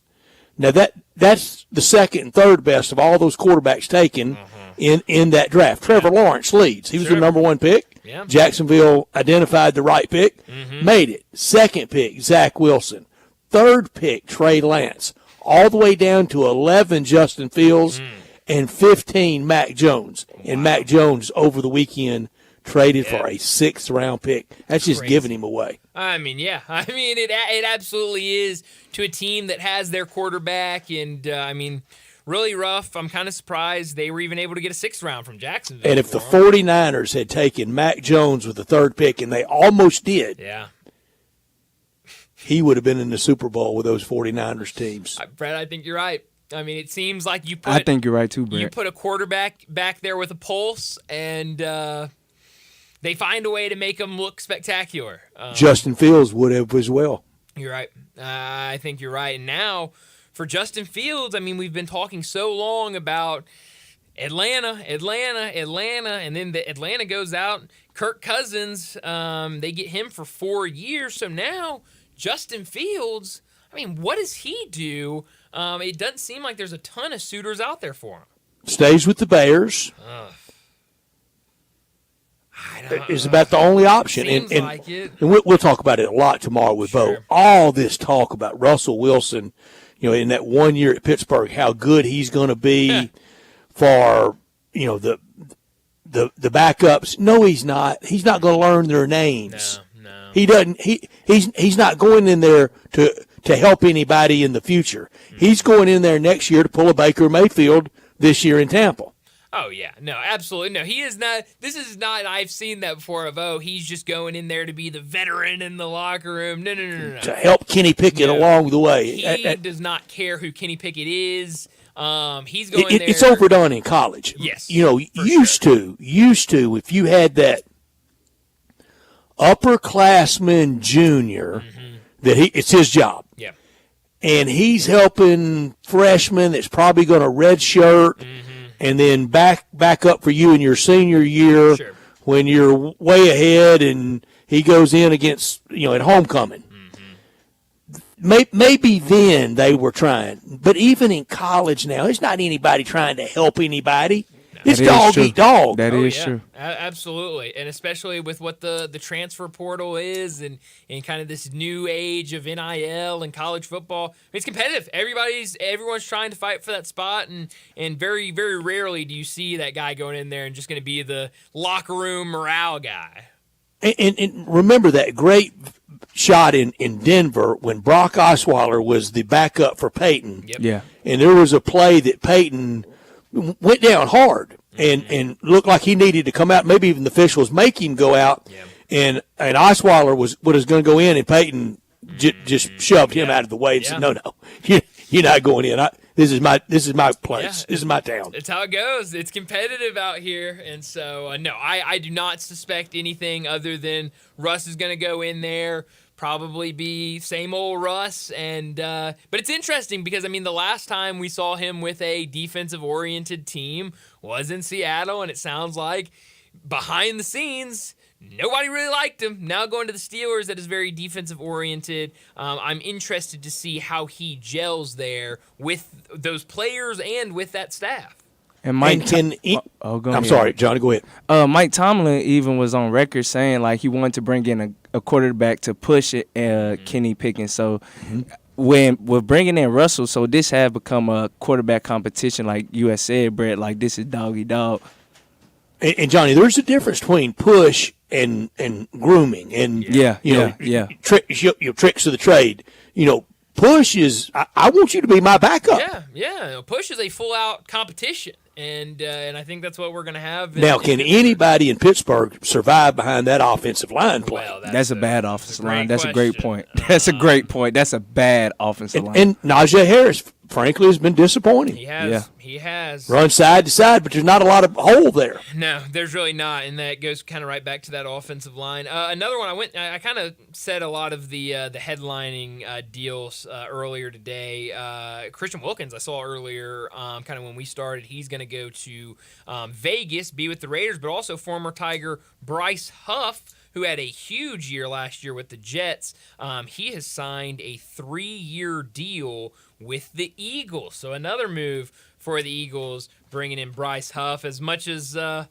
Now that's the second and third best of all those quarterbacks taken in that draft. Trevor Lawrence leads. He was the number 1 pick. Yeah. Jacksonville identified the right pick, made it. Second pick, Zach Wilson. Third pick, Trey Lance. All the way down to 11, Justin Fields, and 15, Mac Jones. Wow. And Mac Jones over the weekend traded for a 6th-round pick. That's just giving him away. I mean, yeah. I mean, it absolutely is to a team that has their quarterback, and really rough. I'm kind of surprised they were even able to get a 6th round from Jacksonville. And if the 49ers had taken Mac Jones with the 3rd pick, and they almost did, he would have been in the Super Bowl with those 49ers teams. Brett, I think you're right. I mean, it seems like you put I think you're right too, Brett. You put a quarterback back there with a pulse, and they find a way to make him look spectacular. Justin Fields would have as well. You're right. I think you're right. And now, for Justin Fields, I mean, we've been talking so long about Atlanta, and then Atlanta goes out. Kirk Cousins, they get him for 4 years. So now, Justin Fields, I mean, what does he do? It doesn't seem like there's a ton of suitors out there for him. Stays with the Bears. Is about the only option. Seems And like it. And we'll talk about it a lot tomorrow with Bo. All this talk about Russell Wilson, in that 1 year at Pittsburgh, how good he's going to be for, the backups. No, he's not. He's not going to learn their names. No. He doesn't. He's not going in there to help anybody in the future. He's going in there next year to pull a Baker Mayfield this year in Tampa. Oh, yeah. No, absolutely. No, he is not. This is not, I've seen that before of, he's just going in there to be the veteran in the locker room. No. To help Kenny Pickett along the way. He does not care who Kenny Pickett is. He's going there. It's overdone in college. Yes. Used to, if you had that upperclassman junior, it's his job. Yeah. And he's helping freshmen that's probably going to redshirt and then back up for you in your senior year when you're way ahead and he goes in against, at homecoming. Maybe then they were trying. But even in college now, there's not anybody trying to help anybody. It's dog eat dog. That is true. Absolutely. And especially with what the transfer portal is and kind of this new age of NIL and college football. I mean, it's competitive. Everyone's trying to fight for that spot, and very, very rarely do you see that guy going in there and just going to be the locker room morale guy. And remember that great shot in Denver when Brock Osweiler was the backup for Peyton. Yep. Yeah. And there was a play that Peyton went down hard and looked like he needed to come out. Maybe even the officials make him go out. Yeah. And Osweiler was going to go in, and Peyton just shoved him out of the way and said, "No, you're not going in. This is my place. This is my town." It's how it goes. It's competitive out here, and so no, I do not suspect anything other than Russ is going to go in there. Probably be same old Russ, but it's interesting because, the last time we saw him with a defensive-oriented team was in Seattle, and it sounds like behind the scenes, nobody really liked him. Now going to the Steelers, that is very defensive-oriented. I'm interested to see how he gels there with those players and with that staff. And Mike, I'm sorry, Johnny, go ahead. Mike Tomlin even was on record saying like he wanted to bring in a quarterback to push it, Kenny Pickett. So when we're bringing in Russell, so this have become a quarterback competition, like you had said, Brett. Like this is doggy dog. And Johnny, there's a difference between push and grooming, and tricks of the trade. Push is I want you to be my backup. Yeah. Push is a full-out competition, and I think that's what we're going to have. Now, can anybody in Pittsburgh survive behind that offensive line play? Well, that's a bad offensive line. That's a great point. That's a great point. That's a bad offensive line. And Najee Harris, frankly, has been disappointing. He has. He has. Run side to side, but there's not a lot of hole there. No, there's really not, and that goes kind of right back to that offensive line. Another one, I kind of said a lot of the headlining deals earlier today. Christian Wilkins, I saw earlier, kind of when we started, he's going to go to Vegas, be with the Raiders, but also former Tiger Bryce Huff, who had a huge year last year with the Jets. He has signed a 3-year deal with the Eagles. So another move for the Eagles, bringing in Bryce Huff. As much as I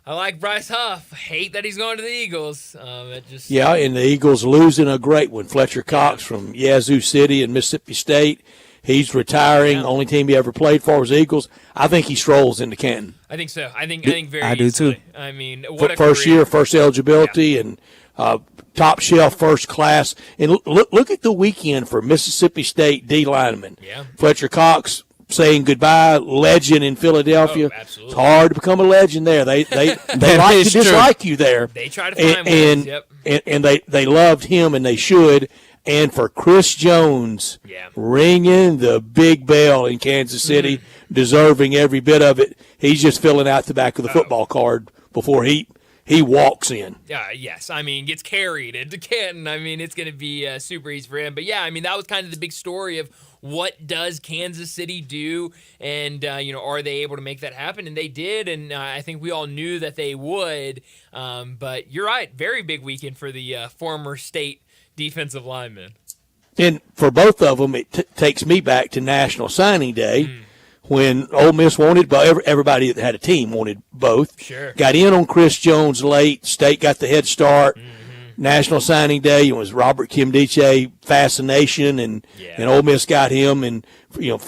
like Bryce Huff, I hate that he's going to the Eagles. And the Eagles losing a great one. Fletcher Cox from Yazoo City in Mississippi State. He's retiring. Yeah. Only team he ever played for was the Eagles. I think he strolls into Canton. I think so. I think very I do easily. too. I mean, what a first career. year, first eligibility, and top shelf, first class. And look at the weekend for Mississippi State D lineman. Yeah. Fletcher Cox saying goodbye, legend in Philadelphia. Oh, absolutely. It's hard to become a legend there. They like to dislike you there. They try to find ones. Yep. And they loved him, and they should. And for Chris Jones, ringing the big bell in Kansas City, deserving every bit of it. He's just filling out the back of the football card before he walks in. Yes. Gets carried into Canton. It's going to be super easy for him. But, that was kind of the big story of what does Kansas City do, and, are they able to make that happen? And they did, and I think we all knew that they would. But you're right, very big weekend for the former state defensive lineman. And for both of them, it takes me back to National Signing Day when Ole Miss wanted, but everybody that had a team wanted both. Sure. Got in on Chris Jones late. State got the head start. National Signing Day, it was Robert Kimdiche fascination, and Ole Miss got him, and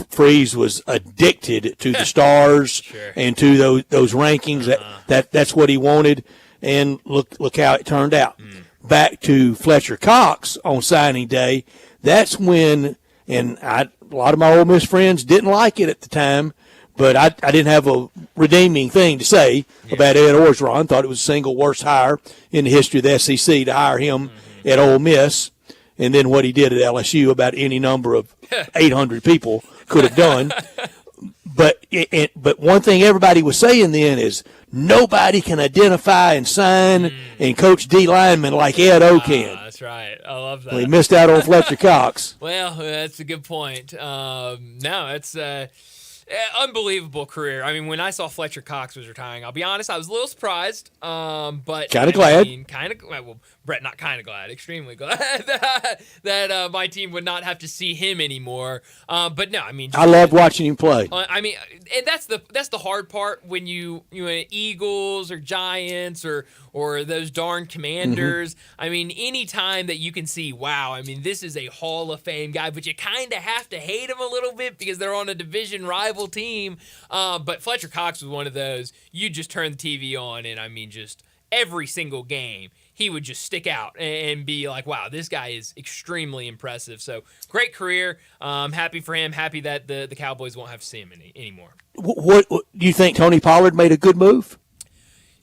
Freeze was addicted to the stars and to those rankings. That's what he wanted, and look how it turned out. Back to Fletcher Cox on signing day. That's when, and a lot of my Ole Miss friends didn't like it at the time, but I didn't have a redeeming thing to say about Ed Orgeron. Thought it was the single worst hire in the history of the SEC to hire him at Ole Miss. And then what he did at LSU, about any number of 800 people could have done. But one thing everybody was saying then is nobody can identify and sign and coach D linemen like Ed O can. That's right. I love that. Well, he missed out on Fletcher Cox. Well, that's a good point. No, it's unbelievable career. I mean, when I saw Fletcher Cox was retiring, I'll be honest, I was a little surprised, but kind of glad. Well, Brett, not kind of glad, extremely glad that my team would not have to see him anymore. But no, I mean, I loved watching him play. I mean, and that's the hard part when you Eagles or Giants or those darn Commanders. I mean, any time that you can see, wow, I mean, this is a Hall of Fame guy, but you kind of have to hate him a little bit because they're on a division rival team. But Fletcher Cox was one of those. You just turn the TV on, and I mean, just every single game, he would just stick out and be like, wow, this guy is extremely impressive. So great career. Happy for him. Happy that the Cowboys won't have to see him anymore. What do you think Tony Pollard made a good move?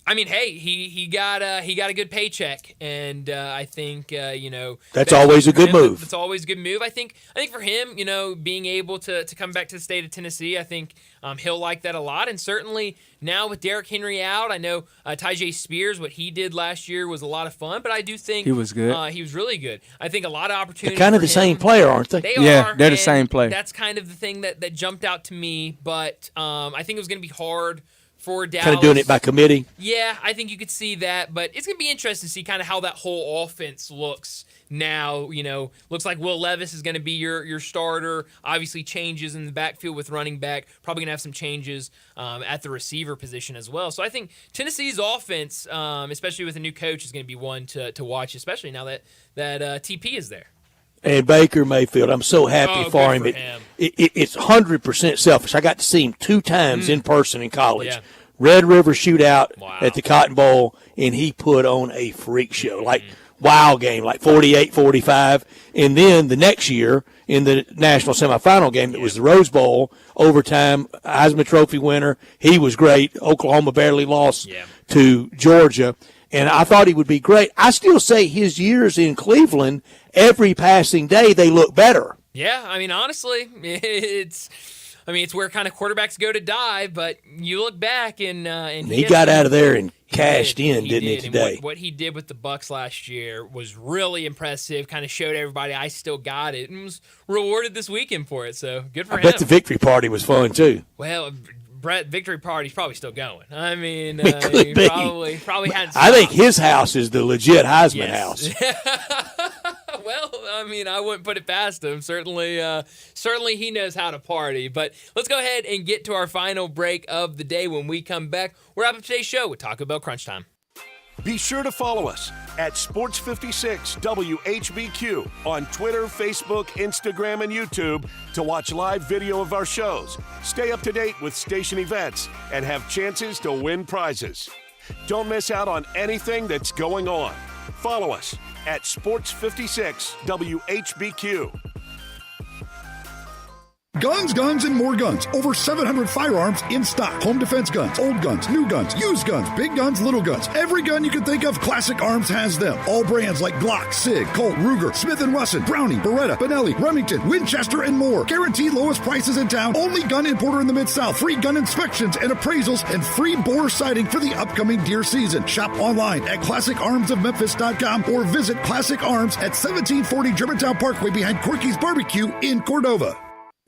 I mean, hey, he got a good paycheck, and I think that's always a good move. That's always a good move. I think for him, being able to come back to the state of Tennessee, I think he'll like that a lot. And certainly now with Derrick Henry out, I know Tyjae Spears, what he did last year was a lot of fun, but I do think he was good. He was really good. I think a lot of opportunities. They're kind of the same player, aren't they? They're the same player. That's kind of the thing that jumped out to me. But I think it was going to be hard for Dallas. Kind of doing it by committee. Yeah, I think you could see that, but it's going to be interesting to see kind of how that whole offense looks now. Looks like Will Levis is going to be your starter. Obviously changes in the backfield with running back. Probably going to have some changes at the receiver position as well. So I think Tennessee's offense, especially with a new coach, is going to be one to watch, especially now that TP is there. And Baker Mayfield, I'm so happy for him. It's 100% selfish. I got to see him 2 times in person in college. Yeah. Red River Shootout at the Cotton Bowl, and he put on a freak show, like wow game, like 48-45. And then the next year in the national semifinal game, it was the Rose Bowl, overtime, Heisman Trophy winner. He was great. Oklahoma barely lost to Georgia. And I thought he would be great. I still say his years in Cleveland, every passing day, they look better. Yeah, I mean, honestly, it's where kind of quarterbacks go to die. But you look back and he got out of there and cashed in, didn't he, today? And what he did with the Bucs last year was really impressive. Kind of showed everybody I still got it, and was rewarded this weekend for it. So good for him. I bet the victory party was fun too. Well, Brett, victory party's probably still going. I mean, could be. Probably hadn't. I think his house is the legit Heisman house. Well, I mean, I wouldn't put it past him. Certainly he knows how to party. But let's go ahead and get to our final break of the day. When we come back, we'll wrap up today's show with Taco Bell Crunch Time. Be sure to follow us at Sports56 WHBQ on Twitter, Facebook, Instagram, and YouTube to watch live video of our shows, stay up to date with station events, and have chances to win prizes. Don't miss out on anything that's going on. Follow us at Sports56 WHBQ. Guns, guns, and more guns. Over 700 firearms in stock. Home defense guns, old guns, new guns, used guns, big guns, little guns. Every gun you can think of, Classic Arms has them. All brands like Glock, Sig, Colt, Ruger, Smith & Wesson, Browning, Beretta, Benelli, Remington, Winchester, and more. Guaranteed lowest prices in town. Only gun importer in the Mid-South. Free gun inspections and appraisals and free bore sighting for the upcoming deer season. Shop online at ClassicArmsOfMemphis.com or visit Classic Arms at 1740 Germantown Parkway behind Corky's Barbecue in Cordova.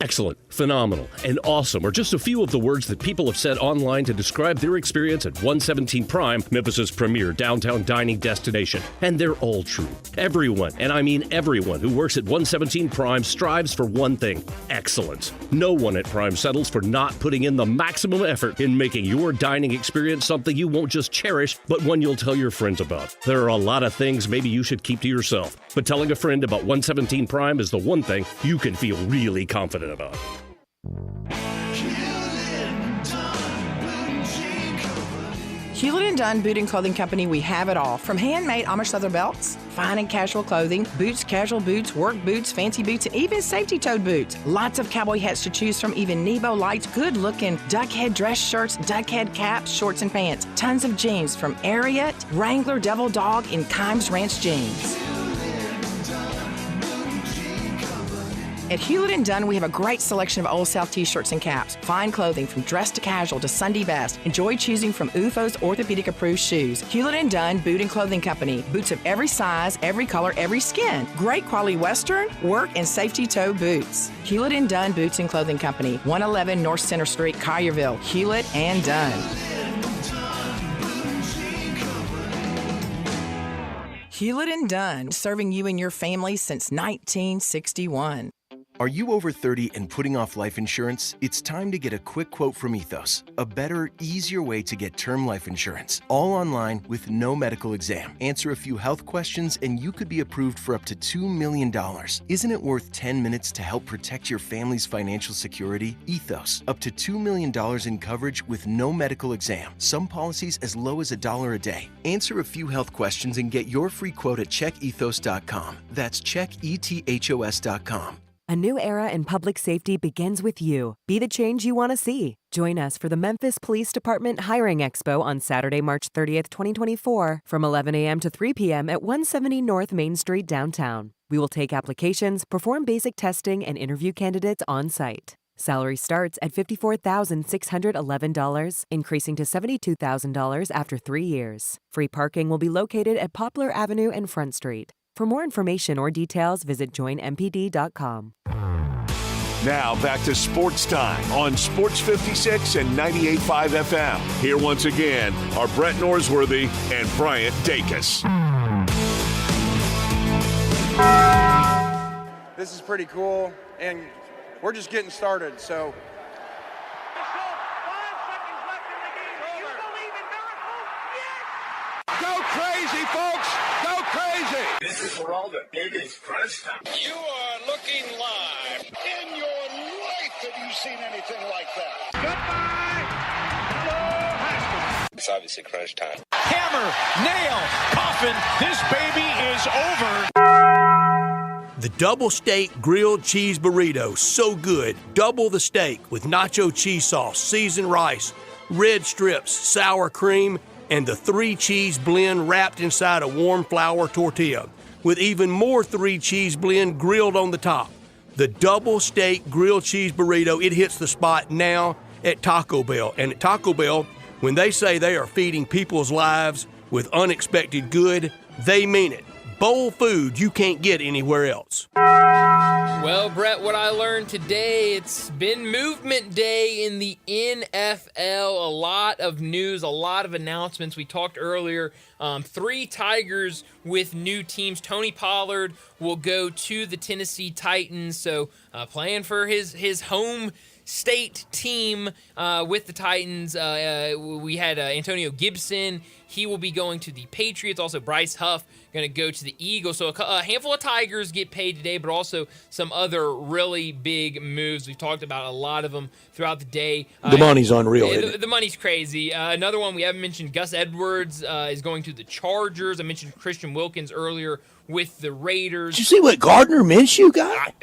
Excellent, phenomenal, and awesome are just a few of the words that people have said online to describe their experience at 117 Prime, Memphis's premier downtown dining destination. And they're all true. Everyone, and I mean everyone, who works at 117 Prime strives for one thing: excellence. No one at Prime settles for not putting in the maximum effort in making your dining experience something you won't just cherish, but one you'll tell your friends about. There are a lot of things maybe you should keep to yourself, but telling a friend about 117 Prime is the one thing you can feel really confident about. Hewlett & Dunn Boot and Clothing Company, we have it all. From handmade Amish leather belts, fine and casual clothing, boots, casual boots, work boots, fancy boots, and even safety-toed boots. Lots of cowboy hats to choose from, even Nebo lights, good-looking duck head dress shirts, duck head caps, shorts, and pants. Tons of jeans from Ariat, Wrangler, Devil Dog, and Kimes Ranch jeans. At Hewlett & Dunn, we have a great selection of Old South t-shirts and caps, fine clothing from dress to casual to Sunday best. Enjoy choosing from UFO's orthopedic-approved shoes. Hewlett & Dunn Boot and Clothing Company. Boots of every size, every color, every skin. Great quality Western, work, and safety toe boots. Hewlett & Dunn Boots and Clothing Company. 111 North Center Street, Collierville. Hewlett & Dunn. Hewlett & Dunn, serving you and your family since 1961. Are you over 30 and putting off life insurance? It's time to get a quick quote from Ethos, a better, easier way to get term life insurance, all online with no medical exam. Answer a few health questions and you could be approved for up to $2 million. Isn't it worth 10 minutes to help protect your family's financial security? Ethos, up to $2 million in coverage with no medical exam. Some policies as low as $1 a day. Answer a few health questions and get your free quote at checkethos.com. That's checkethos.com. A new era in public safety begins with you. Be the change you want to see. Join us for the Memphis Police Department Hiring Expo on Saturday, March 30th, 2024, from 11 a.m. to 3 p.m. at 170 North Main Street downtown. We will take applications, perform basic testing, and interview candidates on site. Salary starts at $54,611, increasing to $72,000 after 3 years. Free parking will be located at Poplar Avenue and Front Street. For more information or details, visit joinmpd.com. Now back to Sports Time on Sports 56 and 98.5 FM. Here once again are Brett Norsworthy and Bryant Dacus. This is pretty cool, and we're just getting started, so. Go crazy, folks! Go crazy! This is for all the biggest crunch time. You are looking live. In your life have you seen anything like that? Goodbye! Hello, Haskins. It's obviously crunch time. Hammer, nail, coffin, this baby is over. The double steak grilled cheese burrito, so good. Double the steak with nacho cheese sauce, seasoned rice, red strips, sour cream, and the 3-cheese blend wrapped inside a warm flour tortilla, with even more 3-cheese blend grilled on the top. The double steak grilled cheese burrito, it hits the spot now at Taco Bell. And at Taco Bell, when they say they are feeding people's lives with unexpected good, they mean it. Bowl food you can't get anywhere else. Well, Brett, what I learned today, it's been movement day in the NFL. A lot of news, a lot of announcements. We talked earlier, 3 Tigers with new teams. Tony Pollard will go to the Tennessee Titans, so playing for his home state team with the Titans. We had Antonio Gibson. He will be going to the Patriots. Also, Bryce Huff going to go to the Eagles. So a handful of Tigers get paid today, but also some other really big moves. We've talked about a lot of them throughout the day. The money's unreal. The money's crazy. Another one we haven't mentioned, Gus Edwards is going to the Chargers. I mentioned Christian Wilkins earlier with the Raiders. Did you see what Gardner Minshew got?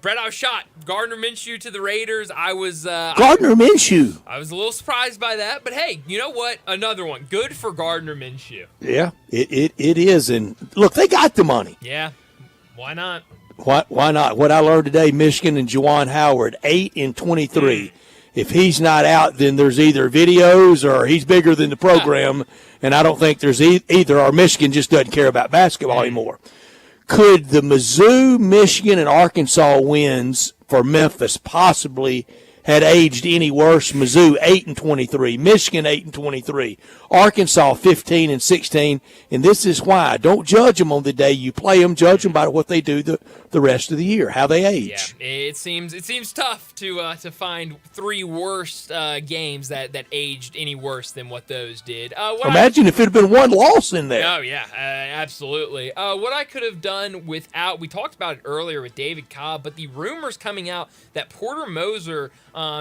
Brett, I was shot. Gardner Minshew to the Raiders. Gardner Minshew. I was a little surprised by that, but hey, you know what? Another one. Good for Gardner Minshew. Yeah, it is. And look, they got the money. Yeah, why not? Why not? What I learned today, Michigan and Juwan Howard, 8 and 23. If he's not out, then there's either videos or he's bigger than the program, and I don't think there's either, or Michigan just doesn't care about basketball anymore. Could the Mizzou, Michigan, and Arkansas wins for Memphis possibly had aged any worse. Mizzou 8-23, Michigan 8-23, Arkansas 15-16, and this is why. Don't judge them on the day you play them. Judge them by what they do the rest of the year, how they age. Yeah, it seems tough to find three worse games that aged any worse than what those did. Imagine if it had been one loss in there. Oh yeah, absolutely. What I could have done without, we talked about it earlier with David Cobb, but the rumors coming out that Porter Moser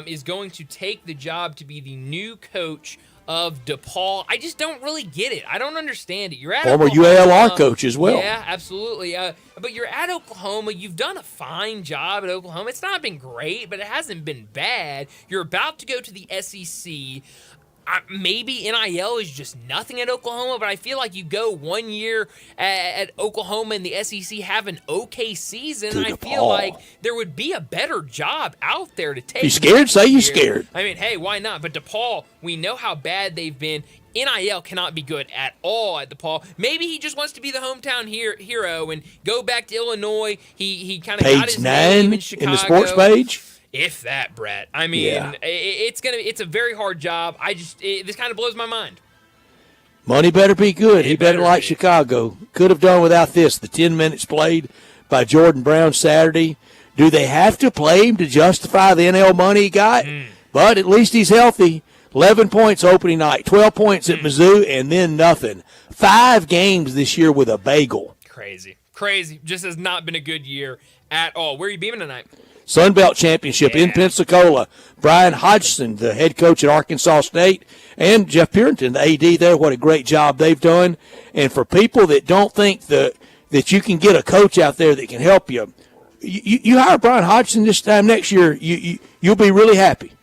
is going to take the job to be the new coach of DePaul. I just don't really get it. I don't understand it. You're at former Oklahoma, UALR coach as well. Yeah, absolutely. But you're at Oklahoma. You've done a fine job at Oklahoma. It's not been great, but it hasn't been bad. You're about to go to the SEC. Maybe NIL is just nothing at Oklahoma, but I feel like you go 1 year at Oklahoma and the SEC have an okay season. I feel like there would be a better job out there to take. You scared? Say you scared. I mean, hey, why not? But DePaul, we know how bad they've been. NIL cannot be good at all at DePaul. Maybe he just wants to be the hometown hero and go back to Illinois. He kind of got his name in Chicago. In the sports page. If that, Brett. I mean, it's a very hard job. This kind of blows my mind. Money better be good. He better like Chicago. Could have done without this. The 10 minutes played by Jordan Brown Saturday. Do they have to play him to justify the NL money he got? But at least he's healthy. 11 points opening night, 12 points at Mizzou, and then nothing. 5 games this year with a bagel. Crazy. Just has not been a good year at all. Where are you beaming tonight? Sun Belt Championship in Pensacola. Brian Hodgson, the head coach at Arkansas State, and Jeff Purinton, the AD there. What a great job they've done. And for people that don't think that you can get a coach out there that can help you, you hire Brian Hodgson this time next year, you'll be really happy.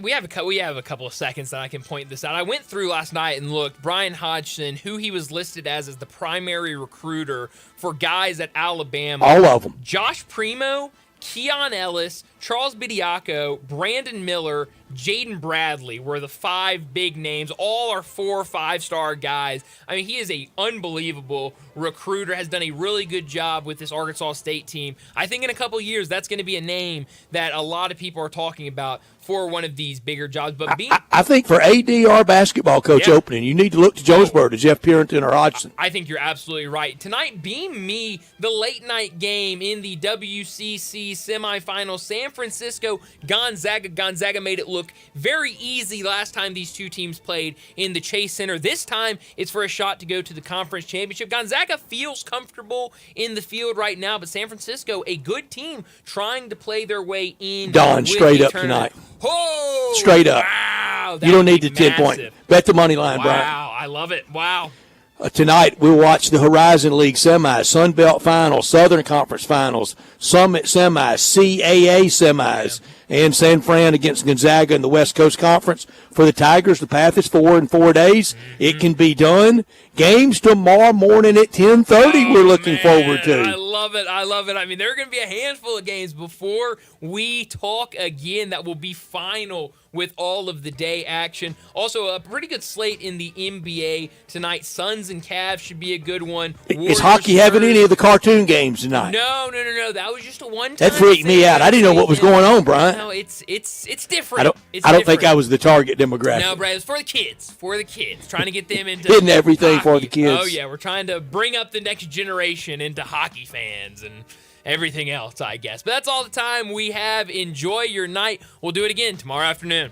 We have a couple of seconds that I can point this out. I went through last night and looked. Brian Hodgson, who he was listed as the primary recruiter for guys at Alabama. All of them. Josh Primo, Keon Ellis, Charles Bediako, Brandon Miller, Jaden Bradley were the 5 big names. All are 4 or 5-star guys. I mean, he is an unbelievable recruiter, has done a really good job with this Arkansas State team. I think in a couple of years, that's going to be a name that a lot of people are talking about for one of these bigger jobs. But I think for ADR basketball coach opening, you need to look to Jonesboro, to Jeff Purinton or Hodgson. I think you're absolutely right. Tonight, beam me the late-night game in the WCC semifinals. San Francisco, Gonzaga. Gonzaga made it look very easy last time these two teams played in the Chase Center. This time, it's for a shot to go to the conference championship. Gonzaga feels comfortable in the field right now, but San Francisco, a good team, trying to play their way in. Don, straight up tonight. Oh, straight up. Wow, you don't need the 10 point. Bet the money line, Brian. Wow, I love it. Wow. Tonight, we'll watch the Horizon League semis, Sun Belt Finals, Southern Conference Finals, Summit semis, CAA semis, and San Fran against Gonzaga in the West Coast Conference. For the Tigers, the path is 4 in 4 days. It can be done. Games tomorrow morning at 10:30 we're looking forward to. I love it. I mean, there are going to be a handful of games before we talk again that will be final with all of the day action. Also, a pretty good slate in the NBA tonight. Suns and Cavs should be a good one. Is hockey having any of the cartoon games tonight? No. That was just a one-time That freaked me out. I didn't know what was going on, Brian. No, it's different. I don't think I was the target demographic. No, Brad, it's for the kids. Trying to get them into hitting everything hockey. For the kids. Oh, yeah, we're trying to bring up the next generation into hockey fans and everything else, I guess. But that's all the time we have. Enjoy your night. We'll do it again tomorrow afternoon.